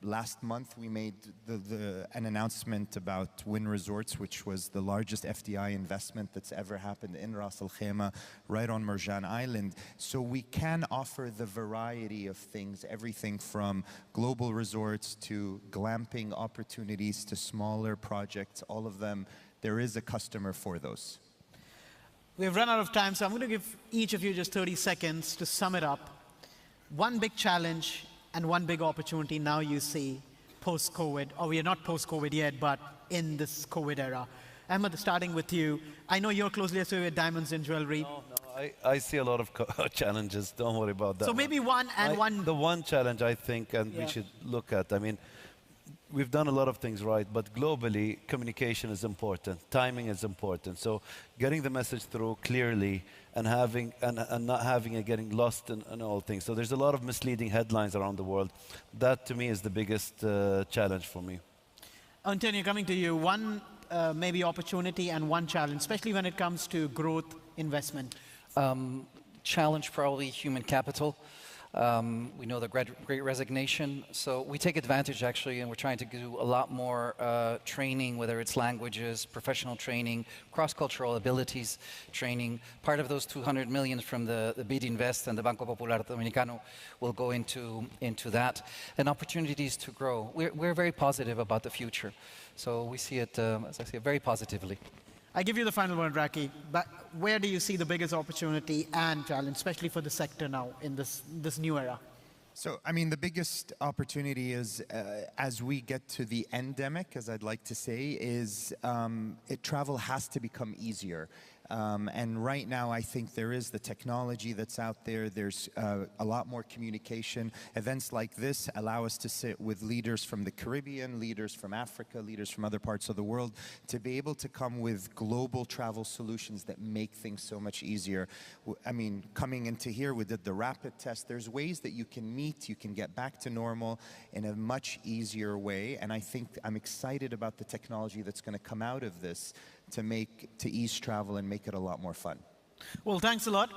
Last month we made an announcement about Wynn Resorts, which was the largest FDI investment that's ever happened in Ras Al Khaimah, right on Marjan Island. So we can offer the variety of things, everything from global resorts to glamping opportunities to smaller projects, all of them. There is a customer for those. We've run out of time, so I'm going to give each of you just 30 seconds to sum it up. One big challenge and one big opportunity now you see post-COVID, or we are not post-COVID yet, but in this COVID era. Ahmed, starting with you, I know you're closely associated with diamonds and jewelry. No, I see a lot of challenges. Don't worry about that. So maybe one. The one challenge I think, and we should look at, I mean, we've done a lot of things right, but globally, communication is important. Timing is important. So getting the message through clearly and not having it getting lost in all things. So there's a lot of misleading headlines around the world. That, to me, is the biggest challenge for me. Antonio, coming to you, one maybe opportunity and one challenge, especially when it comes to growth investment. Challenge, probably human capital. We know the great resignation, so we take advantage actually, and we're trying to do a lot more training, whether it's languages, professional training, cross-cultural abilities training. Part of those 200 million from the BD Invest and the Banco Popular Dominicano will go into that, and opportunities to grow. We're very positive about the future, so we see it, as I say, very positively. I give you the final word, Raki. But where do you see the biggest opportunity and challenge, especially for the sector now in this new era? So, I mean, the biggest opportunity is, as we get to the endemic, as I'd like to say, is travel has to become easier. And right now, I think there is the technology that's out there. There's a lot more communication. Events like this allow us to sit with leaders from the Caribbean, leaders from Africa, leaders from other parts of the world, to be able to come with global travel solutions that make things so much easier. I mean, coming into here, we did the rapid test. There's ways that you can meet, you can get back to normal in a much easier way. And I think I'm excited about the technology that's going to come out of this to ease travel and make it a lot more fun. Well, thanks a lot.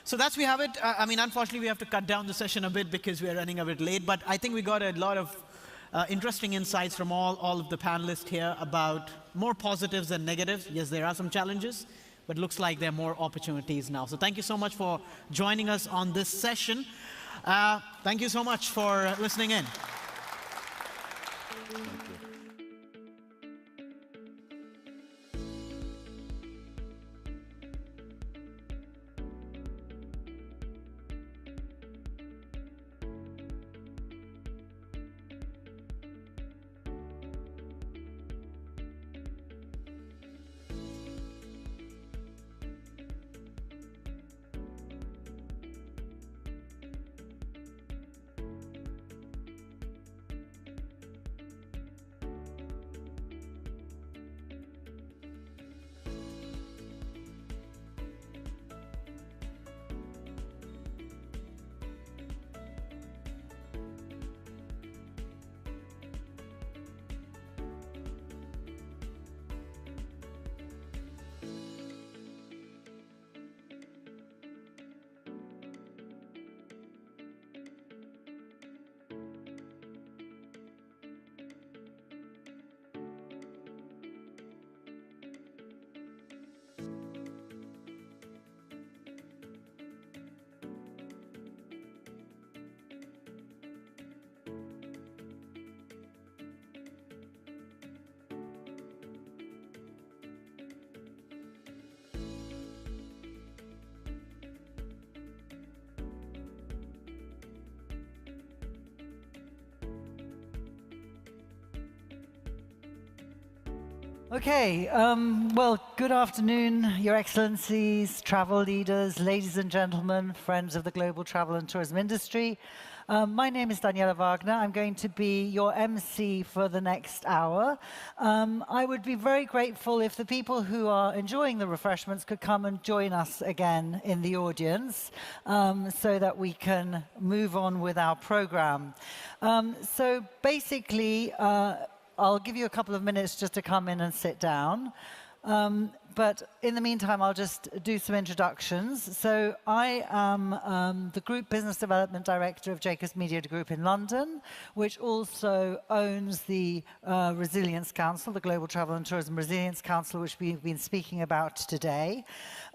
So that's we have it. I mean, unfortunately, we have to cut down the session a bit because we are running a bit late. But I think we got a lot of interesting insights from all of the panelists here about more positives than negatives. Yes, there are some challenges, but it looks like there are more opportunities now. So thank you so much for joining us on this session. Thank you so much for listening in. Thank you. Okay, well, good afternoon, Your Excellencies, travel leaders, ladies and gentlemen, friends of the global travel and tourism industry. My name is Daniela Wagner. I'm going to be your MC for the next hour. I would be very grateful if the people who are enjoying the refreshments could come and join us again in the audience so that we can move on with our program. So basically, I'll give you a couple of minutes just to come in and sit down. But in the meantime, I'll just do some introductions. So I am the Group Business Development Director of Jacobs Media Group in London, which also owns the Resilience Council, the Global Travel and Tourism Resilience Council, which we've been speaking about today.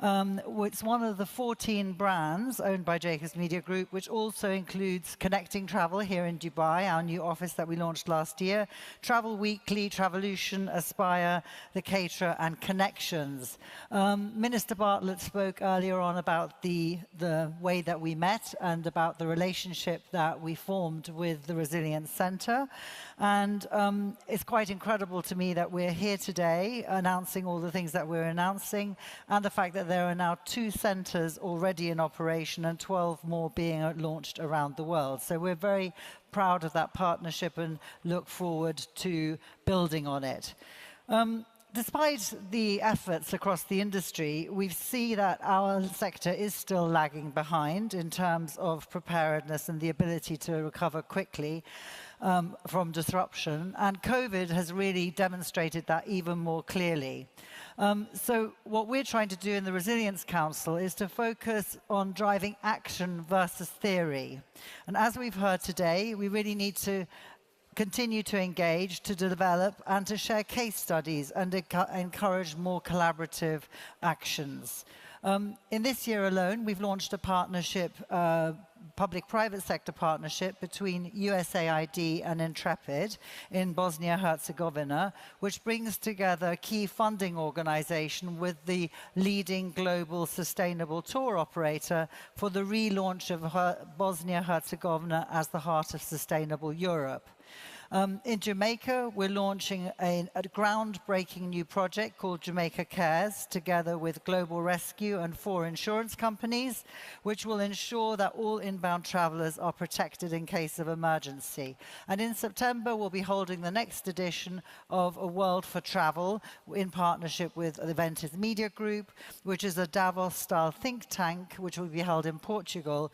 It's one of the 14 brands owned by Jacobs Media Group, which also includes Connecting Travel here in Dubai, our new office that we launched last year, Travel Weekly, Travolution, Aspire, The Caterer, and Connection. ambitions. Minister Bartlett spoke earlier on about the way that we met and about the relationship that we formed with the Resilience Centre. And it's quite incredible to me that we're here today announcing all the things that we're announcing, and the fact that there are now 2 centres already in operation and 12 more being launched around the world. So we're very proud of that partnership and look forward to building on it. Despite the efforts across the industry, we see that our sector is still lagging behind in terms of preparedness and the ability to recover quickly from disruption, and COVID has really demonstrated that even more clearly. So what we're trying to do in the Resilience Council is to focus on driving action versus theory. And as we've heard today, we really need to continue to engage, to develop, and to share case studies and encourage more collaborative actions. In this year alone, we've launched a partnership, public-private sector partnership between USAID and Intrepid in Bosnia-Herzegovina, which brings together a key funding organization with the leading global sustainable tour operator for the relaunch of Bosnia-Herzegovina as the heart of sustainable Europe. In Jamaica, we're launching a groundbreaking new project called Jamaica Cares, together with Global Rescue and 4 insurance companies, which will ensure that all inbound travelers are protected in case of emergency. And in September, we'll be holding the next edition of A World for Travel in partnership with the Ventus Media Group, which is a Davos-style think tank, which will be held in Portugal,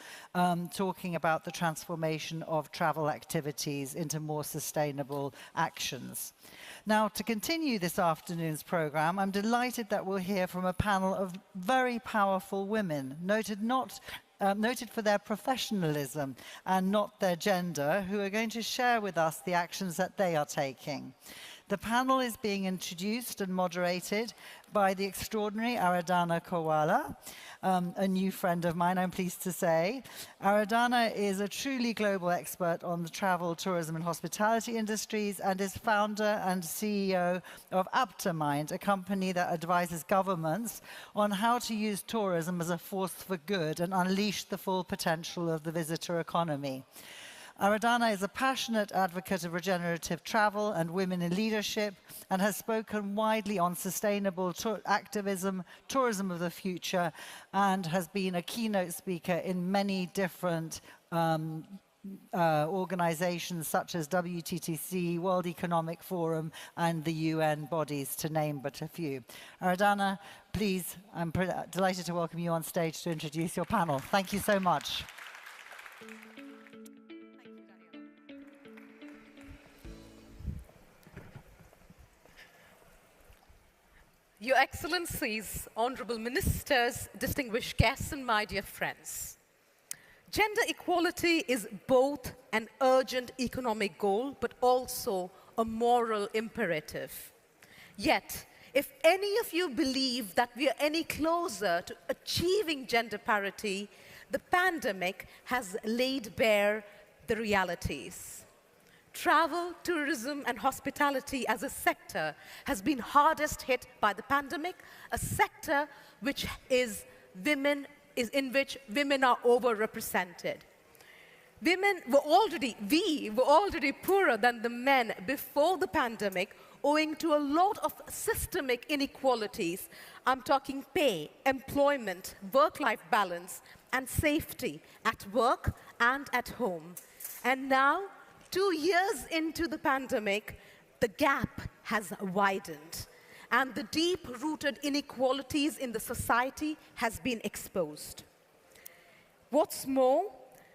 talking about the transformation of travel activities into more sustainable actions. Now, to continue this afternoon's program, I'm delighted that we'll hear from a panel of very powerful women, noted for their professionalism and not their gender, who are going to share with us the actions that they are taking. The panel is being introduced and moderated by the extraordinary Aradhana Kowala, a new friend of mine, I'm pleased to say. Aradhana is a truly global expert on the travel, tourism, and hospitality industries, and is founder and CEO of Aptamind, a company that advises governments on how to use tourism as a force for good and unleash the full potential of the visitor economy. Aradhana is a passionate advocate of regenerative travel and women in leadership, and has spoken widely on sustainable activism, tourism of the future, and has been a keynote speaker in many different organizations such as WTTC, World Economic Forum, and the UN bodies, to name but a few. Aradhana, please, I'm delighted to welcome you on stage to introduce your panel. Thank you so much. Your Excellencies, Honorable Ministers, distinguished guests, and my dear friends. Gender equality is both an urgent economic goal, but also a moral imperative. Yet, if any of you believe that we are any closer to achieving gender parity, the pandemic has laid bare the realities. Travel, tourism, and hospitality as a sector has been hardest hit by the pandemic, a sector which in which women are overrepresented. We were already poorer than the men before the pandemic, owing to a lot of systemic inequalities. I'm talking pay, employment, work-life balance, and safety at work and at home. And now, 2 years into the pandemic, the gap has widened, and the deep-rooted inequalities in the society has been exposed. What's more,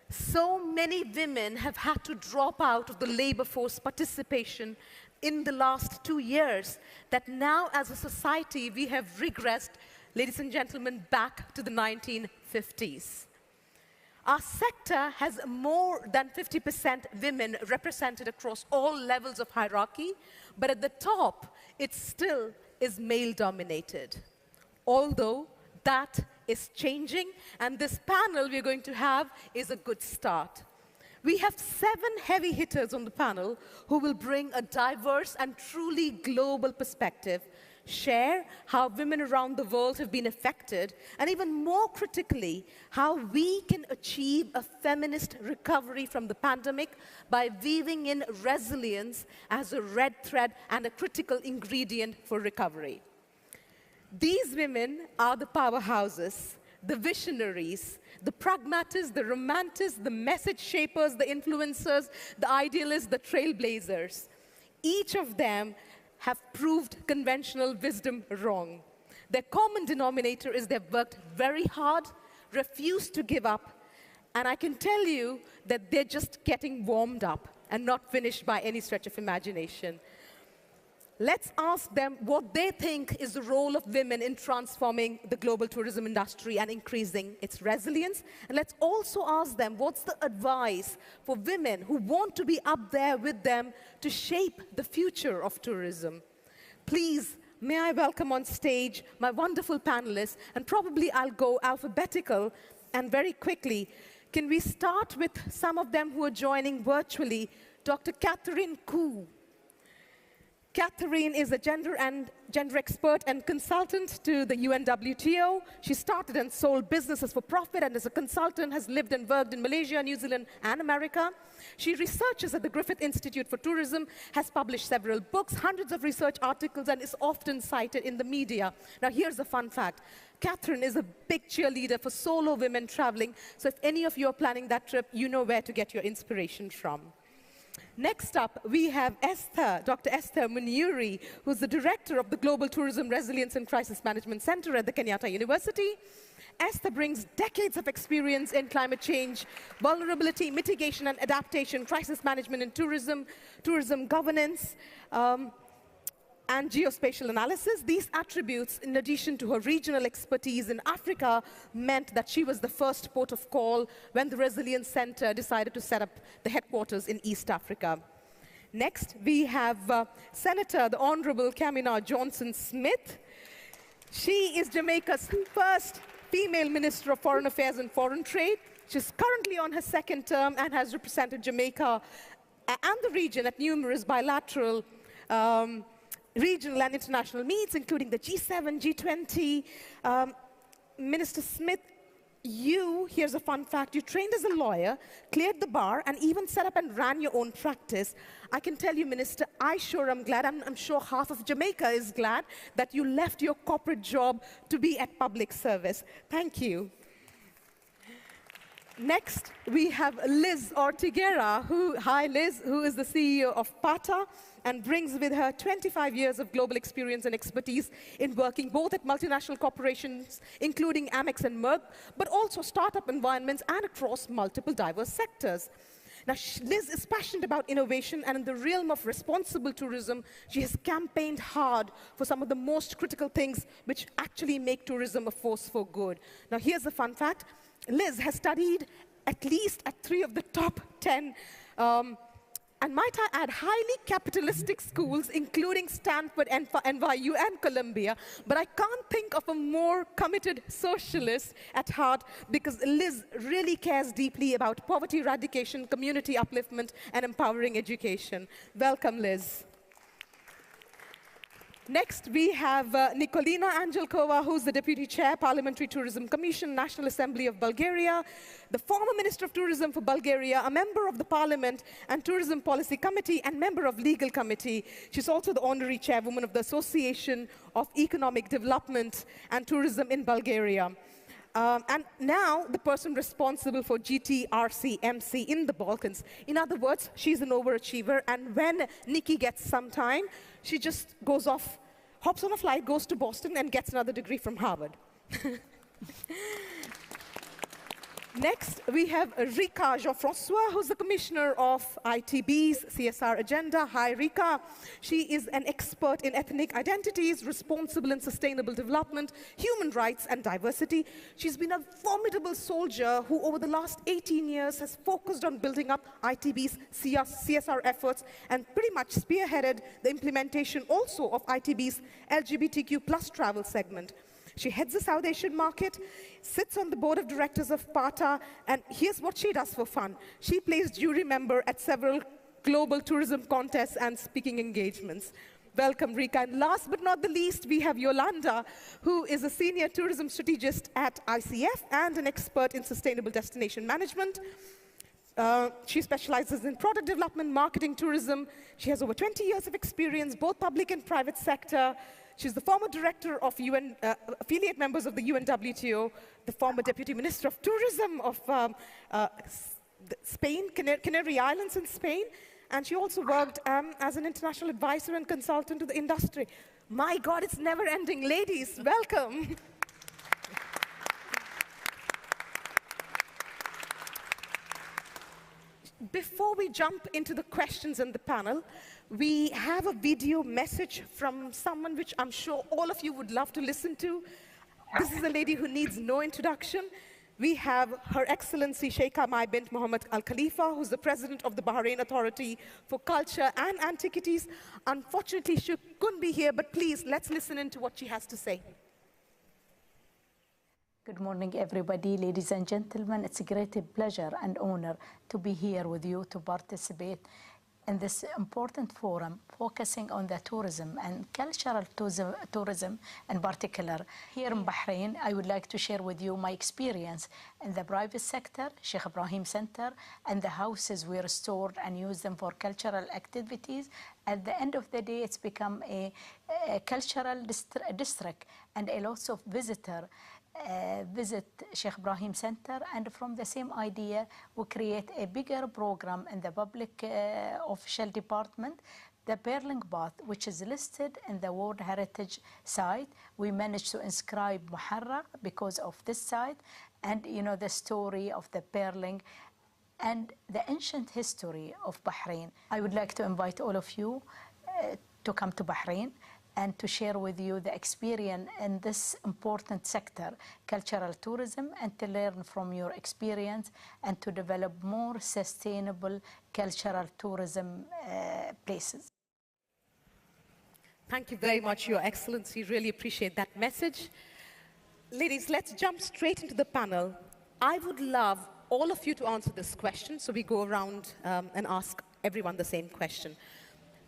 so many women have had to drop out of the labor force participation in the last 2 years that now, as a society, we have regressed, ladies and gentlemen, back to the 1950s. Our sector has more than 50% women represented across all levels of hierarchy, but at the top, it still is male-dominated. Although that is changing, and this panel we're going to have is a good start. We have 7 heavy hitters on the panel who will bring a diverse and truly global perspective share how women around the world have been affected, and even more critically, how we can achieve a feminist recovery from the pandemic by weaving in resilience as a red thread and a critical ingredient for recovery. These women are the powerhouses, the visionaries, the pragmatists, the romantics, the message shapers, the influencers, the idealists, the trailblazers. Each of them have proved conventional wisdom wrong. Their common denominator is they've worked very hard, refused to give up, and I can tell you that they're just getting warmed up and not finished by any stretch of imagination. Let's ask them what they think is the role of women in transforming the global tourism industry and increasing its resilience. And let's also ask them what's the advice for women who want to be up there with them to shape the future of tourism. Please, may I welcome on stage my wonderful panelists, and probably I'll go alphabetical and very quickly. Can we start with some of them who are joining virtually? Dr. Catherine Koo. Catherine is a gender expert and consultant to the UNWTO. She started and sold businesses for profit, and as a consultant has lived and worked in Malaysia, New Zealand, and America. She researches at the Griffith Institute for Tourism, has published several books, hundreds of research articles, and is often cited in the media. Now, here's a fun fact. Catherine is a big cheerleader for solo women traveling, so if any of you are planning that trip, you know where to get your inspiration from. Next up, we have Esther, Dr. Esther Muniri, who's the director of the Global Tourism Resilience and Crisis Management Center at the Kenyatta University. Esther brings decades of experience in climate change, vulnerability, mitigation and adaptation, crisis management in tourism, tourism governance, and geospatial analysis. These attributes, in addition to her regional expertise in Africa, meant that she was the first port of call when the Resilience Center decided to set up the headquarters in East Africa. Next, we have Senator, the Honorable Kamina Johnson-Smith. She is Jamaica's first female Minister of Foreign Affairs and Foreign Trade. She's currently on her second term and has represented Jamaica and the region at numerous bilateral regional and international meets, including the G7, G20. Minister Smith, here's a fun fact, you trained as a lawyer, cleared the bar, and even set up and ran your own practice. I can tell you, Minister, I sure am glad, and I'm sure half of Jamaica is glad, that you left your corporate job to be at public service. Thank you. Next, we have Liz Ortiguera, who is the CEO of PATA and brings with her 25 years of global experience and expertise in working both at multinational corporations, including Amex and Merck, but also startup environments and across multiple diverse sectors. Now, Liz is passionate about innovation, and in the realm of responsible tourism, she has campaigned hard for some of the most critical things which actually make tourism a force for good. Now, here's a fun fact. Liz has studied at least at 3 of the top 10, and might I add, highly capitalistic schools, including Stanford, NYU, and Columbia. But I can't think of a more committed socialist at heart, because Liz really cares deeply about poverty eradication, community upliftment, and empowering education. Welcome, Liz. Next, we have Nikolina Angelkova, who's the Deputy Chair, Parliamentary Tourism Commission, National Assembly of Bulgaria, the former Minister of Tourism for Bulgaria, a member of the Parliament and Tourism Policy Committee, and member of Legal Committee. She's also the Honorary Chairwoman of the Association of Economic Development and Tourism in Bulgaria. And now the person responsible for GTRC-MC in the Balkans. In other words, she's an overachiever, and when Nikki gets some time, she just goes off, hops on a flight, goes to Boston, and gets another degree from Harvard. Next, we have Rika Jean-François, who's the Commissioner of ITB's CSR agenda. Hi, Rika. She is an expert in ethnic identities, responsible and sustainable development, human rights, and diversity. She's been a formidable soldier who, over the last 18 years, has focused on building up ITB's CSR efforts and pretty much spearheaded the implementation also of ITB's LGBTQ+ travel segment. She heads the South Asian market, sits on the board of directors of PATA, and here's what she does for fun. She plays jury member at several global tourism contests and speaking engagements. Welcome, Rika. And last but not the least, we have Yolanda, who is a senior tourism strategist at ICF and an expert in sustainable destination management. She specializes in product development, marketing, tourism. She has over 20 years of experience, both public and private sector. She's the former director of UN, affiliate members of the UNWTO, the former deputy minister of tourism of Spain, Canary Islands in Spain. And she also worked as an international advisor and consultant to the industry. My God, it's never ending. Ladies, welcome. Before we jump into the questions in the panel, we have a video message from someone which I'm sure all of you would love to listen to. This is a lady who needs no introduction. We have Her Excellency Sheikha Mai bint Mohammed Al Khalifa, who's the president of the Bahrain Authority for Culture and Antiquities. Unfortunately, she couldn't be here, but please, let's listen into what she has to say. Good morning, everybody, ladies and gentlemen. It's a great pleasure and honor to be here with you to participate in this important forum focusing on the tourism and cultural tourism in particular. Here in Bahrain, I would like to share with you my experience in the private sector, Sheikh Ibrahim Center, and the houses we restored and used them for cultural activities. At the end of the day, it's become a cultural district, and a lot of visitors visit Sheikh Ibrahim Center, and from the same idea we create a bigger program in the public official department, the Perling Bath, which is listed in the World Heritage Site. We managed to inscribe Muharrar because of this site, and you know the story of the Perling and the ancient history of Bahrain. I would like to invite all of you to come to Bahrain and to share with you the experience in this important sector, cultural tourism, and to learn from your experience and to develop more sustainable cultural tourism places. Thank you very much, Your Excellency. Really appreciate that message. Ladies, let's jump straight into the panel. I would love all of you to answer this question, so we go around and ask everyone the same question.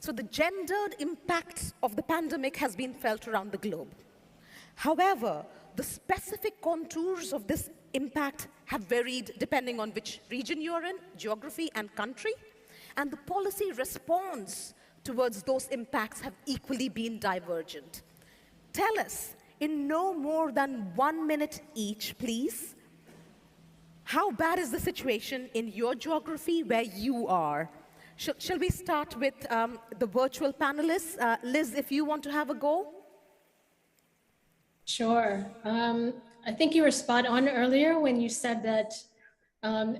So the gendered impact of the pandemic has been felt around the globe. However, the specific contours of this impact have varied depending on which region you're in, geography and country, and the policy response towards those impacts have equally been divergent. Tell us, in no more than 1 minute each, please, how bad is the situation in your geography where you are? Shall we start with the virtual panelists? Liz, if you want to have a go. Sure. I think you were spot on earlier when you said that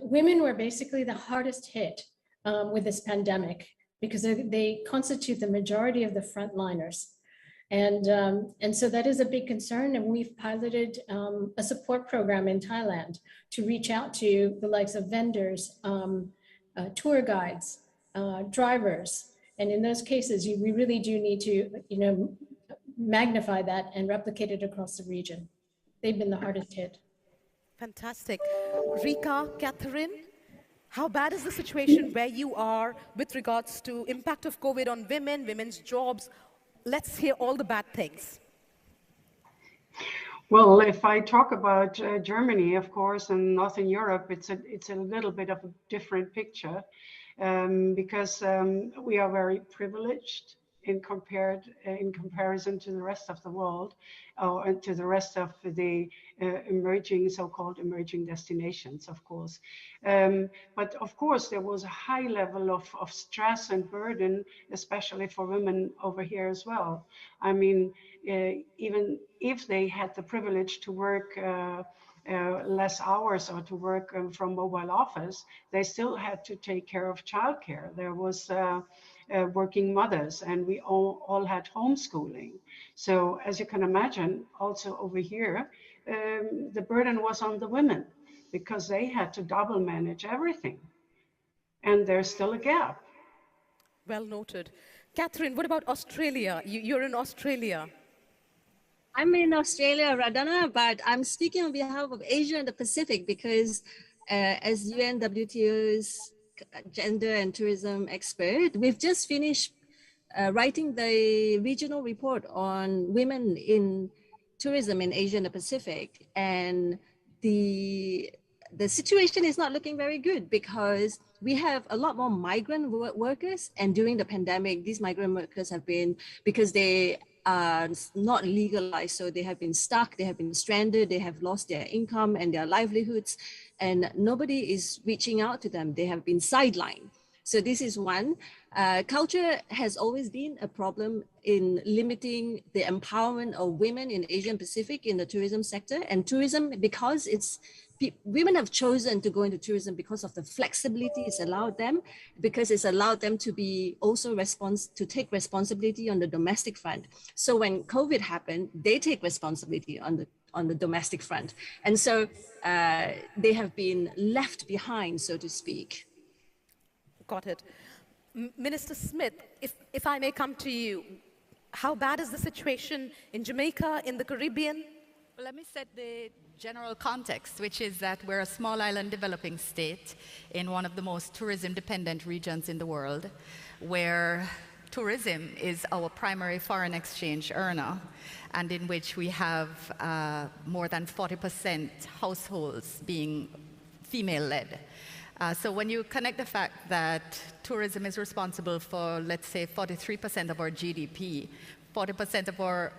women were basically the hardest hit with this pandemic because they constitute the majority of the frontliners. And so that is a big concern. And we've piloted a support program in Thailand to reach out to the likes of vendors, tour guides, drivers. And in those cases, we really do need to, magnify that and replicate it across the region. They've been the hardest hit. Fantastic. Rika, Catherine, how bad is the situation where you are with regards to impact of COVID on women, women's jobs? Let's hear all the bad things. Well, if I talk about Germany, of course, and Northern Europe, it's a little bit of a different picture. Because we are very privileged in comparison to the rest of the world, and to the rest of the so-called emerging destinations, of course. But of course, there was a high level of stress and burden, especially for women over here as well. I mean, even if they had the privilege to work less hours or to work from mobile office, they still had to take care of childcare. There was working mothers, and we all had homeschooling. So as you can imagine, also over here, the burden was on the women because they had to double manage everything. And there's still a gap. Well noted. Catherine, what about Australia? You're in Australia. I'm in Australia, Radana, but I'm speaking on behalf of Asia and the Pacific because as UNWTO's gender and tourism expert, we've just finished writing the regional report on women in tourism in Asia and the Pacific, and the situation is not looking very good because we have a lot more migrant workers, and during the pandemic, these migrant workers have been, because they are not legalized, so they have been stuck, they have been stranded, they have lost their income and their livelihoods, and nobody is reaching out to them. They have been sidelined. So this is one. Culture has always been a problem in limiting the empowerment of women in Asia and Pacific in the tourism sector. And tourism, because women have chosen to go into tourism because of the flexibility it's allowed them, because it's allowed them to be also to take responsibility on the domestic front. So when COVID happened, they take responsibility on the domestic front. And so they have been left behind, so to speak. Got it. Minister Smith, if I may come to you, how bad is the situation in Jamaica, in the Caribbean? Well, let me set the general context, which is that we're a small island developing state in one of the most tourism-dependent regions in the world, where tourism is our primary foreign exchange earner, and in which we have more than 40% households being female-led. So when you connect the fact that tourism is responsible for, let's say, 43% of our GDP, 40% of our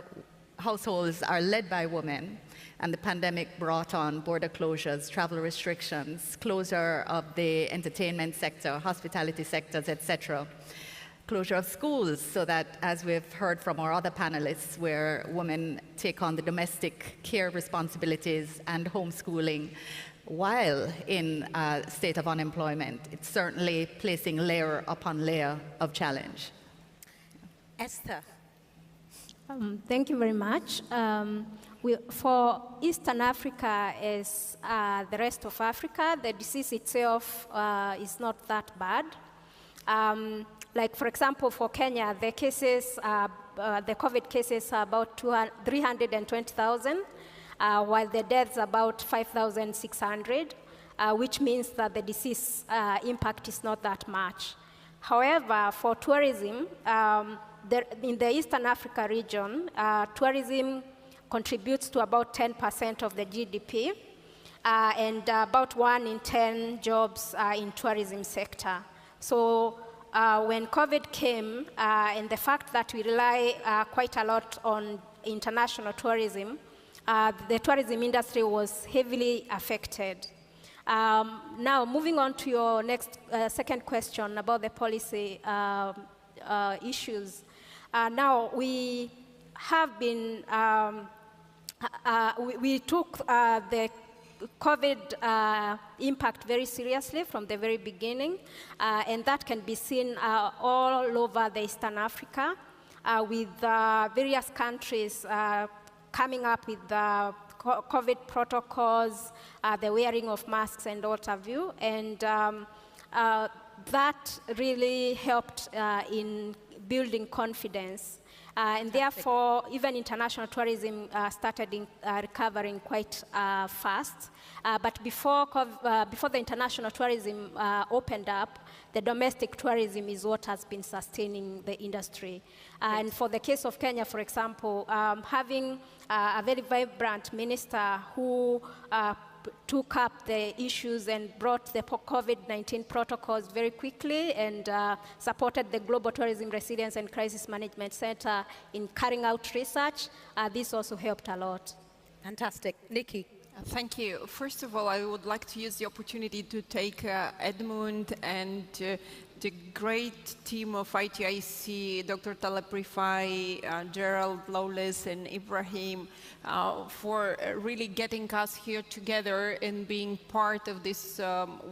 households are led by women, and the pandemic brought on border closures, travel restrictions, closure of the entertainment sector, hospitality sectors, etc., closure of schools, so that, as we've heard from our other panelists, where women take on the domestic care responsibilities and homeschooling, while in a state of unemployment, it's certainly placing layer upon layer of challenge. Esther. Thank you very much. For Eastern Africa, as the rest of Africa, the disease itself is not that bad. Like, for example, for Kenya, the cases, the COVID cases are about 320,000. While the deaths about 5,600, which means that the disease impact is not that much. However, for tourism, in the Eastern Africa region, tourism contributes to about 10% of the GDP, and about 1 in 10 jobs in tourism sector. So when COVID came, and the fact that we rely quite a lot on international tourism, the tourism industry was heavily affected. Now, moving on to your second question about the policy issues. Now, we have been, we took the COVID impact very seriously from the very beginning, and that can be seen all over the Eastern Africa, with various countries coming up with the COVID protocols, the wearing of masks and what have you, and that really helped in building confidence. And therefore, even international tourism started recovering quite fast. But before the international tourism opened up, the domestic tourism is what has been sustaining the industry. And for the case of Kenya, for example, having a very vibrant minister who took up the issues and brought the COVID-19 protocols very quickly and supported the Global Tourism Resilience and Crisis Management Center in carrying out research. This also helped a lot. Fantastic. Nikki. Thank you. First of all, I would like to use the opportunity to take Edmund and the great team of ITIC, Dr. Taleb Rifai, Gerald Lawless, and Ibrahim, for really getting us here together and being part of this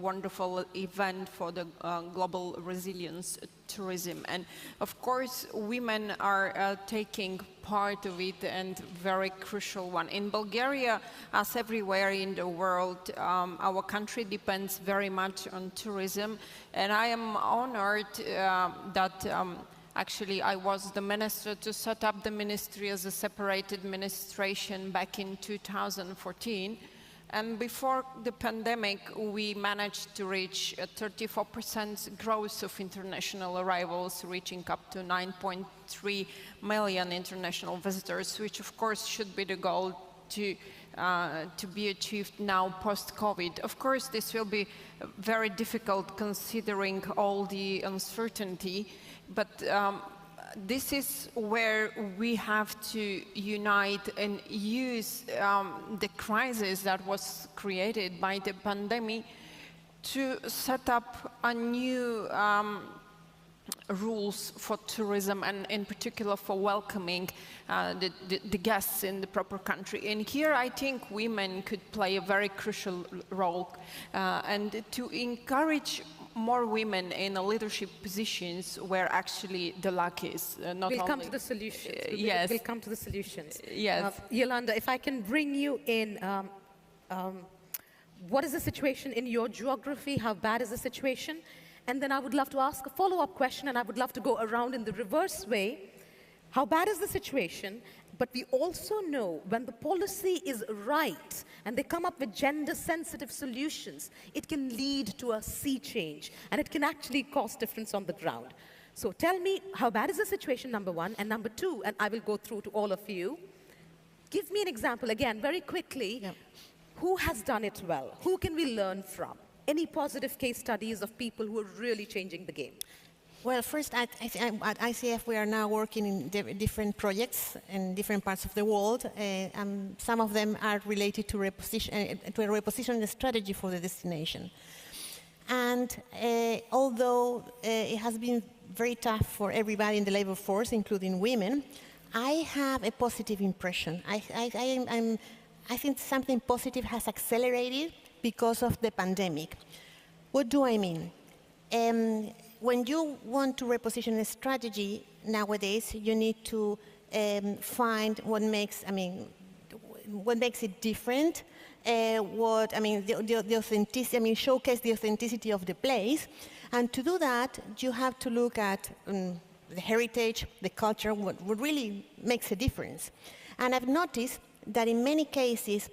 wonderful event for the global resilience tourism. And of course, women are taking part of it, and very crucial one. In Bulgaria, as everywhere in the world, our country depends very much on tourism, and I am honored that actually I was the minister to set up the ministry as a separate administration back in 2014. And before the pandemic, we managed to reach a 34% growth of international arrivals, reaching up to 9.3 million international visitors, which of course should be the goal to be achieved now post-COVID. Of course, this will be very difficult considering all the uncertainty, but this is where we have to unite and use the crisis that was created by the pandemic to set up a new rules for tourism and in particular for welcoming the guests in the proper country. And here I think women could play a very crucial role and to encourage more women in leadership positions where actually the luck is. We'll come to the solutions. Yes. We'll come to the solutions. Yes. Yolanda, if I can bring you in, what is the situation in your geography? How bad is the situation? And then I would love to ask a follow-up question, and I would love to go around in the reverse way. How bad is the situation? But we also know when the policy is right and they come up with gender-sensitive solutions, it can lead to a sea change, and it can actually cause difference on the ground. So tell me, how bad is the situation, number one? And number two, and I will go through to all of you, give me an example, again, very quickly, who has done it well? Who can we learn from? Any positive case studies of people who are really changing the game? Well, first, at ICF, we are now working in different projects in different parts of the world. And some of them are related to a repositioning strategy for the destination. And although it has been very tough for everybody in the labor force, including women, I have a positive impression. I think something positive has accelerated because of the pandemic. What do I mean? When you want to reposition a strategy nowadays, you need to find what makes it different, the authenticity, showcase the authenticity of the place. And to do that, you have to look at the heritage, the culture, what really makes a difference. And I've noticed that in many cases,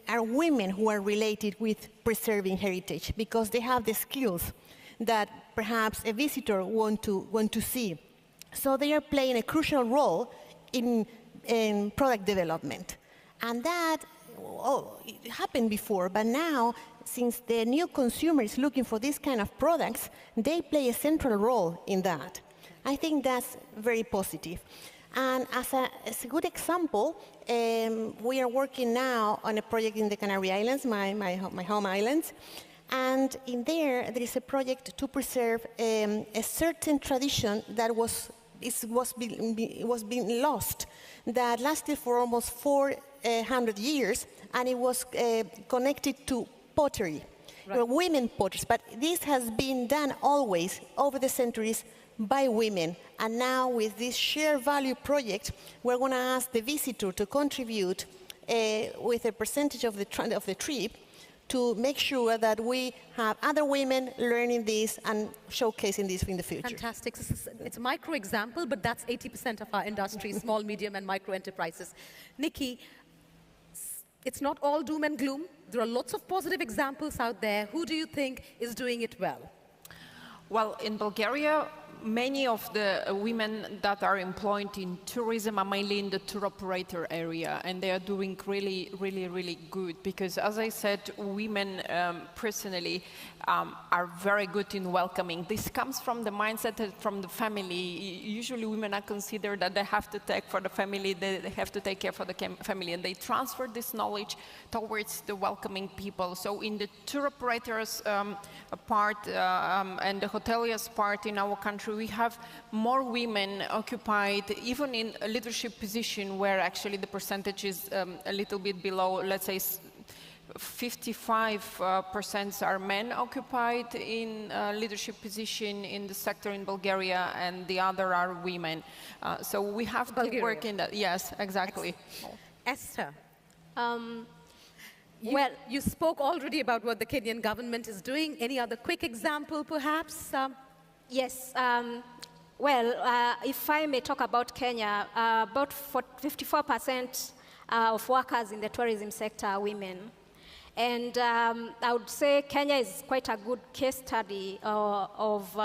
are women who are related with preserving heritage because they have the skills that perhaps a visitor want to see. So they are playing a crucial role in product development. And that it happened before, but now, since the new consumer is looking for this kind of products, they play a central role in that. I think that's very positive. And as a good example, we are working now on a project in the Canary Islands, my home islands. And in there is a project to preserve a certain tradition that was being lost, that lasted for almost 400 years, and it was connected to pottery, women potters. But this has been done always over the centuries by women. And now with this shared value project, we're going to ask the visitor to contribute with a percentage of the trip to make sure that we have other women learning this and showcasing this in the future. Fantastic. It's a micro example, but that's 80% of our industry, small, medium, and micro enterprises. Nikki, it's not all doom and gloom. There are lots of positive examples out there. Who do you think is doing it well? Well, in Bulgaria, many of the women that are employed in tourism are mainly in the tour operator area, and they are doing really, really, really good because, as I said, women personally are very good in welcoming. This comes from the mindset from the family. Usually women are considered that they have to take for the family, they have to take care for the family, and they transfer this knowledge towards the welcoming people. So in the tour operators part and the hoteliers part in our country, we have more women occupied, even in a leadership position where actually the percentage is a little bit below, let's say 55% are men occupied in leadership position in the sector in Bulgaria, and the other are women. So we have to work in that. Yes, exactly. Esther, you spoke already about what the Kenyan government is doing. Any other quick example, perhaps? Yes. If I may talk about Kenya, about 54% of workers in the tourism sector are women. And I would say Kenya is quite a good case study of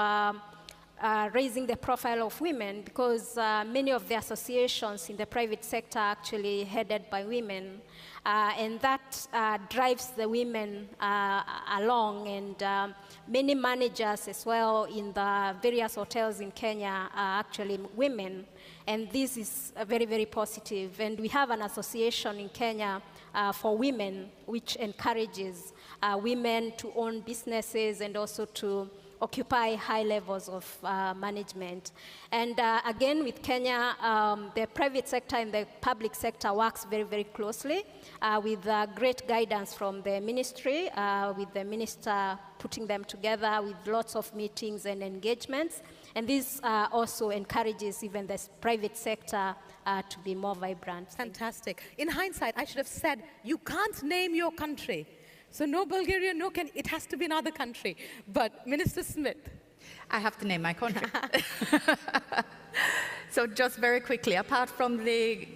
raising the profile of women, because many of the associations in the private sector are actually headed by women. And that drives the women along, and many managers as well in the various hotels in Kenya are actually women. And this is very, very positive. And we have an association in Kenya for women, which encourages women to own businesses and also to occupy high levels of management. And again, with Kenya, the private sector and the public sector works very, very closely with great guidance from the ministry, with the minister putting them together with lots of meetings and engagements. And this also encourages even the private sector to be more vibrant. Fantastic. In hindsight, I should have said, you can't name your country. So no Bulgaria, no Kenya, it has to be another country. But Minister Smith. I have to name my country. So just very quickly, apart from the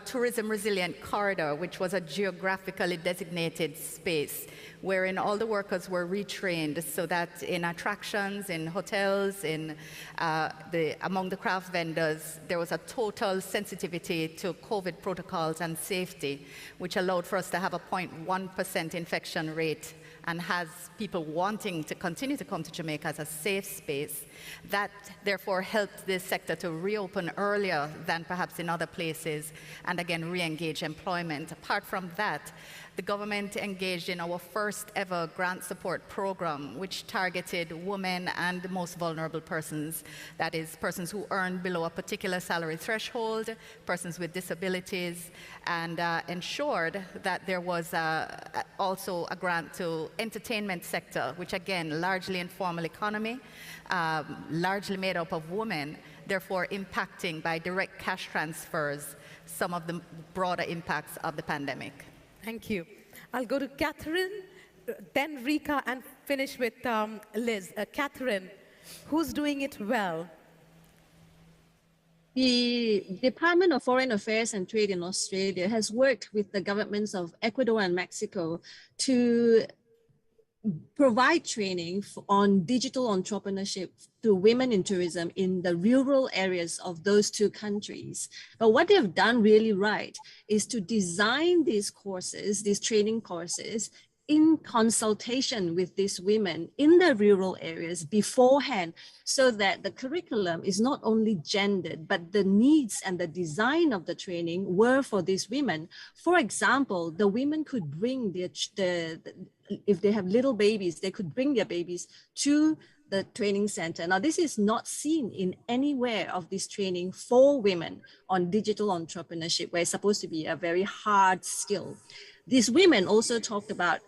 tourism resilient corridor, which was a geographically designated space wherein all the workers were retrained so that in attractions, in hotels, among the craft vendors, there was a total sensitivity to COVID protocols and safety, which allowed for us to have a 0.1% infection rate and has people wanting to continue to come to Jamaica as a safe space. That therefore helped this sector to reopen earlier than perhaps in other places and again re-engage employment. Apart from that, the government engaged in our first ever grant support program, which targeted women and the most vulnerable persons, that is, persons who earn below a particular salary threshold, persons with disabilities, and ensured that there was also a grant to entertainment sector, which again, largely informal economy, largely made up of women, therefore impacting by direct cash transfers some of the broader impacts of the pandemic. Thank you. I'll go to Catherine, then Rika, and finish with Liz. Catherine, who's doing it well? The Department of Foreign Affairs and Trade in Australia has worked with the governments of Ecuador and Mexico to provide training on digital entrepreneurship to women in tourism in the rural areas of those two countries. But what they've done really right is to design these courses, these training courses, in consultation with these women in the rural areas beforehand, so that the curriculum is not only gendered, but the needs and the design of the training were for these women. For example, the women could bring if they have little babies, they could bring their babies to the training center. Now, this is not seen in anywhere of this training for women on digital entrepreneurship, where it's supposed to be a very hard skill. These women also talked about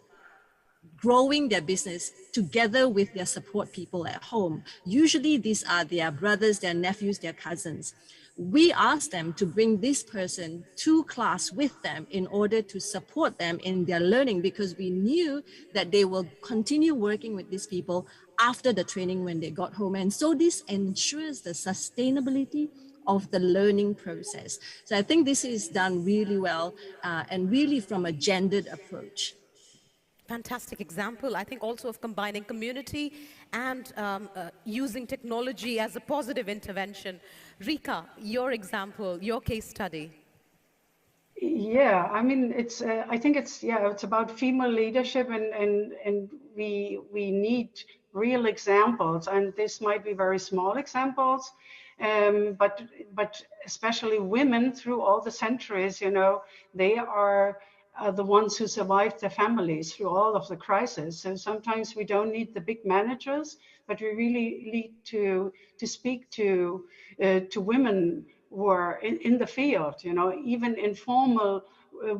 growing their business together with their support people at home. Usually these are their brothers, their nephews, their cousins. We asked them to bring this person to class with them in order to support them in their learning, because we knew that they will continue working with these people after the training when they got home. And so this ensures the sustainability of the learning process. So I think this is done really well and really from a gendered approach. Fantastic example, I think, also of combining community and using technology as a positive intervention. Rika, your example, your case study. Yeah, I mean, I think it's about female leadership, and we need real examples, and this might be very small examples, but especially women through all the centuries, they are the ones who survived their families through all of the crisis. So sometimes we don't need the big managers, but we really need to speak to women who are in the field, even informal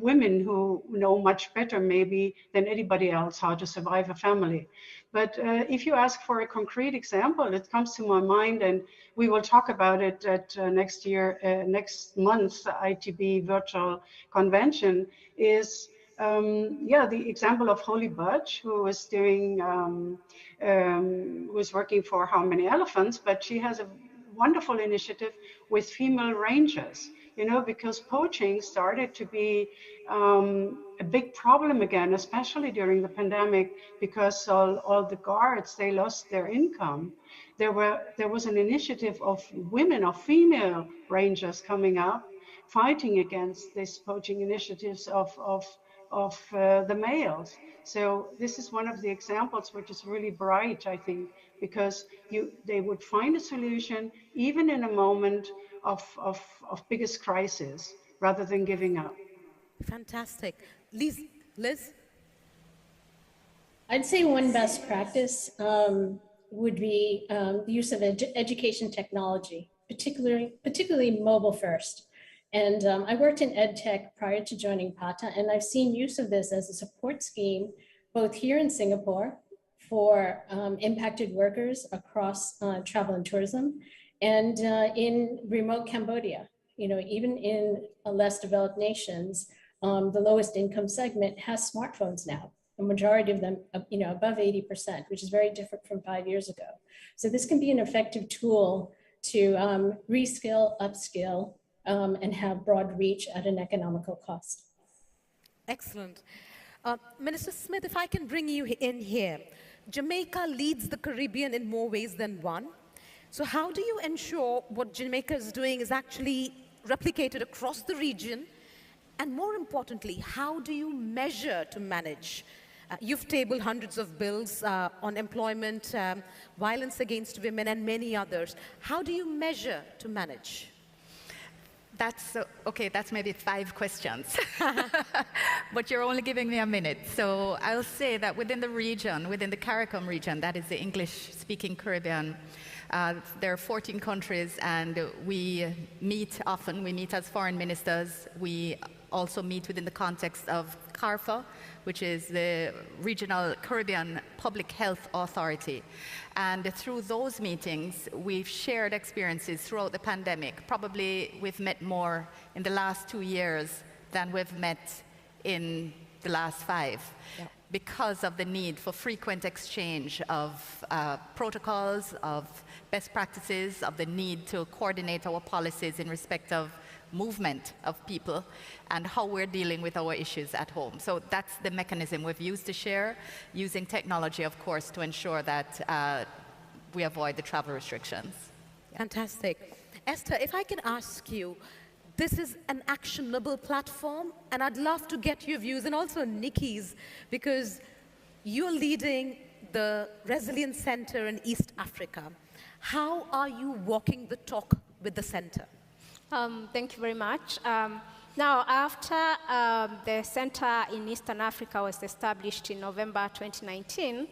women who know much better maybe than anybody else how to survive a family. But if you ask for a concrete example, it comes to my mind, and we will talk about it at next month's ITB virtual convention, is the example of Holly Budge, who is doing, who is working for How Many Elephants, but she has a wonderful initiative with female rangers. you know, because poaching started to be a big problem again, especially during the pandemic, because all the guards, they lost their income. There was an initiative of women, of female rangers coming up, fighting against these poaching initiatives of the males. So this is one of the examples which is really bright, I think, because they would find a solution even in a moment of biggest crisis rather than giving up. Fantastic. Liz? I'd say one best practice would be the use of education technology, particularly mobile first. And I worked in ed tech prior to joining PATA, and I've seen use of this as a support scheme, both here in Singapore for impacted workers across travel and tourism, and in remote Cambodia. You know, even in less developed nations, the lowest income segment has smartphones now. A majority of them, you know, above 80%, which is very different from 5 years ago. So this can be an effective tool to reskill, upskill, and have broad reach at an economical cost. Excellent. Minister Smith, if I can bring you in here. Jamaica leads the Caribbean in more ways than one. So how do you ensure what Jamaica is doing is actually replicated across the region? And more importantly, how do you measure to manage? You've tabled hundreds of bills on employment, violence against women, and many others. How do you measure to manage? That's okay, that's maybe 5 questions, but you're only giving me a minute. So I'll say that within the region, within the CARICOM region, that is the English-speaking Caribbean, there are 14 countries, and we meet often. We meet as foreign ministers. We also meet within the context of CARFA, which is the Regional Caribbean Public Health Authority. And through those meetings, we've shared experiences throughout the pandemic. Probably we've met more in the last 2 years than we've met in the last 5. Yeah. Because of the need for frequent exchange of protocols, of best practices, of the need to coordinate our policies in respect of movement of people and how we're dealing with our issues at home. So that's the mechanism we've used to share, using technology, of course, to ensure that we avoid the travel restrictions. Fantastic. Esther, if I can ask you, this is an actionable platform, and I'd love to get your views, and also Nikki's, because you're leading the Reslience Center in East Africa. How are you walking the talk with the center? Thank you very much. Now, after the center in Eastern Africa was established in November 2019,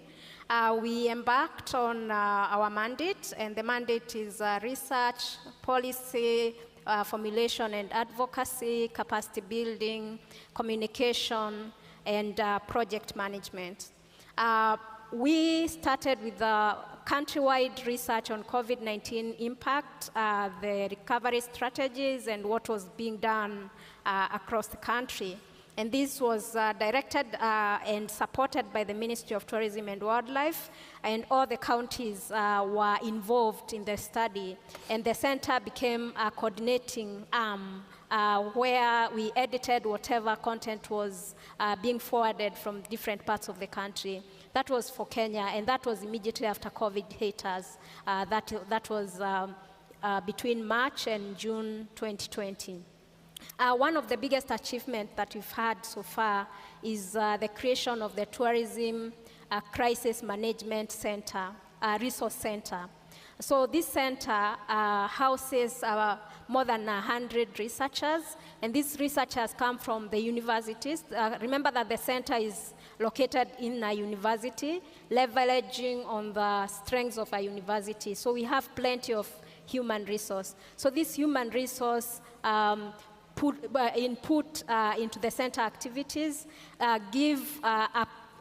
we embarked on our mandate, and the mandate is research, policy, formulation and advocacy, capacity building, communication, and project management. We started with the countrywide research on COVID-19 impact, the recovery strategies, and what was being done across the country. And this was directed and supported by the Ministry of Tourism and Wildlife, and all the counties were involved in the study. And the center became a coordinating arm where we edited whatever content was being forwarded from different parts of the country. That was for Kenya, and that was immediately after COVID hit us. That was between March and June 2020. One of the biggest achievements that we've had so far is the creation of the Tourism Crisis Management Center, Resource Center. So this center houses more than 100 researchers, and these researchers come from the universities. Remember that the center is located in a university, leveraging on the strengths of a university. So we have plenty of human resource. So this human resource input into the center activities, give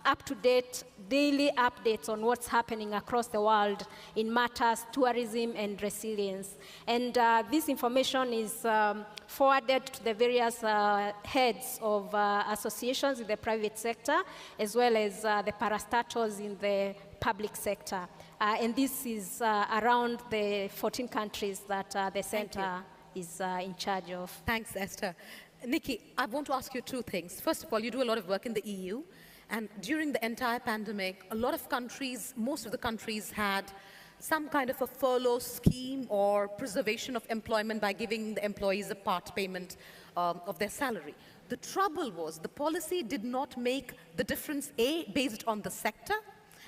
up-to-date daily updates on what's happening across the world in matters, tourism, and resilience. And this information is forwarded to the various heads of associations in the private sector, as well as the parastatals in the public sector. And this is around the 14 countries that the center is in charge of. Thanks, Esther. Nikki, I want to ask you two things. First of all, you do a lot of work in the EU, and during the entire pandemic, a lot of countries, most of the countries had some kind of a furlough scheme or preservation of employment by giving the employees a part payment of their salary. The trouble was the policy did not make the difference, A, based on the sector,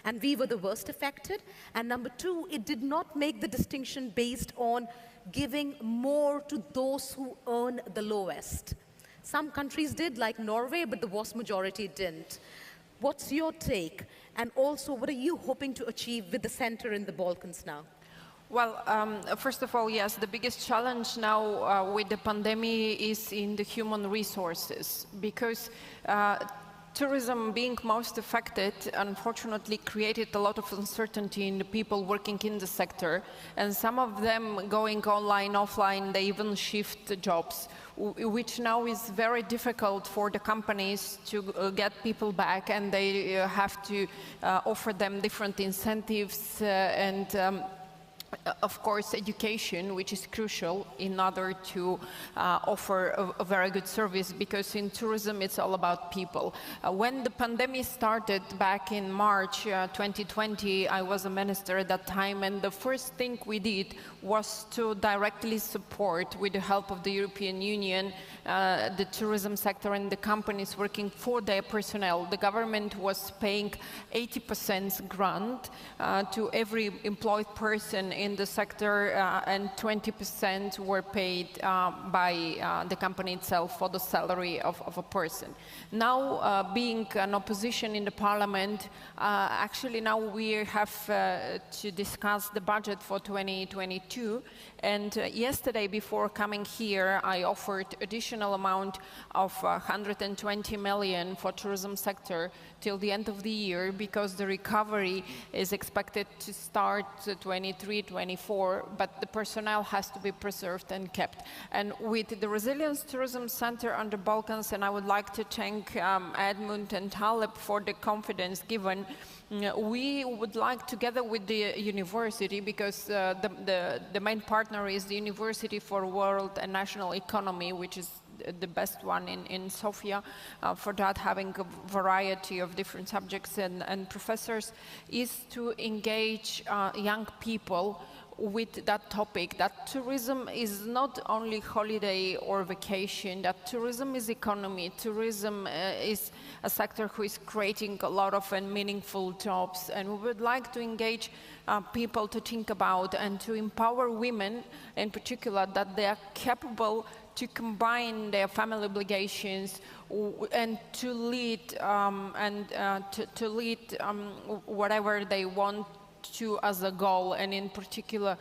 and we were the worst affected, and number two, it did not make the distinction based on giving more to those who earn the lowest. Some countries did, like Norway, but the vast majority didn't. What's your take? And also, what are you hoping to achieve with the center in the Balkans now? Well, first of all, yes, the biggest challenge now with the pandemic is in the human resources, because tourism being most affected, unfortunately, created a lot of uncertainty in the people working in the sector, and some of them going online, offline, they even shift jobs, which now is very difficult for the companies to get people back, and they have to offer them different incentives and of course, education, which is crucial in order to offer a very good service, because in tourism it's all about people. When the pandemic started back in March 2020, I was a minister at that time, and the first thing we did was to directly support, with the help of the European Union, the tourism sector and the companies working for their personnel. The government was paying 80% grant to every employed person in the sector, and 20% were paid by the company itself for the salary of a person. Now, being an opposition in the parliament, actually now we have to discuss the budget for 2022. And yesterday, before coming here, I offered additional amount of 120 million for tourism sector till the end of the year, because the recovery is expected to start 23-24, but the personnel has to be preserved and kept. And with the Resilience Tourism Center on the Balkans, and I would like to thank Edmund and Taleb for the confidence given, we would like, together with the university, because the main partner is the University for World and National Economy, which is the best one in Sofia, for that having a variety of different subjects and professors, is to engage young people with that topic, that tourism is not only holiday or vacation, that tourism is economy, tourism is a sector who is creating a lot of and meaningful jobs, and we would like to engage people to think about and to empower women in particular, that they are capable to combine their family obligations and to lead whatever they want to as a goal, and in particular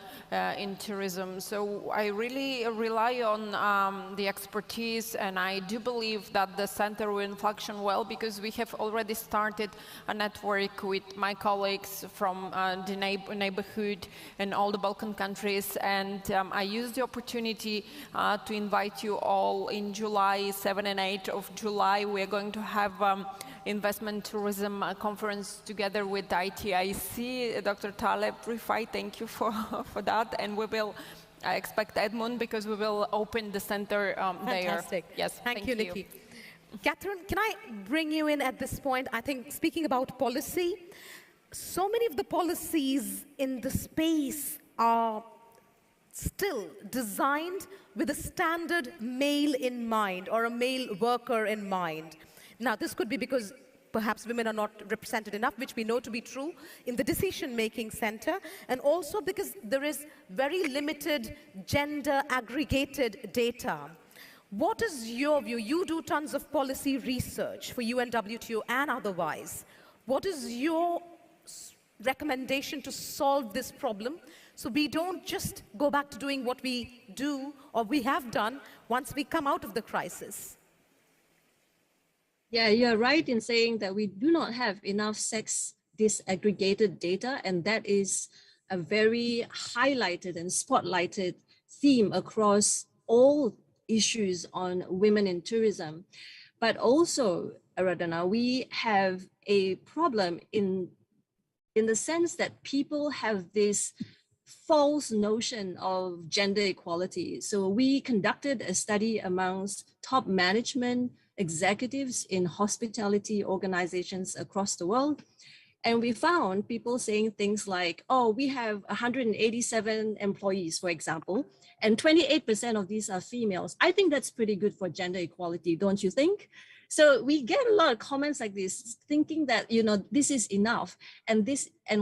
in tourism. So I really rely on the expertise, and I do believe that the center will function well, because we have already started a network with my colleagues from the neighborhood and all the Balkan countries, and I use the opportunity to invite you all in July, 7 and 8 of July. We are going to have investment tourism conference together with ITIC. Dr. Taleb Rifai, thank you for that, and we will expect Edmund, because we will open the center there. Fantastic. Yes, thank you, Nikki. Catherine, can I bring you in at this point? I think, speaking about policy, so many of the policies in the space are still designed with a standard male in mind, or a male worker in mind. Now, this could be because perhaps women are not represented enough, which we know to be true in the decision-making center, and also because there is very limited gender-aggregated data. What is your view? You do tons of policy research for UNWTO and otherwise. What is your recommendation to solve this problem, so we don't just go back to doing what we do or we have done once we come out of the crisis? Yeah, you're right in saying that we do not have enough sex disaggregated data, and that is a very highlighted and spotlighted theme across all issues on women in tourism. But also, Aradhana, we have a problem in the sense that people have this false notion of gender equality. So we conducted a study amongst top management executives in hospitality organizations across the world. And we found people saying things like, oh, we have 187 employees, for example, and 28% of these are females. I think that's pretty good for gender equality, don't you think? So we get a lot of comments like this, thinking that, you know, this is enough, and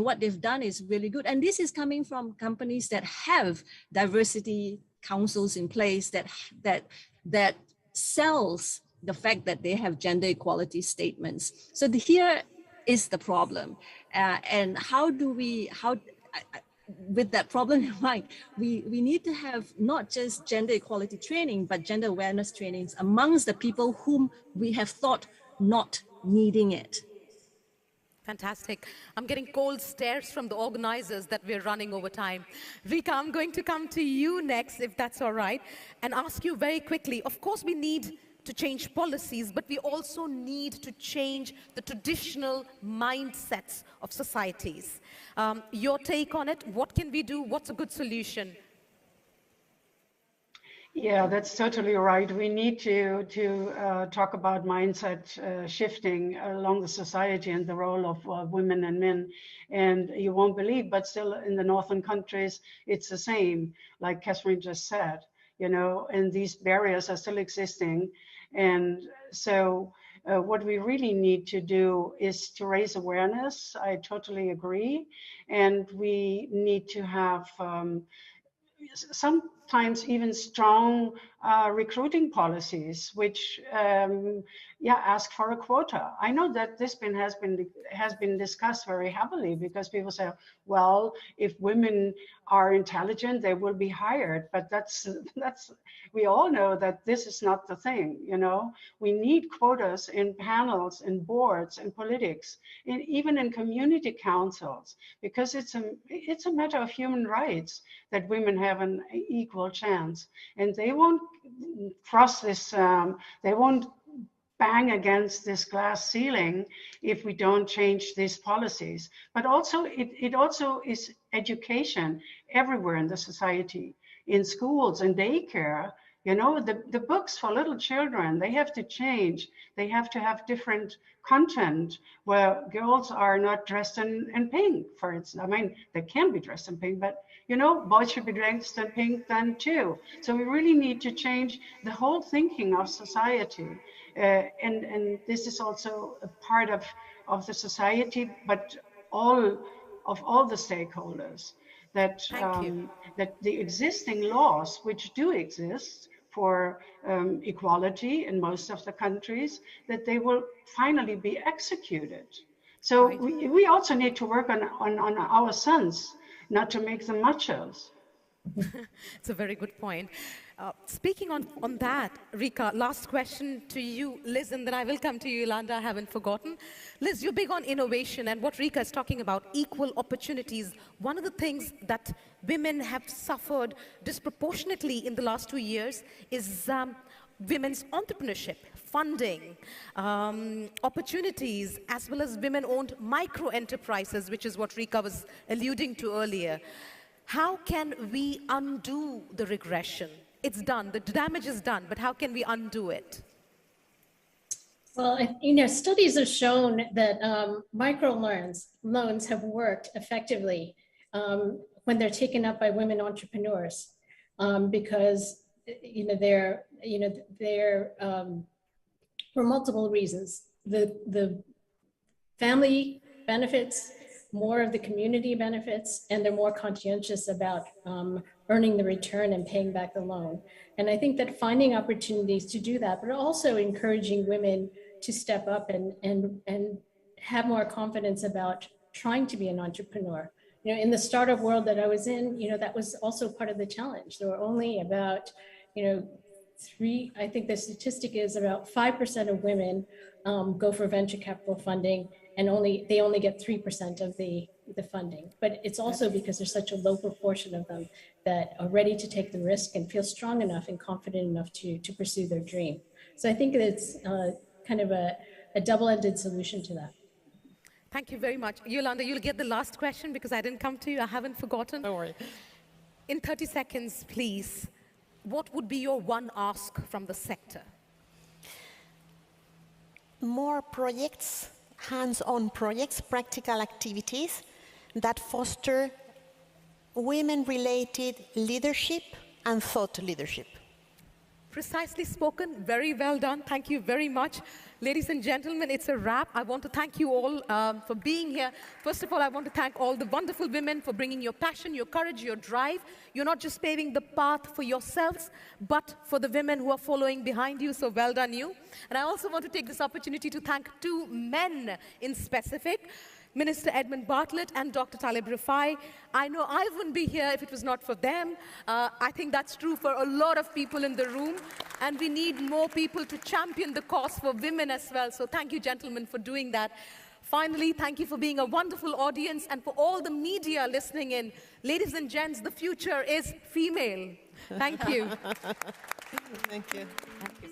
what they've done is really good. And this is coming from companies that have diversity councils in place, that sells the fact that they have gender equality statements. So here is the problem, and with that problem in mind, we need to have not just gender equality training, but gender awareness trainings amongst the people whom we have thought not needing it. Fantastic. I'm getting cold stares from the organizers that we're running over time. Rika, I'm going to come to you next, if that's all right, and ask you very quickly. Of course, we need to change policies, but we also need to change the traditional mindsets of societies. Your take on it, what can we do? What's a good solution? Yeah, that's totally right. We need to talk about mindset shifting along the society and the role of women and men. And you won't believe, but still in the northern countries, it's the same, like Catherine just said, you know, and these barriers are still existing. And so what we really need to do is to raise awareness. I totally agree. And we need to have sometimes even strong recruiting policies, which ask for a quota. I know that this has been discussed very heavily, because people say, well, if women are intelligent, they will be hired. But that's we all know that this is not the thing. You know, we need quotas in panels, in boards, in politics, even in community councils, because it's a matter of human rights that women have an equal chance, and they won't cross this. They won't bang against this glass ceiling if we don't change these policies. But also, it also is education everywhere in the society, in schools and daycare. You know, the books for little children, they have to change. They have to have different content where girls are not dressed in pink, for instance. I mean, they can be dressed in pink, but, you know, boys should be dressed in pink then too. So we really need to change the whole thinking of society. And this is also a part of the society, but all the stakeholders, that that the existing laws, which do exist for equality in most of the countries, that they will finally be executed. So we also need to work on our sons, not to make them machos. It's a very good point. Speaking on that, Rika, last question to you, Liz, and then I will come to you, Yolanda, I haven't forgotten. Liz, you're big on innovation, and what Rika is talking about, equal opportunities. One of the things that women have suffered disproportionately in the last 2 years is women's entrepreneurship, funding, opportunities, as well as women-owned micro-enterprises, which is what Rika was alluding to earlier. How can we undo the regression? It's done, the damage is done, but how can we undo it? Well, you know, studies have shown that micro loans have worked effectively when they're taken up by women entrepreneurs, because they're for multiple reasons. The family benefits, more of the community benefits, and they're more conscientious about earning the return and paying back the loan. And I think that finding opportunities to do that, but also encouraging women to step up and have more confidence about trying to be an entrepreneur. You know, in the startup world that I was in, you know, that was also part of the challenge. There were only about, I think the statistic is about 5% of women go for venture capital funding, and they only get 3% of the funding. But it's also because there's such a low proportion of them that are ready to take the risk and feel strong enough and confident enough to pursue their dream. So I think it's kind of a double-ended solution to that. Thank you very much. Yolanda, you'll get the last question because I didn't come to you. I haven't forgotten. Don't worry. In 30 seconds, please, what would be your one ask from the sector? More projects, hands-on projects, practical activities that foster women-related leadership and thought leadership. Precisely spoken. Very well done. Thank you very much. Ladies and gentlemen, it's a wrap. I want to thank you all for being here. First of all, I want to thank all the wonderful women for bringing your passion, your courage, your drive. You're not just paving the path for yourselves, but for the women who are following behind you. So well done you. And I also want to take this opportunity to thank two men in specific, Minister Edmund Bartlett and Dr. Talib Rifai. I know I wouldn't be here if it was not for them. I think that's true for a lot of people in the room, and we need more people to champion the cause for women as well. So thank you, gentlemen, for doing that. Finally, thank you for being a wonderful audience, and for all the media listening in. Ladies and gents, the future is female. Thank you. Thank you. Thank you.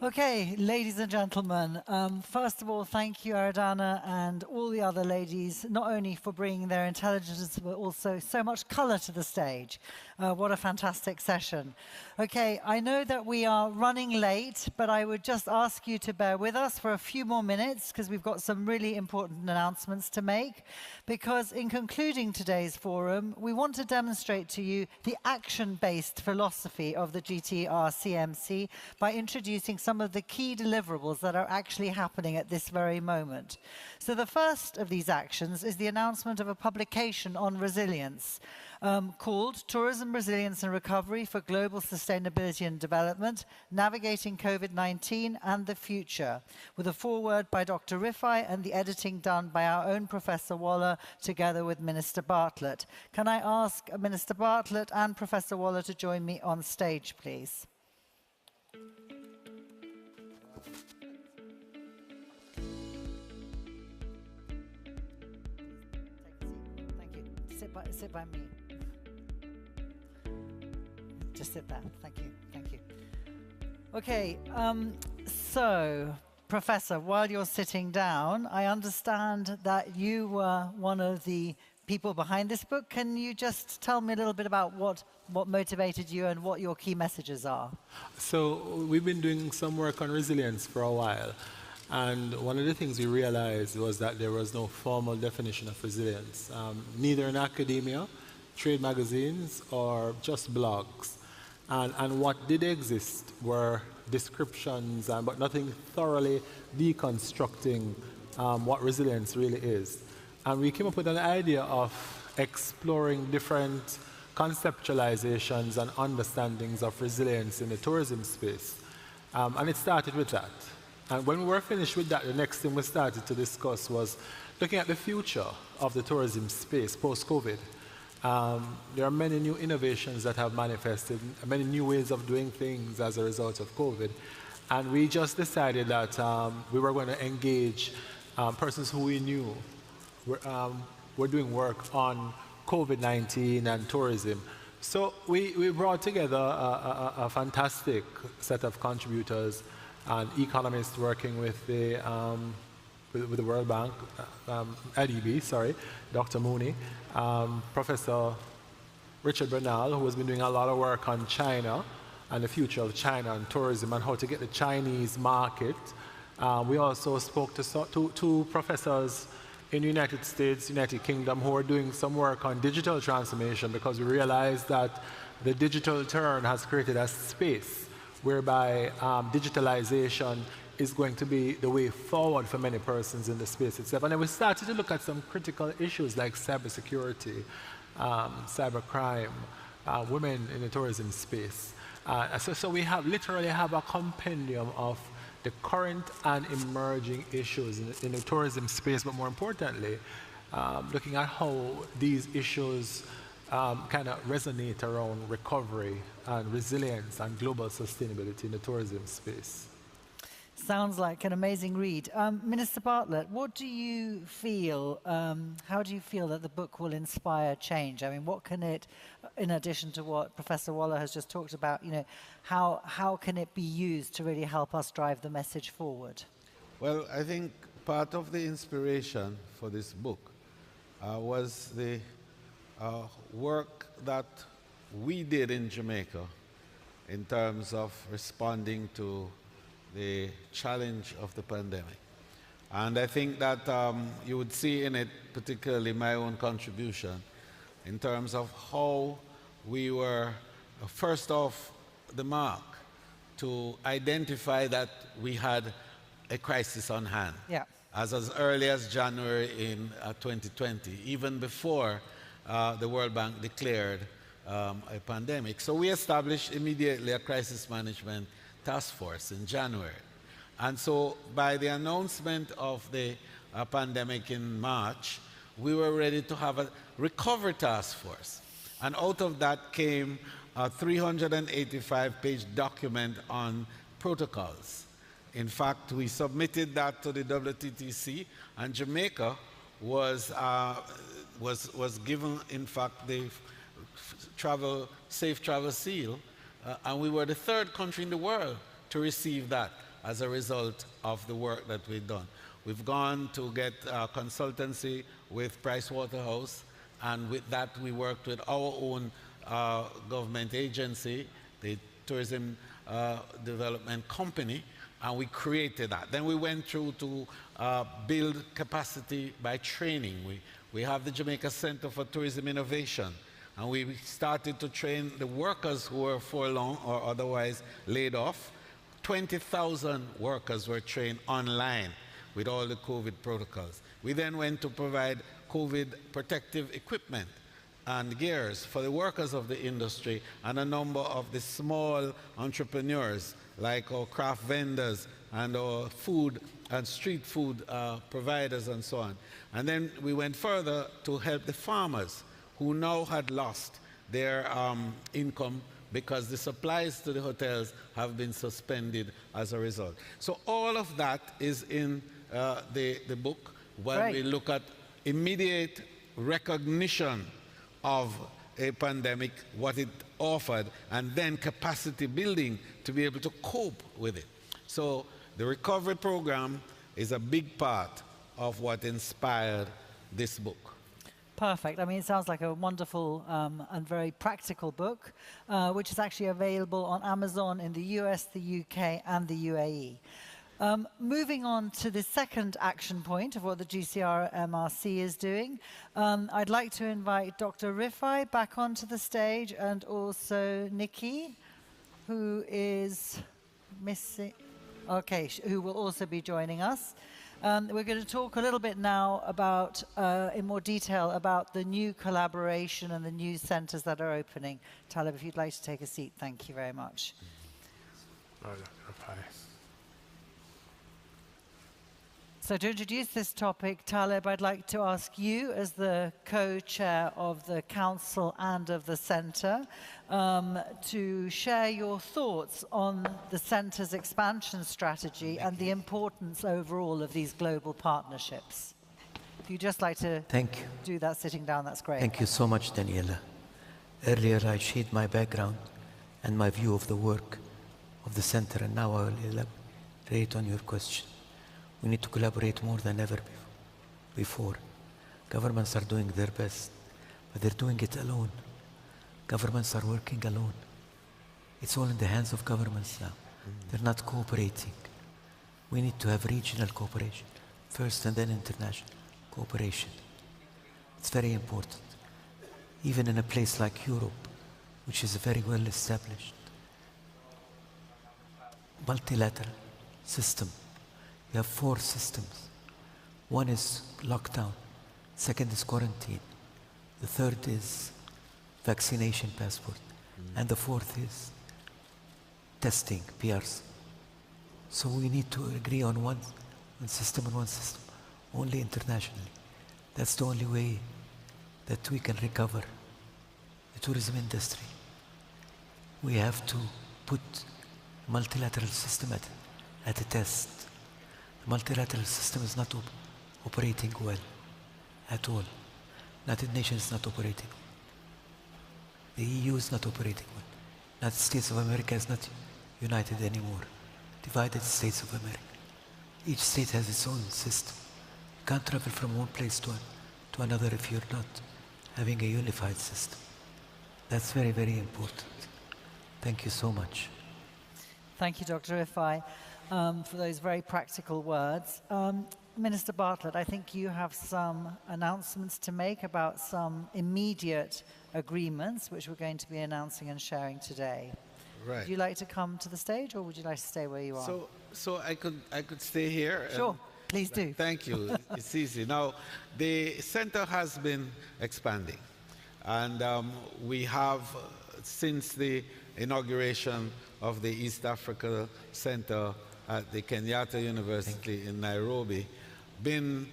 Okay, ladies and gentlemen, first of all, thank you, Aradana, and all the other ladies, not only for bringing their intelligence, but also so much color to the stage. What a fantastic session. Okay, I know that we are running late, but I would just ask you to bear with us for a few more minutes, because we've got some really important announcements to make. Because in concluding today's forum, we want to demonstrate to you the action-based philosophy of the GTR CMC by introducing some of the key deliverables that are actually happening at this very moment. So the first of these actions is the announcement of a publication on resilience called Tourism Resilience and Recovery for Global Sustainability and Development, Navigating COVID-19 and the Future, with a foreword by Dr. Rifai and the editing done by our own Professor Waller together with Minister Bartlett. Can I ask Minister Bartlett and Professor Waller to join me on stage, please? Sit by me. Just sit there. Thank you. Thank you. Okay, so, Professor, while you're sitting down, I understand that you were one of the people behind this book. Can you just tell me a little bit about what motivated you and what your key messages are? So, we've been doing some work on resilience for a while. And one of the things we realized was that there was no formal definition of resilience, neither in academia, trade magazines, or just blogs. And what did exist were descriptions, but nothing thoroughly deconstructing what resilience really is. And we came up with an idea of exploring different conceptualizations and understandings of resilience in the tourism space. And it started with that. And when we were finished with that, the next thing we started to discuss was looking at the future of the tourism space post-COVID. There are many new innovations that have manifested, many new ways of doing things as a result of COVID. And we just decided that we were going to engage persons who we knew were doing work on COVID-19 and tourism. So we brought together a fantastic set of contributors, and economists working with the World Bank, IDB, sorry, Dr. Mooney, Professor Richard Bernal, who has been doing a lot of work on China and the future of China and tourism and how to get the Chinese market. We also spoke to two professors in the United States, United Kingdom, who are doing some work on digital transformation, because we realized that the digital turn has created a space whereby digitalization is going to be the way forward for many persons in the space itself. And then we started to look at some critical issues like cybersecurity, cybercrime, women in the tourism space. So we literally have a compendium of the current and emerging issues in the tourism space, but more importantly, looking at how these issues kind of resonate around recovery and resilience and global sustainability in the tourism space. Sounds like an amazing read. Minister Bartlett, what do you feel, how do you feel that the book will inspire change? I mean, what can it, in addition to what Professor Waller has just talked about, you know, how can it be used to really help us drive the message forward? Well, I think part of the inspiration for this book was the work that we did in Jamaica in terms of responding to the challenge of the pandemic. And I think that you would see in it particularly my own contribution in terms of how we were first off the mark to identify that we had a crisis on hand. Yeah. As early as January in 2020, even before the World Bank declared a pandemic. So we established immediately a crisis management task force in January. And so by the announcement of the pandemic in March, we were ready to have a recovery task force. And out of that came a 385-page document on protocols. In fact, we submitted that to the WTTC, and Jamaica was given, in fact, the safe travel seal, and we were the third country in the world to receive that as a result of the work that we've done. We've gone to get consultancy with Pricewaterhouse, and with that we worked with our own government agency, the Tourism Development Company, and we created that. Then we went through to build capacity by training. We have the Jamaica Center for Tourism Innovation, and we started to train the workers who were furloughed or otherwise laid off. 20,000 workers were trained online with all the COVID protocols. We then went to provide COVID protective equipment and gears for the workers of the industry and a number of the small entrepreneurs like our craft vendors and our food and street food providers and so on. And then we went further to help the farmers who now had lost their income because the supplies to the hotels have been suspended as a result. So all of that is in the book when we look at immediate recognition of a pandemic, what it offered, and then capacity building to be able to cope with it. So the recovery program is a big part of what inspired this book. Perfect. I mean, it sounds like a wonderful and very practical book, which is actually available on Amazon in the US, the UK, and the UAE. Moving on to the second action point of what the GCR MRC is doing, I'd like to invite Dr. Rifai back onto the stage, and also Nikki, who is missing, okay, who will also be joining us. We're going to talk a little bit now about, in more detail, about the new collaboration and the new centres that are opening. Talib, if you'd like to take a seat, thank you very much. So to introduce this topic, Talib, I'd like to ask you, as the co-chair of the council and of the centre, to share your thoughts on the centre's expansion strategy and the importance overall of these global partnerships. If you'd just like to do that sitting down, that's great. Thank you so much, Daniela. Earlier I shared my background and my view of the work of the centre, and now I will elaborate on your question. We need to collaborate more than ever before. Governments are doing their best, but they're doing it alone. Governments are working alone. It's all in the hands of governments now. They're not cooperating. We need to have regional cooperation first, and then international cooperation. It's very important. Even in a place like Europe, which is very well established, multilateral system. You have 4 systems. One is lockdown, second is quarantine, the third is vaccination passport, and the fourth is testing, PRs. So we need to agree on one system and one system, only internationally. That's the only way that we can recover the tourism industry. We have to put multilateral system at a test. The multilateral system is not operating well at all. United Nations is not operating. The EU is not operating well. United States of America is not united anymore. Divided States of America. Each state has its own system. You can't travel from one place to another if you're not having a unified system. That's very, very important. Thank you so much. Thank you, Dr. Ifai, for those very practical words. Minister Bartlett, I think you have some announcements to make about some immediate agreements which we're going to be announcing and sharing today. Right. Would you like to come to the stage, or would you like to stay where you are? So I could stay here. Sure, please do. Thank you. It's easy. Now, the center has been expanding, and we have, since the inauguration of the East Africa Center at the Kenyatta University in Nairobi, been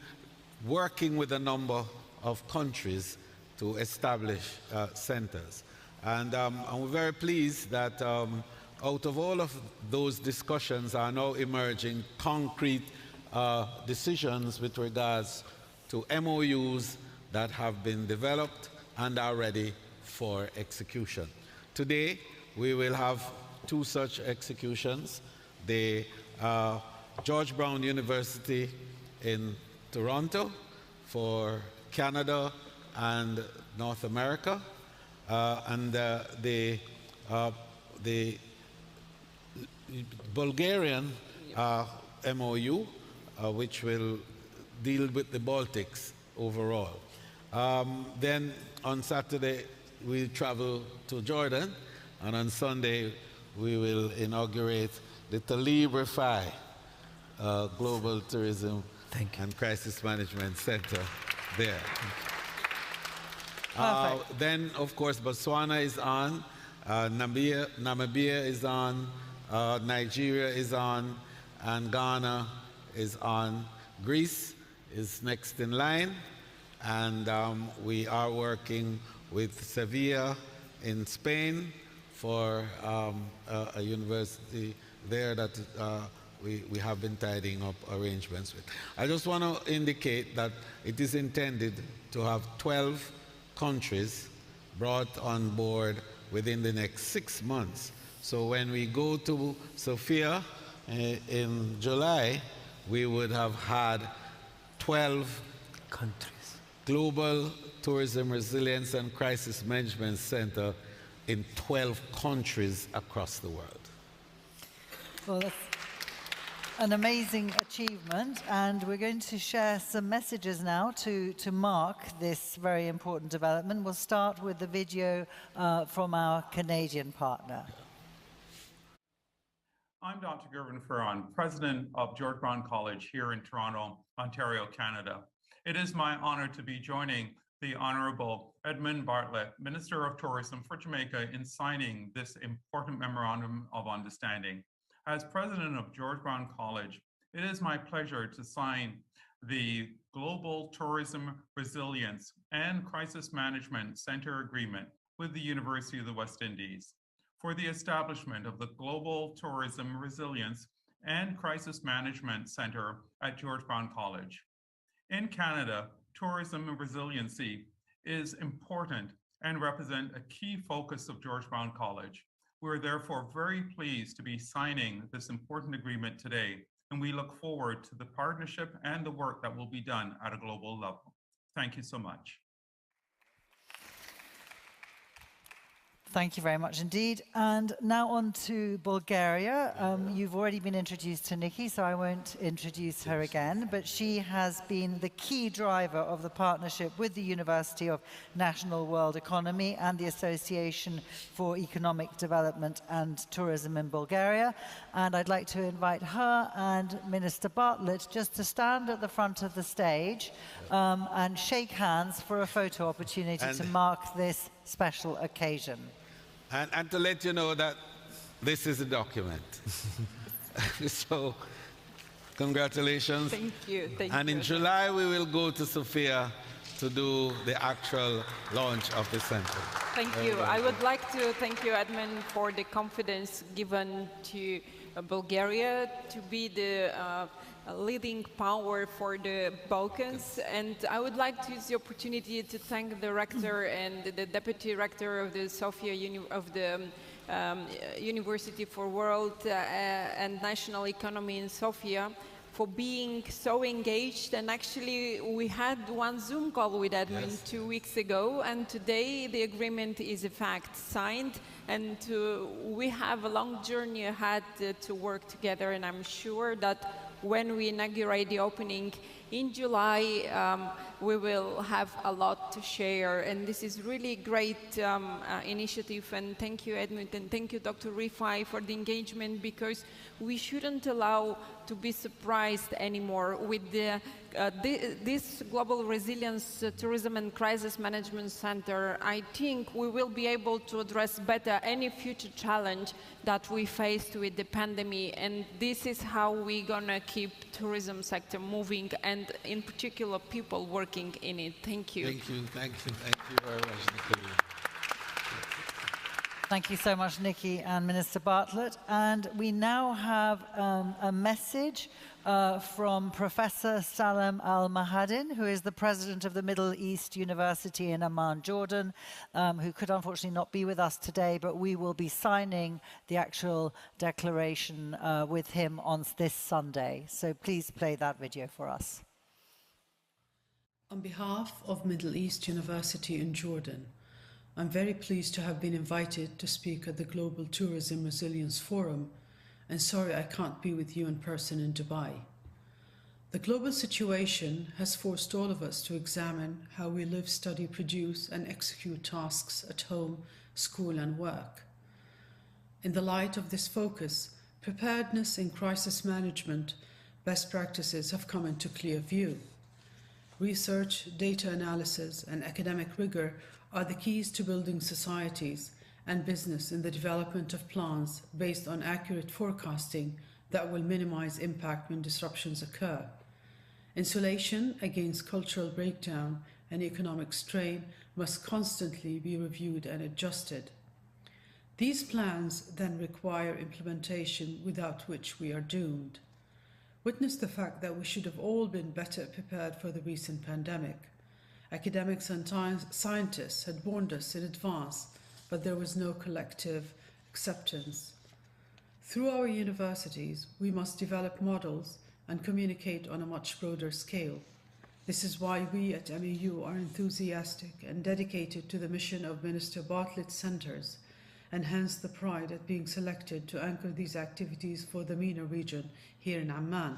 working with a number of countries to establish centers. And we're very pleased that out of all of those discussions are now emerging concrete decisions with regards to MOUs that have been developed and are ready for execution. Today, we will have 2 such executions. The George Brown University in Toronto for Canada and North America, and the Bulgarian MOU, which will deal with the Baltics overall. Then on Saturday, we travel to Jordan, and on Sunday, we will inaugurate the Talib Rifai Global Tourism and Crisis Management Center there. Then, of course, Botswana is on, Namibia is on, Nigeria is on, and Ghana is on. Greece is next in line, and we are working with Sevilla in Spain for a university there that we have been tidying up arrangements with. I just want to indicate that it is intended to have 12 countries brought on board within the next 6 months. So when we go to Sofia in July, we would have had 12 countries. Global Tourism Resilience and Crisis Management Center in 12 countries across the world. Well, that's an amazing achievement, and we're going to share some messages now to mark this very important development. We'll start with the video from our Canadian partner. I'm Dr. Gervin Ferron, President of George Brown College here in Toronto, Ontario, Canada. It is my honor to be joining the Honorable Edmund Bartlett, Minister of Tourism for Jamaica, in signing this important Memorandum of Understanding. As President of George Brown College, it is my pleasure to sign the Global Tourism Resilience and Crisis Management Center Agreement with the University of the West Indies for the establishment of the Global Tourism Resilience and Crisis Management Center at George Brown College. In Canada, tourism resiliency is important and represent a key focus of George Brown College. We're therefore very pleased to be signing this important agreement today, and we look forward to the partnership and the work that will be done at a global level. Thank you so much. Thank you very much indeed. And now on to Bulgaria. You've already been introduced to Nikki, so I won't introduce her again, but she has been the key driver of the partnership with the University of National World Economy and the Association for Economic Development and Tourism in Bulgaria. And I'd like to invite her and Minister Bartlett just to stand at the front of the stage and shake hands for a photo opportunity to mark this special occasion. And to let you know that this is a document. So, congratulations. Thank you. Thank and you. In July, we will go to Sofia to do the actual launch of the center. Thank you. I would like to thank you, Edmund, for the confidence given to Bulgaria to be the leading power for the Balkans. And I would like to use the opportunity to thank the rector and the deputy rector of the University for World and National Economy in Sofia for being so engaged. And actually, we had one Zoom call with Edmund 2 weeks ago, and today the agreement is in fact signed. And we have a long journey ahead to work together, and I'm sure that when we inaugurate the opening in July, we will have a lot to share. And this is really great initiative. And thank you, Edmund, and thank you, Dr. Rifai, for the engagement, because we shouldn't allow to be surprised anymore with this Global Resilience Tourism and Crisis Management Center. I think we will be able to address better any future challenge that we faced with the pandemic, and this is how we're gonna keep tourism sector moving, and in particular people working in it. Thank you. Thank you, thank you, thank you very much, Nikki. Thank you so much, Nikki and Minister Bartlett. And we now have a message from Professor Salem Al-Mahadin, who is the president of the Middle East University in Amman, Jordan, who could unfortunately not be with us today, but we will be signing the actual declaration with him on this Sunday. So please play that video for us. On behalf of Middle East University in Jordan, I'm very pleased to have been invited to speak at the Global Tourism Resilience Forum, and sorry I can't be with you in person in Dubai. The global situation has forced all of us to examine how we live, study, produce, and execute tasks at home, school, and work. In the light of this focus, preparedness in crisis management best practices have come into clear view. Research, data analysis, and academic rigor are the keys to building societies and business in the development of plans based on accurate forecasting that will minimize impact when disruptions occur. Insulation against cultural breakdown and economic strain must constantly be reviewed and adjusted. These plans then require implementation, without which we are doomed. Witness the fact that we should have all been better prepared for the recent pandemic. Academics and scientists had warned us in advance, but there was no collective acceptance. Through our universities, we must develop models and communicate on a much broader scale. This is why we at MEU are enthusiastic and dedicated to the mission of Minister Bartlett's centers, and hence the pride at being selected to anchor these activities for the MENA region here in Amman.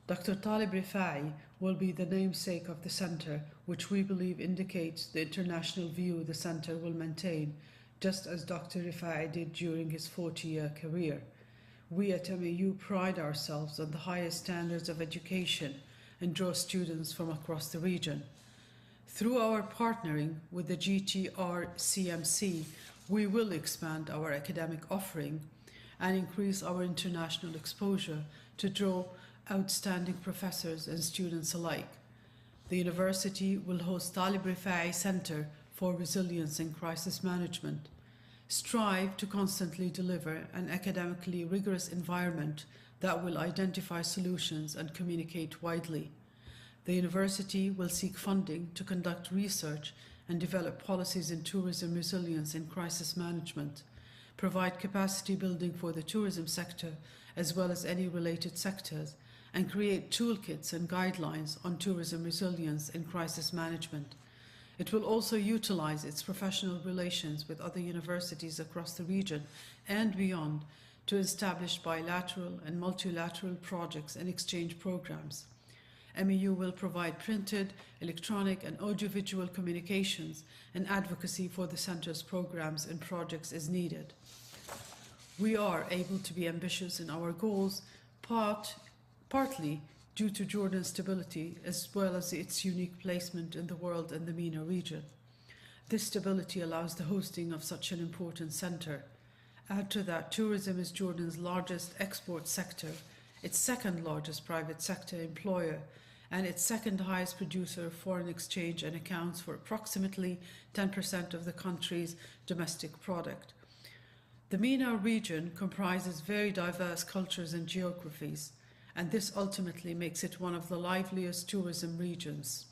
Dr. Talib Rifai will be the namesake of the center, which we believe indicates the international view the center will maintain, just as Dr. Rifai did during his 40-year career. We at MEU pride ourselves on the highest standards of education and draw students from across the region. Through our partnering with the GTR-CMC, we will expand our academic offering and increase our international exposure to draw outstanding professors and students alike. The university will host Talib Rifai Center for Resilience and Crisis Management. Strive to constantly deliver an academically rigorous environment that will identify solutions and communicate widely. The university will seek funding to conduct research and develop policies in tourism resilience and crisis management, provide capacity building for the tourism sector as well as any related sectors, and create toolkits and guidelines on tourism resilience and crisis management. It will also utilize its professional relations with other universities across the region and beyond to establish bilateral and multilateral projects and exchange programs. MEU will provide printed, electronic, and audiovisual communications and advocacy for the Centre's programs and projects as needed. We are able to be ambitious in our goals, partly due to Jordan's stability as well as its unique placement in the world and the MENA region. This stability allows the hosting of such an important centre. Add to that, tourism is Jordan's largest export sector, its second largest private sector employer, and its second highest producer of foreign exchange, and accounts for approximately 10% of the country's domestic product. The MENA region comprises very diverse cultures and geographies, and this ultimately makes it one of the liveliest tourism regions.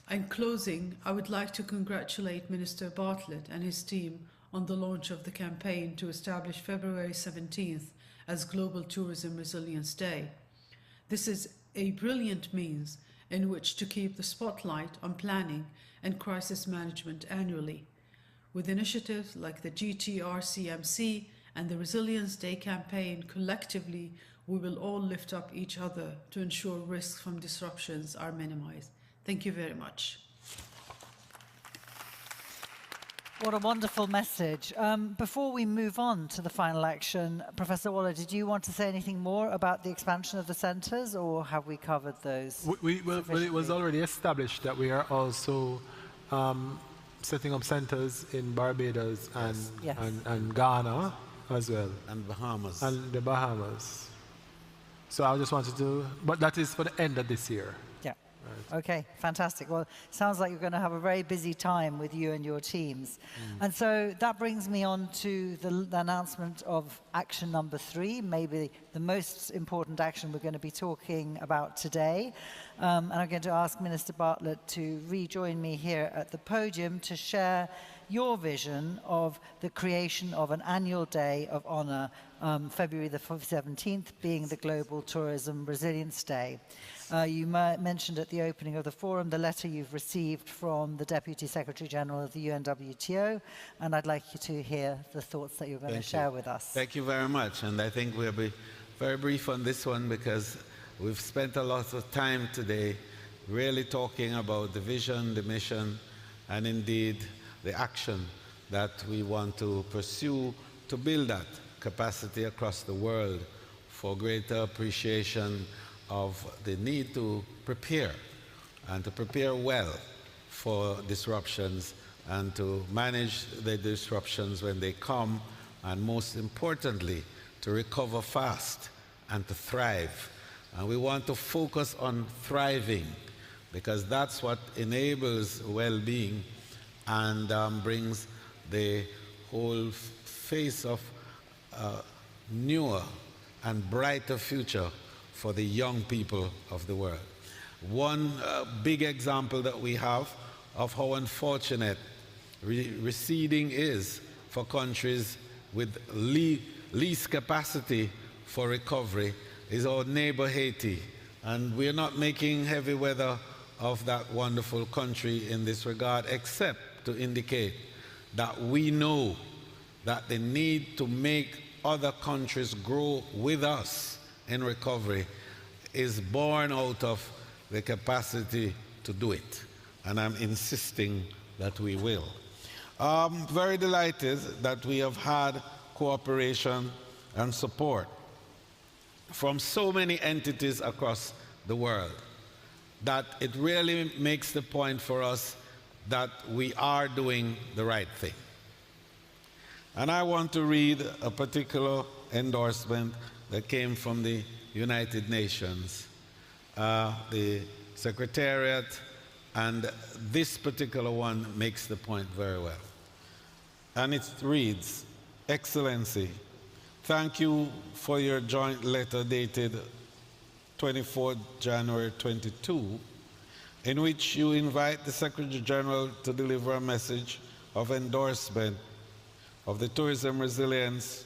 In closing, I would like to congratulate Minister Bartlett and his team on the launch of the campaign to establish February 17th as Global Tourism Resilience Day. This is a brilliant means in which to keep the spotlight on planning and crisis management annually. With initiatives like the GTRCMC and the Resilience Day campaign, collectively, we will all lift up each other to ensure risks from disruptions are minimized. Thank you very much. What a wonderful message. Before we move on to the final action, Professor Waller, did you want to say anything more about the expansion of the centres, or have we covered those? Well, it was already established that we are also setting up centres in Barbados and Ghana as well. And Bahamas. And the Bahamas. So I just wanted to, but that is for the end of this year. Yeah. Right. Okay, fantastic. Well, sounds like you're going to have a very busy time with you and your teams. And so that brings me on to the announcement of action number 3, maybe the most important action we're going to be talking about today. And I'm going to ask Minister Bartlett to rejoin me here at the podium to share your vision of the creation of an annual day of honour, February the 17th being the Global Tourism Resilience Day. You mentioned at the opening of the forum the letter you've received from the Deputy Secretary General of the UNWTO, and I'd like you to hear the thoughts that you're going to share with us. Thank you very much, and I think we'll be very brief on this one because we've spent a lot of time today really talking about the vision, the mission, and indeed the action that we want to pursue to build that capacity across the world for greater appreciation of the need to prepare and to prepare well for disruptions and to manage the disruptions when they come, and most importantly, to recover fast and to thrive. And we want to focus on thriving because that's what enables well-being and brings the whole face of newer and brighter future for the young people of the world. One big example that we have of how unfortunate receding is for countries with least capacity for recovery is our neighbor Haiti. And we're not making heavy weather of that wonderful country in this regard, except to indicate that we know that the need to make other countries grow with us in recovery is born out of the capacity to do it. And I'm insisting that we will. I'm very delighted that we have had cooperation and support from so many entities across the world that it really makes the point for us that we are doing the right thing. And I want to read a particular endorsement that came from the United Nations, the Secretariat, and this particular one makes the point very well. And it reads, Excellency, thank you for your joint letter dated 24 January 22, in which you invite the Secretary General to deliver a message of endorsement of the Tourism Resilience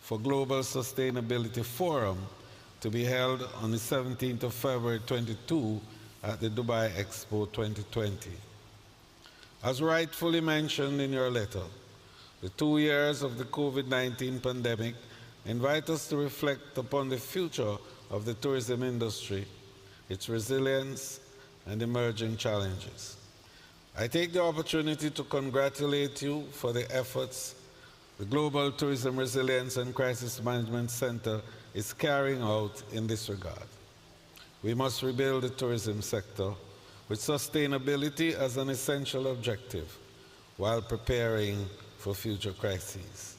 for Global Sustainability Forum to be held on the 17th of February 22 at the Dubai Expo 2020. As rightfully mentioned in your letter, the 2 years of the COVID-19 pandemic invite us to reflect upon the future of the tourism industry, its resilience, and emerging challenges. I take the opportunity to congratulate you for the efforts the Global Tourism Resilience and Crisis Management Center is carrying out in this regard. We must rebuild the tourism sector with sustainability as an essential objective while preparing for future crises.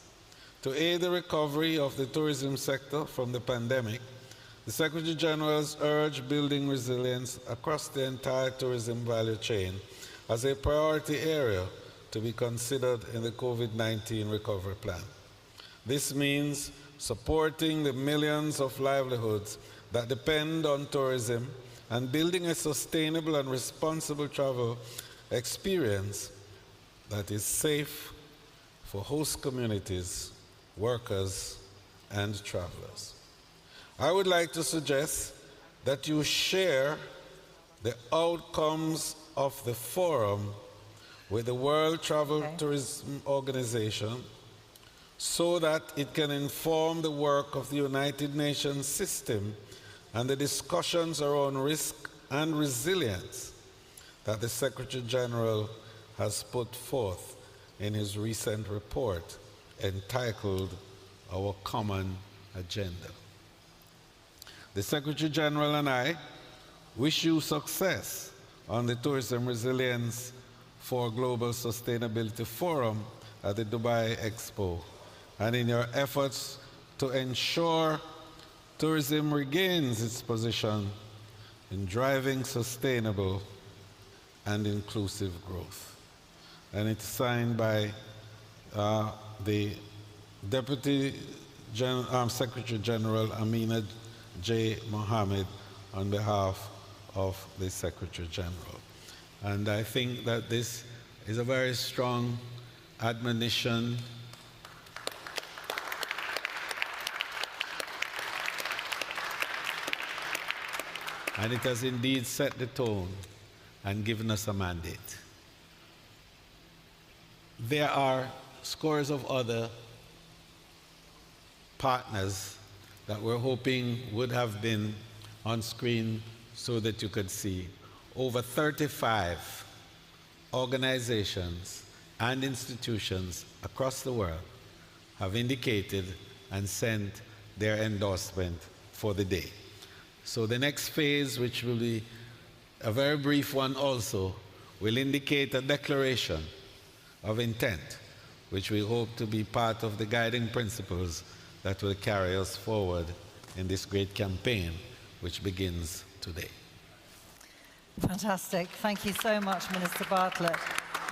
To aid the recovery of the tourism sector from the pandemic, the Secretary General has urged building resilience across the entire tourism value chain as a priority area to be considered in the COVID-19 recovery plan. This means supporting the millions of livelihoods that depend on tourism and building a sustainable and responsible travel experience that is safe for host communities, workers, and travelers. I would like to suggest that you share the outcomes of the forum with the World Travel Tourism Organization so that it can inform the work of the United Nations system and the discussions around risk and resilience that the Secretary General has put forth in his recent report entitled Our Common Agenda. The Secretary General and I wish you success on the Tourism Resilience for Global Sustainability Forum at the Dubai Expo and in your efforts to ensure tourism regains its position in driving sustainable and inclusive growth. And it's signed by the Deputy Secretary General Amina J. Mohammed on behalf of the Secretary General. And I think that this is a very strong admonition and it has indeed set the tone and given us a mandate. There are scores of other partners that we're hoping would have been on screen so that you could see. Over 35 organizations and institutions across the world have indicated and sent their endorsement for the day. So the next phase, which will be a very brief one also, will indicate a declaration of intent, which we hope to be part of the guiding principles that will carry us forward in this great campaign, which begins today. Fantastic. Thank you so much, Minister Bartlett.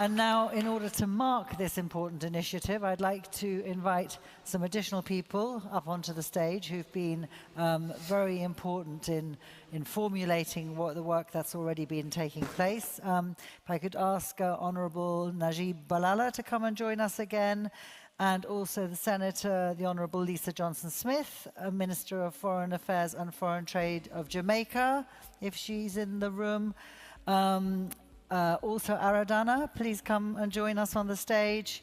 And now, in order to mark this important initiative, I'd like to invite some additional people up onto the stage who've been very important in formulating the work that's already been taking place. If I could ask Honourable Najib Balala to come and join us again, and also the Senator, the Honourable Lisa Johnson-Smith, Minister of Foreign Affairs and Foreign Trade of Jamaica, if she's in the room. Also Aradana, please come and join us on the stage.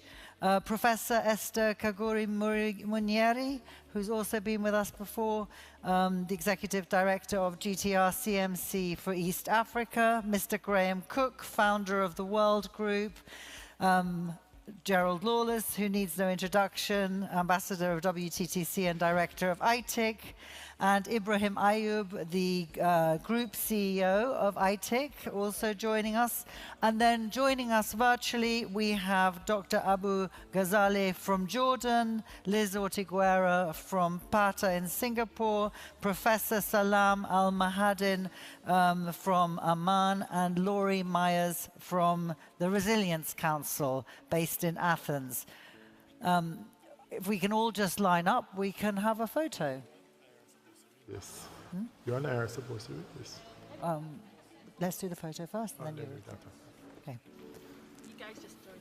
Professor Esther Kaguri Munieri, who's also been with us before, the Executive Director of GTR CMC for East Africa, Mr. Graham Cook, founder of the World Group, Gerald Lawless, who needs no introduction, Ambassador of WTTC and Director of ITIC, and Ibrahim Ayub, the Group CEO of ITIC, also joining us. And then joining us virtually, we have Dr. Abu Ghazali from Jordan, Liz Ortiguera from PATA in Singapore, Professor Salam Al-Mahadin from Amman, and Laurie Myers from the Resilience Council based in Athens. If we can all just line up, we can have a photo. Yes. You and I are supposed to do this. Let's do the photo first, and then you. Okay. You guys just join.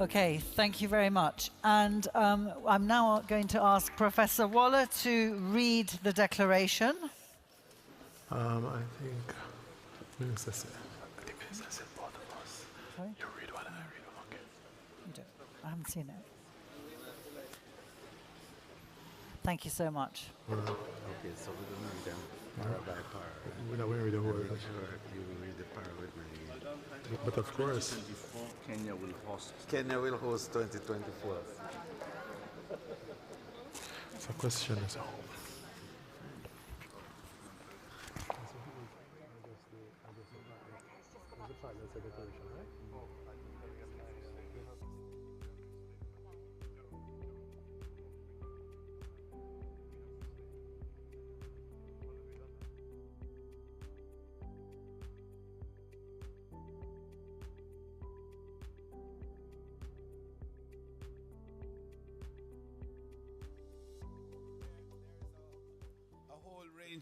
Okay, thank you very much. And I'm now going to ask Professor Waller to read the declaration. I think Minister said both of us. Sorry? You read one and I read one, okay. You don't. I haven't seen it. Thank you so much. Okay, so we're going to read them para by para. We're not going to read the whole. You will read the para with me. But of course. Kenya will host 2024. So the question is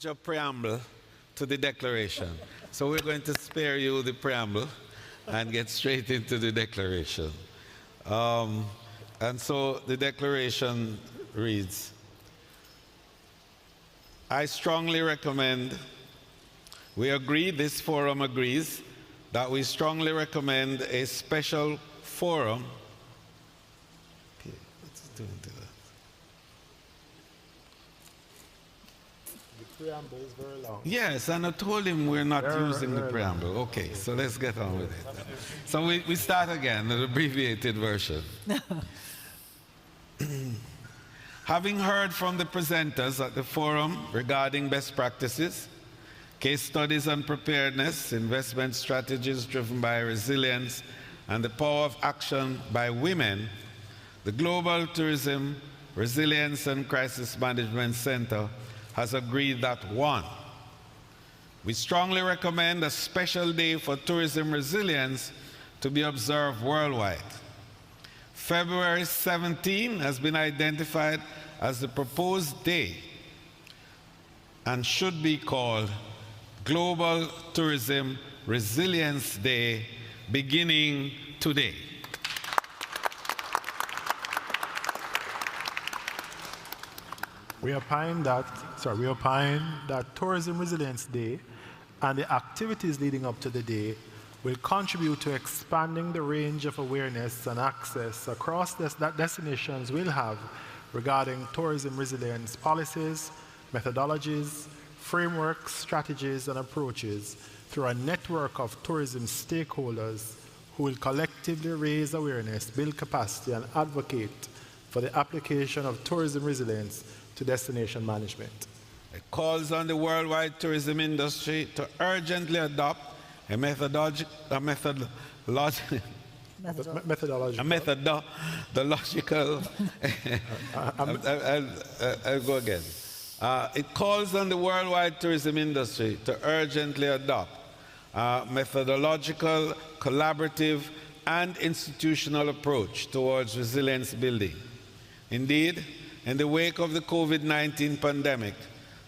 of preamble to the declaration. So we're going to spare you the preamble and get straight into the declaration. And so the declaration reads, I strongly recommend, this forum agrees, that we strongly recommend a special forum. Okay, let's do that. Preamble is very long. Yes, and I told him we're not using the preamble. Okay, so let's get on with it. So we start again, an abbreviated version. Having heard from the presenters at the forum regarding best practices, case studies on preparedness, investment strategies driven by resilience, and the power of action by women, the Global Tourism Resilience and Crisis Management Center has agreed that 1, we strongly recommend a special day for tourism resilience to be observed worldwide. February 17 has been identified as the proposed day and should be called Global Tourism Resilience Day beginning today. We opine that Tourism Resilience Day and the activities leading up to the day will contribute to expanding the range of awareness and access across that destinations will have regarding tourism resilience policies, methodologies, frameworks, strategies, and approaches through a network of tourism stakeholders who will collectively raise awareness, build capacity, and advocate for the application of tourism resilience to destination management. It calls on the worldwide tourism industry to urgently adopt a methodological I'll go again. It calls on the worldwide tourism industry to urgently adopt a methodological, collaborative, and institutional approach towards resilience building. Indeed, in the wake of the COVID-19 pandemic,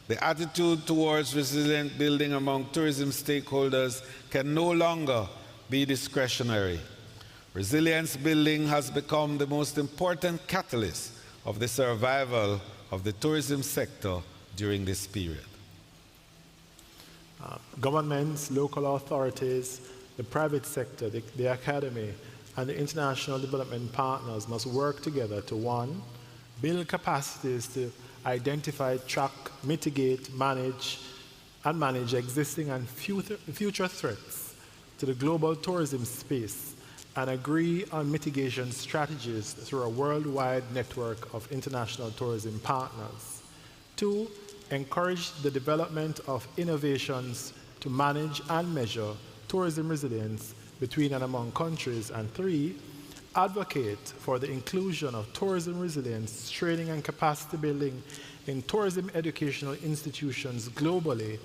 the attitude towards resilient building among tourism stakeholders can no longer be discretionary. Resilience building has become the most important catalyst of the survival of the tourism sector during this period. Governments, local authorities, the private sector, the academy, and the international development partners must work together to 1, build capacities to identify, track, mitigate, manage existing and future threats to the global tourism space and agree on mitigation strategies through a worldwide network of international tourism partners. 2, encourage the development of innovations to manage and measure tourism resilience between and among countries. And 3, advocate for the inclusion of tourism resilience training and capacity building in tourism educational institutions globally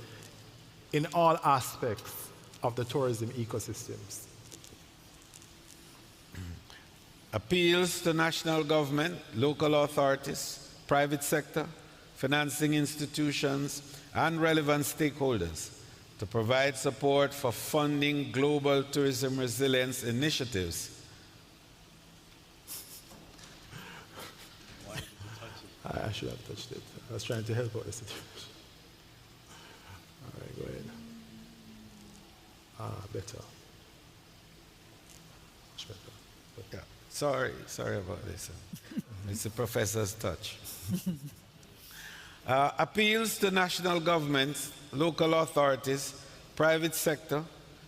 in all aspects of the tourism ecosystems. Appeals to national government, local authorities, private sector, financing institutions, and relevant stakeholders to provide support for funding global tourism resilience initiatives I should have touched it. I was trying to help out the situation. All right, go ahead. Better. Much better. Yeah. Sorry about this. It's the professor's touch. Appeals to national governments, local authorities, private sector,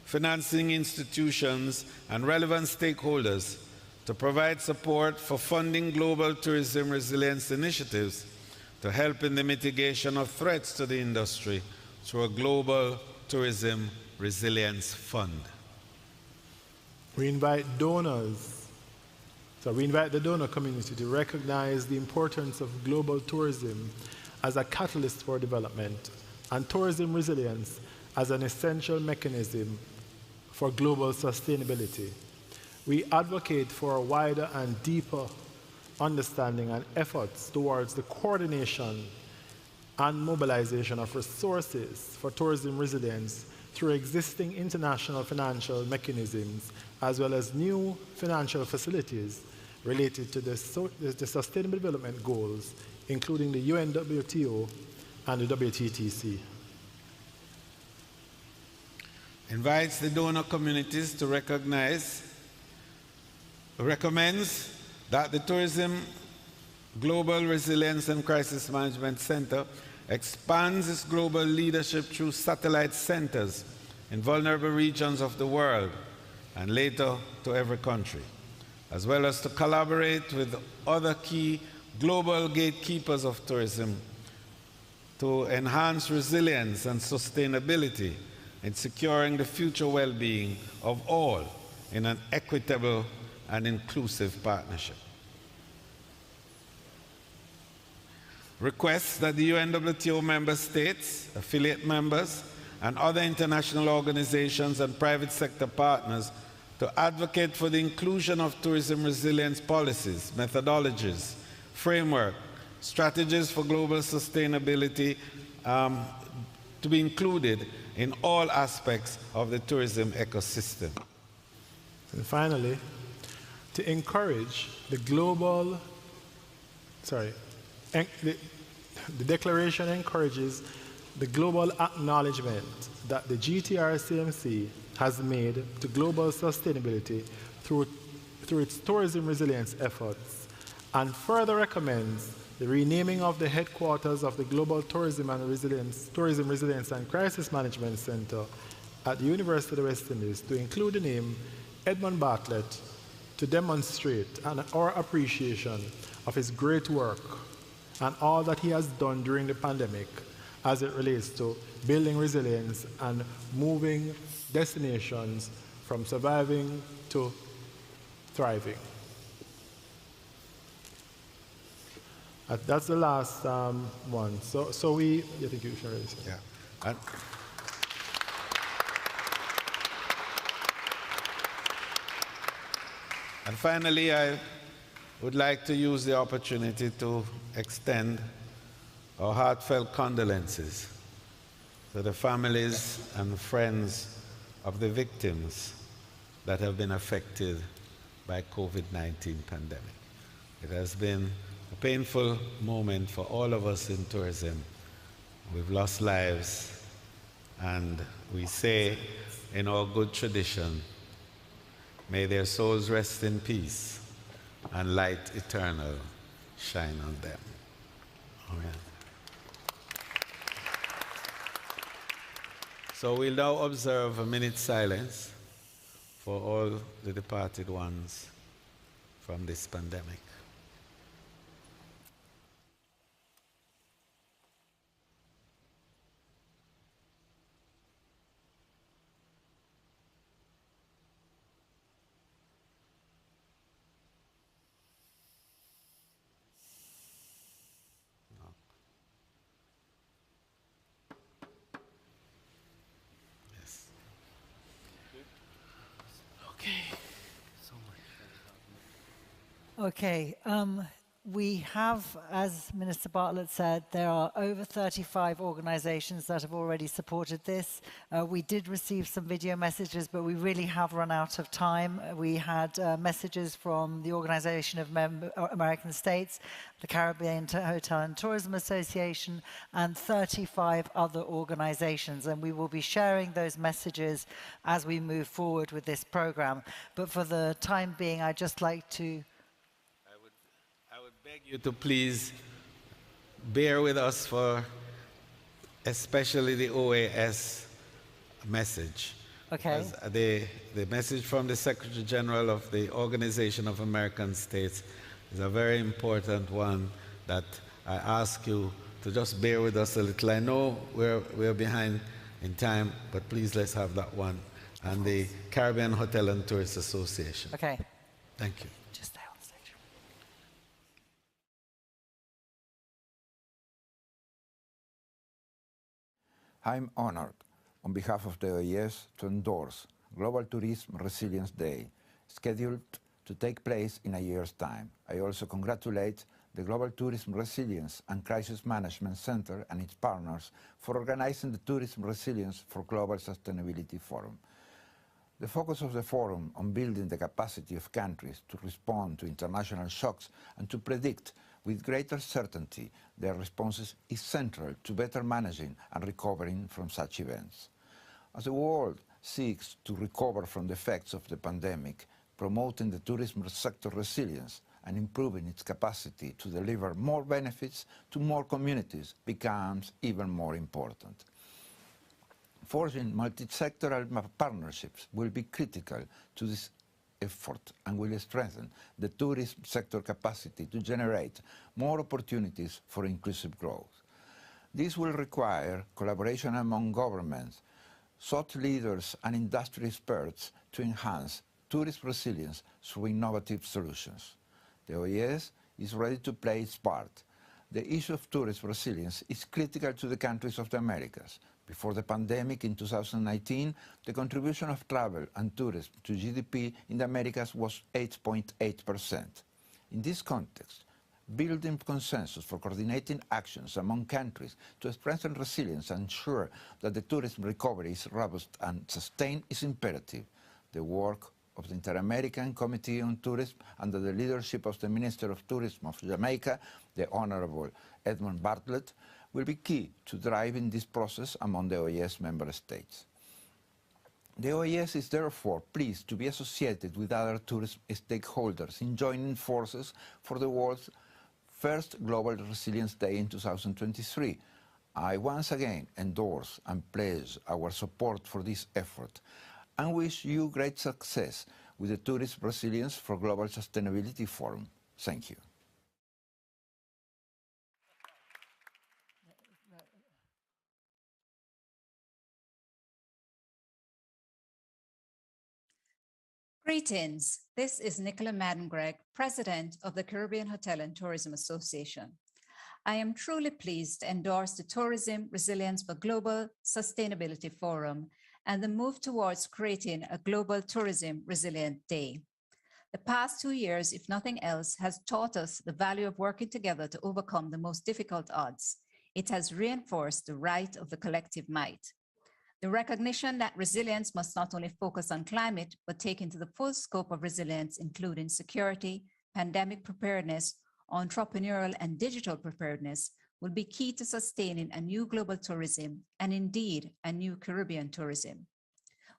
financing institutions, and relevant stakeholders to provide support for funding global tourism resilience initiatives to help in the mitigation of threats to the industry through a global tourism resilience fund. We invite donors. So we invite the donor community to recognize the importance of global tourism as a catalyst for development and tourism resilience as an essential mechanism for global sustainability. We advocate for a wider and deeper understanding and efforts towards the coordination and mobilization of resources for tourism resilience through existing international financial mechanisms as well as new financial facilities related to the Sustainable Development Goals, including the UNWTO and the WTTC. Invites the donor communities to recommends that the Tourism Global Resilience and Crisis Management Center expands its global leadership through satellite centers in vulnerable regions of the world and later to every country, as well as to collaborate with other key global gatekeepers of tourism to enhance resilience and sustainability in securing the future well-being of all in an equitable and inclusive partnership. Requests that the UNWTO member states, affiliate members, and other international organizations and private sector partners to advocate for the inclusion of tourism resilience policies, methodologies, framework, strategies for global sustainability to be included in all aspects of the tourism ecosystem. And finally, to encourage the global, the declaration encourages the global acknowledgement that the GTRCMC has made to global sustainability through its tourism resilience efforts, and further recommends the renaming of the headquarters of the Global Tourism Resilience and Crisis Management Center at the University of the West Indies to include the name Edmund Bartlett to demonstrate our appreciation of his great work and all that he has done during the pandemic as it relates to building resilience and moving destinations from surviving to thriving. That's the last one. So we, I think you should raise it. Yeah. And finally, I would like to use the opportunity to extend our heartfelt condolences to the families and friends of the victims that have been affected by COVID-19 pandemic. It has been a painful moment for all of us in tourism. We've lost lives, and we say in our good tradition, may their souls rest in peace and light eternal shine on them. Amen. So we'll now observe a minute's silence for all the departed ones from this pandemic. Okay, We have, as Minister Bartlett said, there are over 35 organizations that have already supported this. We did receive some video messages, but we really have run out of time. We had messages from the Organization of American States, the Caribbean Hotel and Tourism Association, and 35 other organizations. And we will be sharing those messages as we move forward with this program. But for the time being, I'd just like to beg you to please bear with us for especially the OAS message. Okay. The message from the Secretary General of the Organization of American States is a very important one that I ask you to just bear with us a little. I know we're behind in time, but please let's have that one. And the Caribbean Hotel and Tourist Association. Okay. Thank you. Just stay on stage. I'm honored, on behalf of the OES, to endorse Global Tourism Resilience Day, scheduled to take place in a year's time. I also congratulate the Global Tourism Resilience and Crisis Management Center and its partners for organizing the Tourism Resilience for Global Sustainability Forum. The focus of the forum on building the capacity of countries to respond to international shocks and to predict with greater certainty their responses is central to better managing and recovering from such events. As the world seeks to recover from the effects of the pandemic, promoting the tourism sector resilience and improving its capacity to deliver more benefits to more communities becomes even more important. Forging multi-sectoral partnerships will be critical to this effort and will strengthen the tourism sector capacity to generate more opportunities for inclusive growth. This will require collaboration among governments, thought leaders and industry experts to enhance tourist resilience through innovative solutions. The OES is ready to play its part. The issue of tourist resilience is critical to the countries of the Americas. Before the pandemic in 2019, the contribution of travel and tourism to GDP in the Americas was 8.8%. In this context, building consensus for coordinating actions among countries to strengthen resilience and ensure that the tourism recovery is robust and sustained is imperative. The work of the Inter-American Committee on Tourism under the leadership of the Minister of Tourism of Jamaica, the Honorable Edmund Bartlett, will be key to driving this process among the OES member states. The OES is therefore pleased to be associated with other tourism stakeholders in joining forces for the world's first Global Resilience Day in 2023. I once again endorse and pledge our support for this effort and wish you great success with the Tourism Resilience for Global Sustainability Forum. Thank you. Greetings. This is Nicola Madden-Gregg, President of the Caribbean Hotel and Tourism Association. I am truly pleased to endorse the Tourism Resilience for Global Sustainability Forum and the move towards creating a Global Tourism Resilient Day. The past 2 years, if nothing else, has taught us the value of working together to overcome the most difficult odds. It has reinforced the right of the collective might. The recognition that resilience must not only focus on climate, but take into the full scope of resilience, including security, pandemic preparedness, entrepreneurial and digital preparedness, will be key to sustaining a new global tourism and indeed a new Caribbean tourism.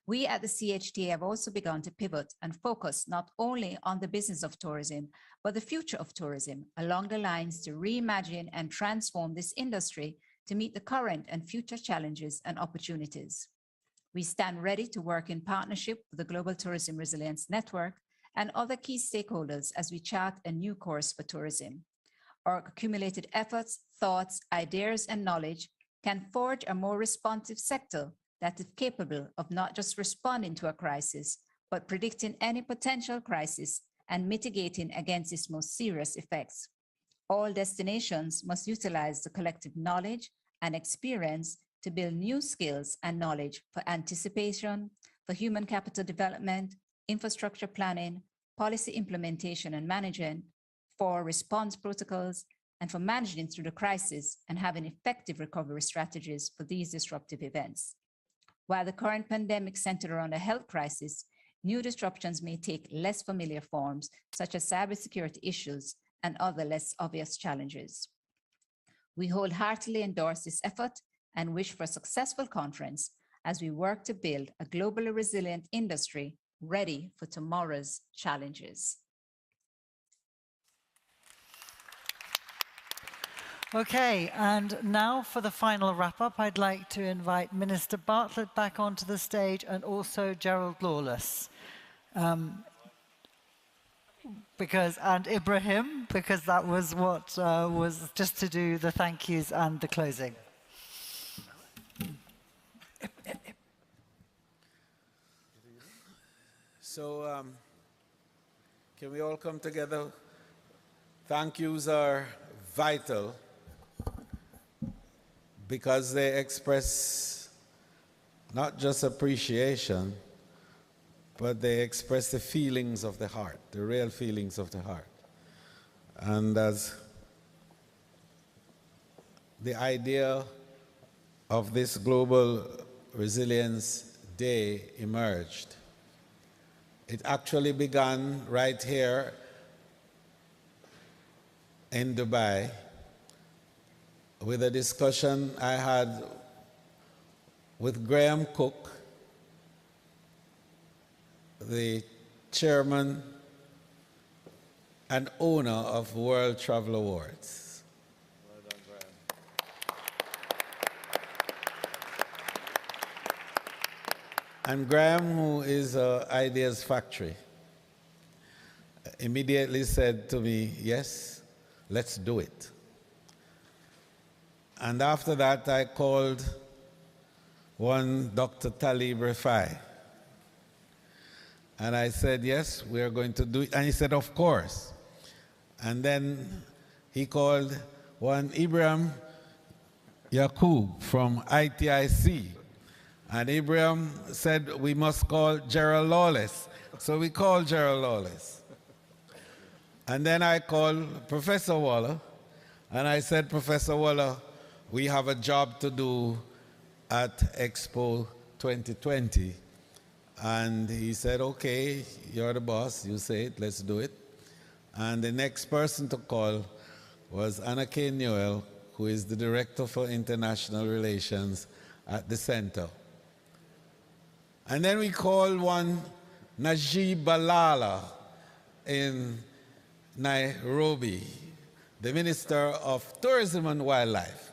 We at the CHTA have also begun to pivot and focus not only on the business of tourism, but the future of tourism along the lines to reimagine and transform this industry to meet the current and future challenges and opportunities. We stand ready to work in partnership with the Global Tourism Resilience Network and other key stakeholders as we chart a new course for tourism. Our accumulated efforts, thoughts, ideas, and knowledge can forge a more responsive sector that is capable of not just responding to a crisis, but predicting any potential crisis and mitigating against its most serious effects. All destinations must utilize the collective knowledge and experience to build new skills and knowledge for anticipation, for human capital development, infrastructure planning, policy implementation and management, for response protocols, and for managing through the crisis and having effective recovery strategies for these disruptive events. While the current pandemic centered around a health crisis, new disruptions may take less familiar forms, such as cybersecurity issues and other less obvious challenges. We wholeheartedly endorse this effort and wish for a successful conference as we work to build a globally resilient industry ready for tomorrow's challenges. Okay, and now for the final wrap-up, I'd like to invite Minister Bartlett back onto the stage and also Gerald Lawless. And Ibrahim, because that was what was just to do the thank yous and the closing. So, can we all come together? Thank yous are vital because they express not just appreciation, but they express the feelings of the heart, the real feelings of the heart. And as the idea of this Global Resilience Day emerged, it actually began right here in Dubai with a discussion I had with Graham Cook, the chairman and owner of World Travel Awards. Well done, Graham. And Graham, who is Ideas Factory, immediately said to me, yes, let's do it. And after that, I called one Dr. Talib Rifai. And I said, yes, we are going to do it. And he said, of course. And then he called one Ibrahim Yaqub from ITIC. And Ibrahim said, we must call Gerald Lawless. So we called Gerald Lawless. And then I called Professor Waller. And I said, Professor Waller, we have a job to do at Expo 2020. And he said, okay, you're the boss, you say it, let's do it. And the next person to call was Anna K. Newell, who is the Director for International Relations at the center. And then we called one Najib Balala in Nairobi, the Minister of Tourism and Wildlife.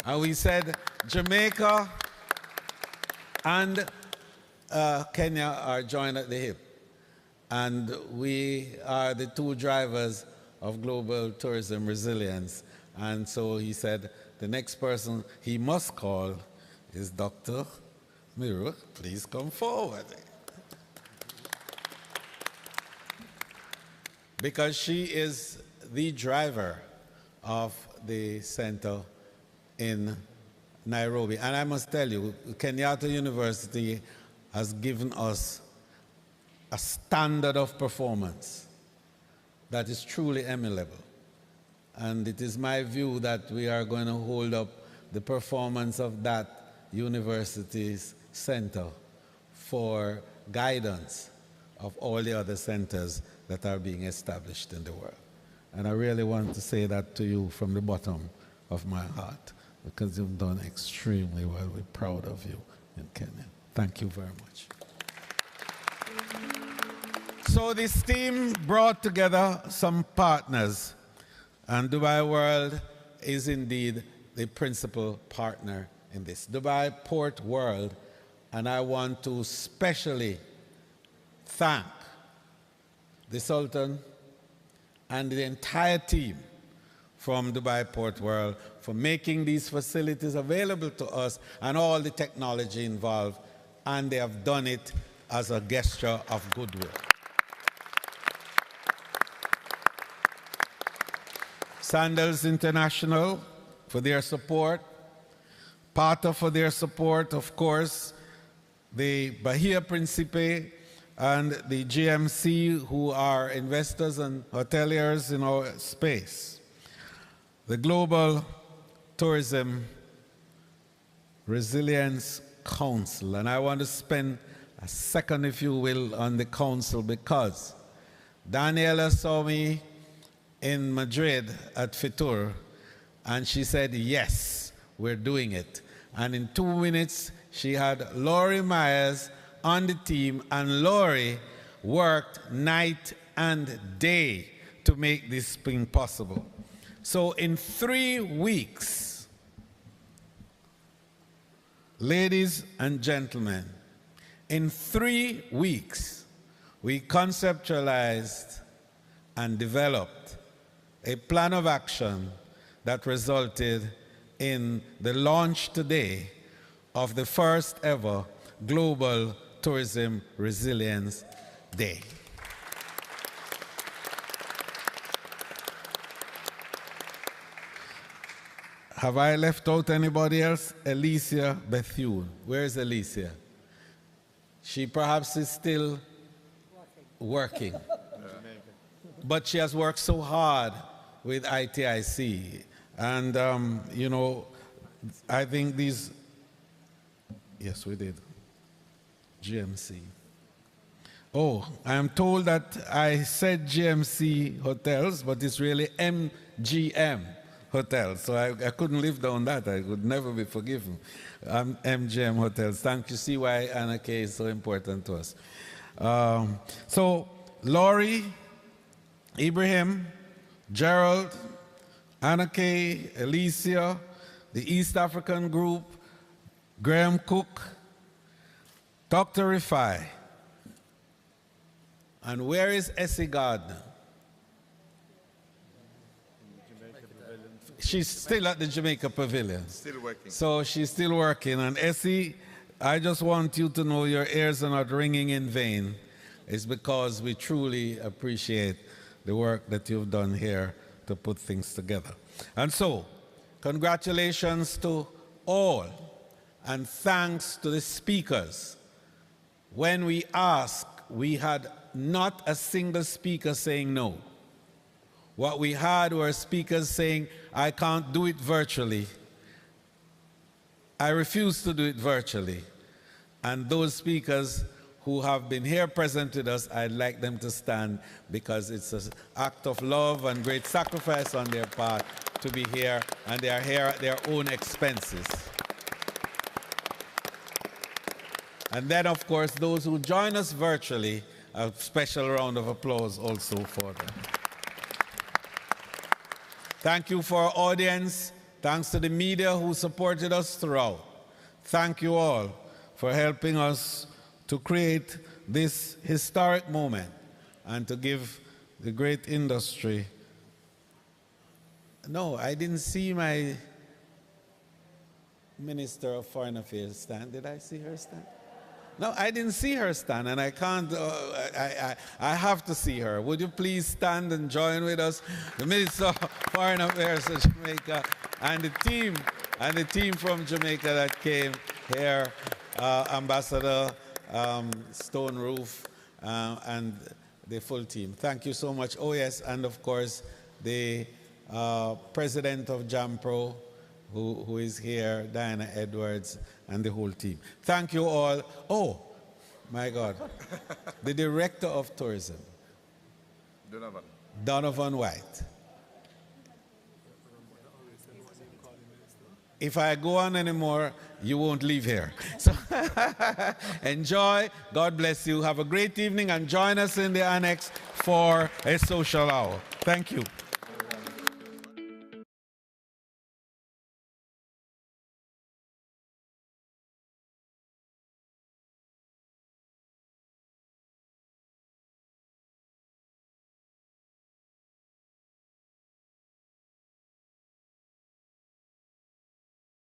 And we said Jamaica and Kenya are joined at the hip. And we are the two drivers of global tourism resilience. And so he said the next person he must call is Dr. Miru. Please come forward. Because she is the driver of the center in Nairobi. And I must tell you, Kenyatta University has given us a standard of performance that is truly emulable. And it is my view that we are going to hold up the performance of that university's center for guidance of all the other centers that are being established in the world. And I really want to say that to you from the bottom of my heart, because you've done extremely well. We're proud of you in Kenya. Thank you very much. So this team brought together some partners, and Dubai World is indeed the principal partner in this. Dubai Port World, and I want to specially thank the Sultan and the entire team from Dubai Port World for making these facilities available to us and all the technology involved, and they have done it as a gesture of goodwill. Sandals International for their support, PATA for their support, of course, the Bahia Principe and the GMC, who are investors and hoteliers in our space. The Global Tourism Resilience Council, and I want to spend a second, if you will, on the council because Daniela saw me in Madrid at Fitur, and she said, yes, we're doing it. And in 2 minutes, she had Laurie Myers on the team, and Laurie worked night and day to make this thing possible. So in 3 weeks, ladies and gentlemen, in 3 weeks, we conceptualized and developed a plan of action that resulted in the launch today of the first ever Global Tourism Resilience Day. Have I left out anybody else? Alicia Bethune. Where is Alicia? She perhaps is still working. But she has worked so hard with ITIC. And, you know, I think these, yes, we did. GMC. Oh, I am told that I said GMC Hotels, but it's really MGM Hotels. So I couldn't live down that. I would never be forgiven. MGM Hotels. Thank you. See why Anna Kay is so important to us. So Laurie, Ibrahim, Gerald, Anna Kay, Alicia, the East African group, Graham Cook, Dr. Rifai. And where is Essie Gardner? She's still at the Jamaica Pavilion. Still working. So she's still working. And Essie, I just want you to know your ears are not ringing in vain. It's because we truly appreciate the work that you've done here to put things together. And so, congratulations to all, and thanks to the speakers. When we asked, we had not a single speaker saying no. What we had were speakers saying, I can't do it virtually. I refuse to do it virtually. And those speakers who have been here present with us, I'd like them to stand because it's an act of love and great sacrifice on their part to be here, and they are here at their own expenses. And then, of course, those who join us virtually, a special round of applause also for them. Thank you for our audience. Thanks to the media who supported us throughout. Thank you all for helping us to create this historic moment and to give the great industry. No, I didn't see my Minister of Foreign Affairs stand. Did I see her stand? No, I didn't see her stand, and I can't, I have to see her. Would you please stand and join with us, the Minister of Foreign Affairs of Jamaica, and the team from Jamaica that came here, Ambassador Stone Roof, and the full team. Thank you so much. Oh yes, and of course, the President of JAMPRO, who is here, Diana Edwards, and the whole team. Thank you all. Oh, my God. The Director of Tourism, Donovan White. If I go on anymore, you won't leave here. So enjoy. God bless you. Have a great evening, and join us in the annex for a social hour. Thank you.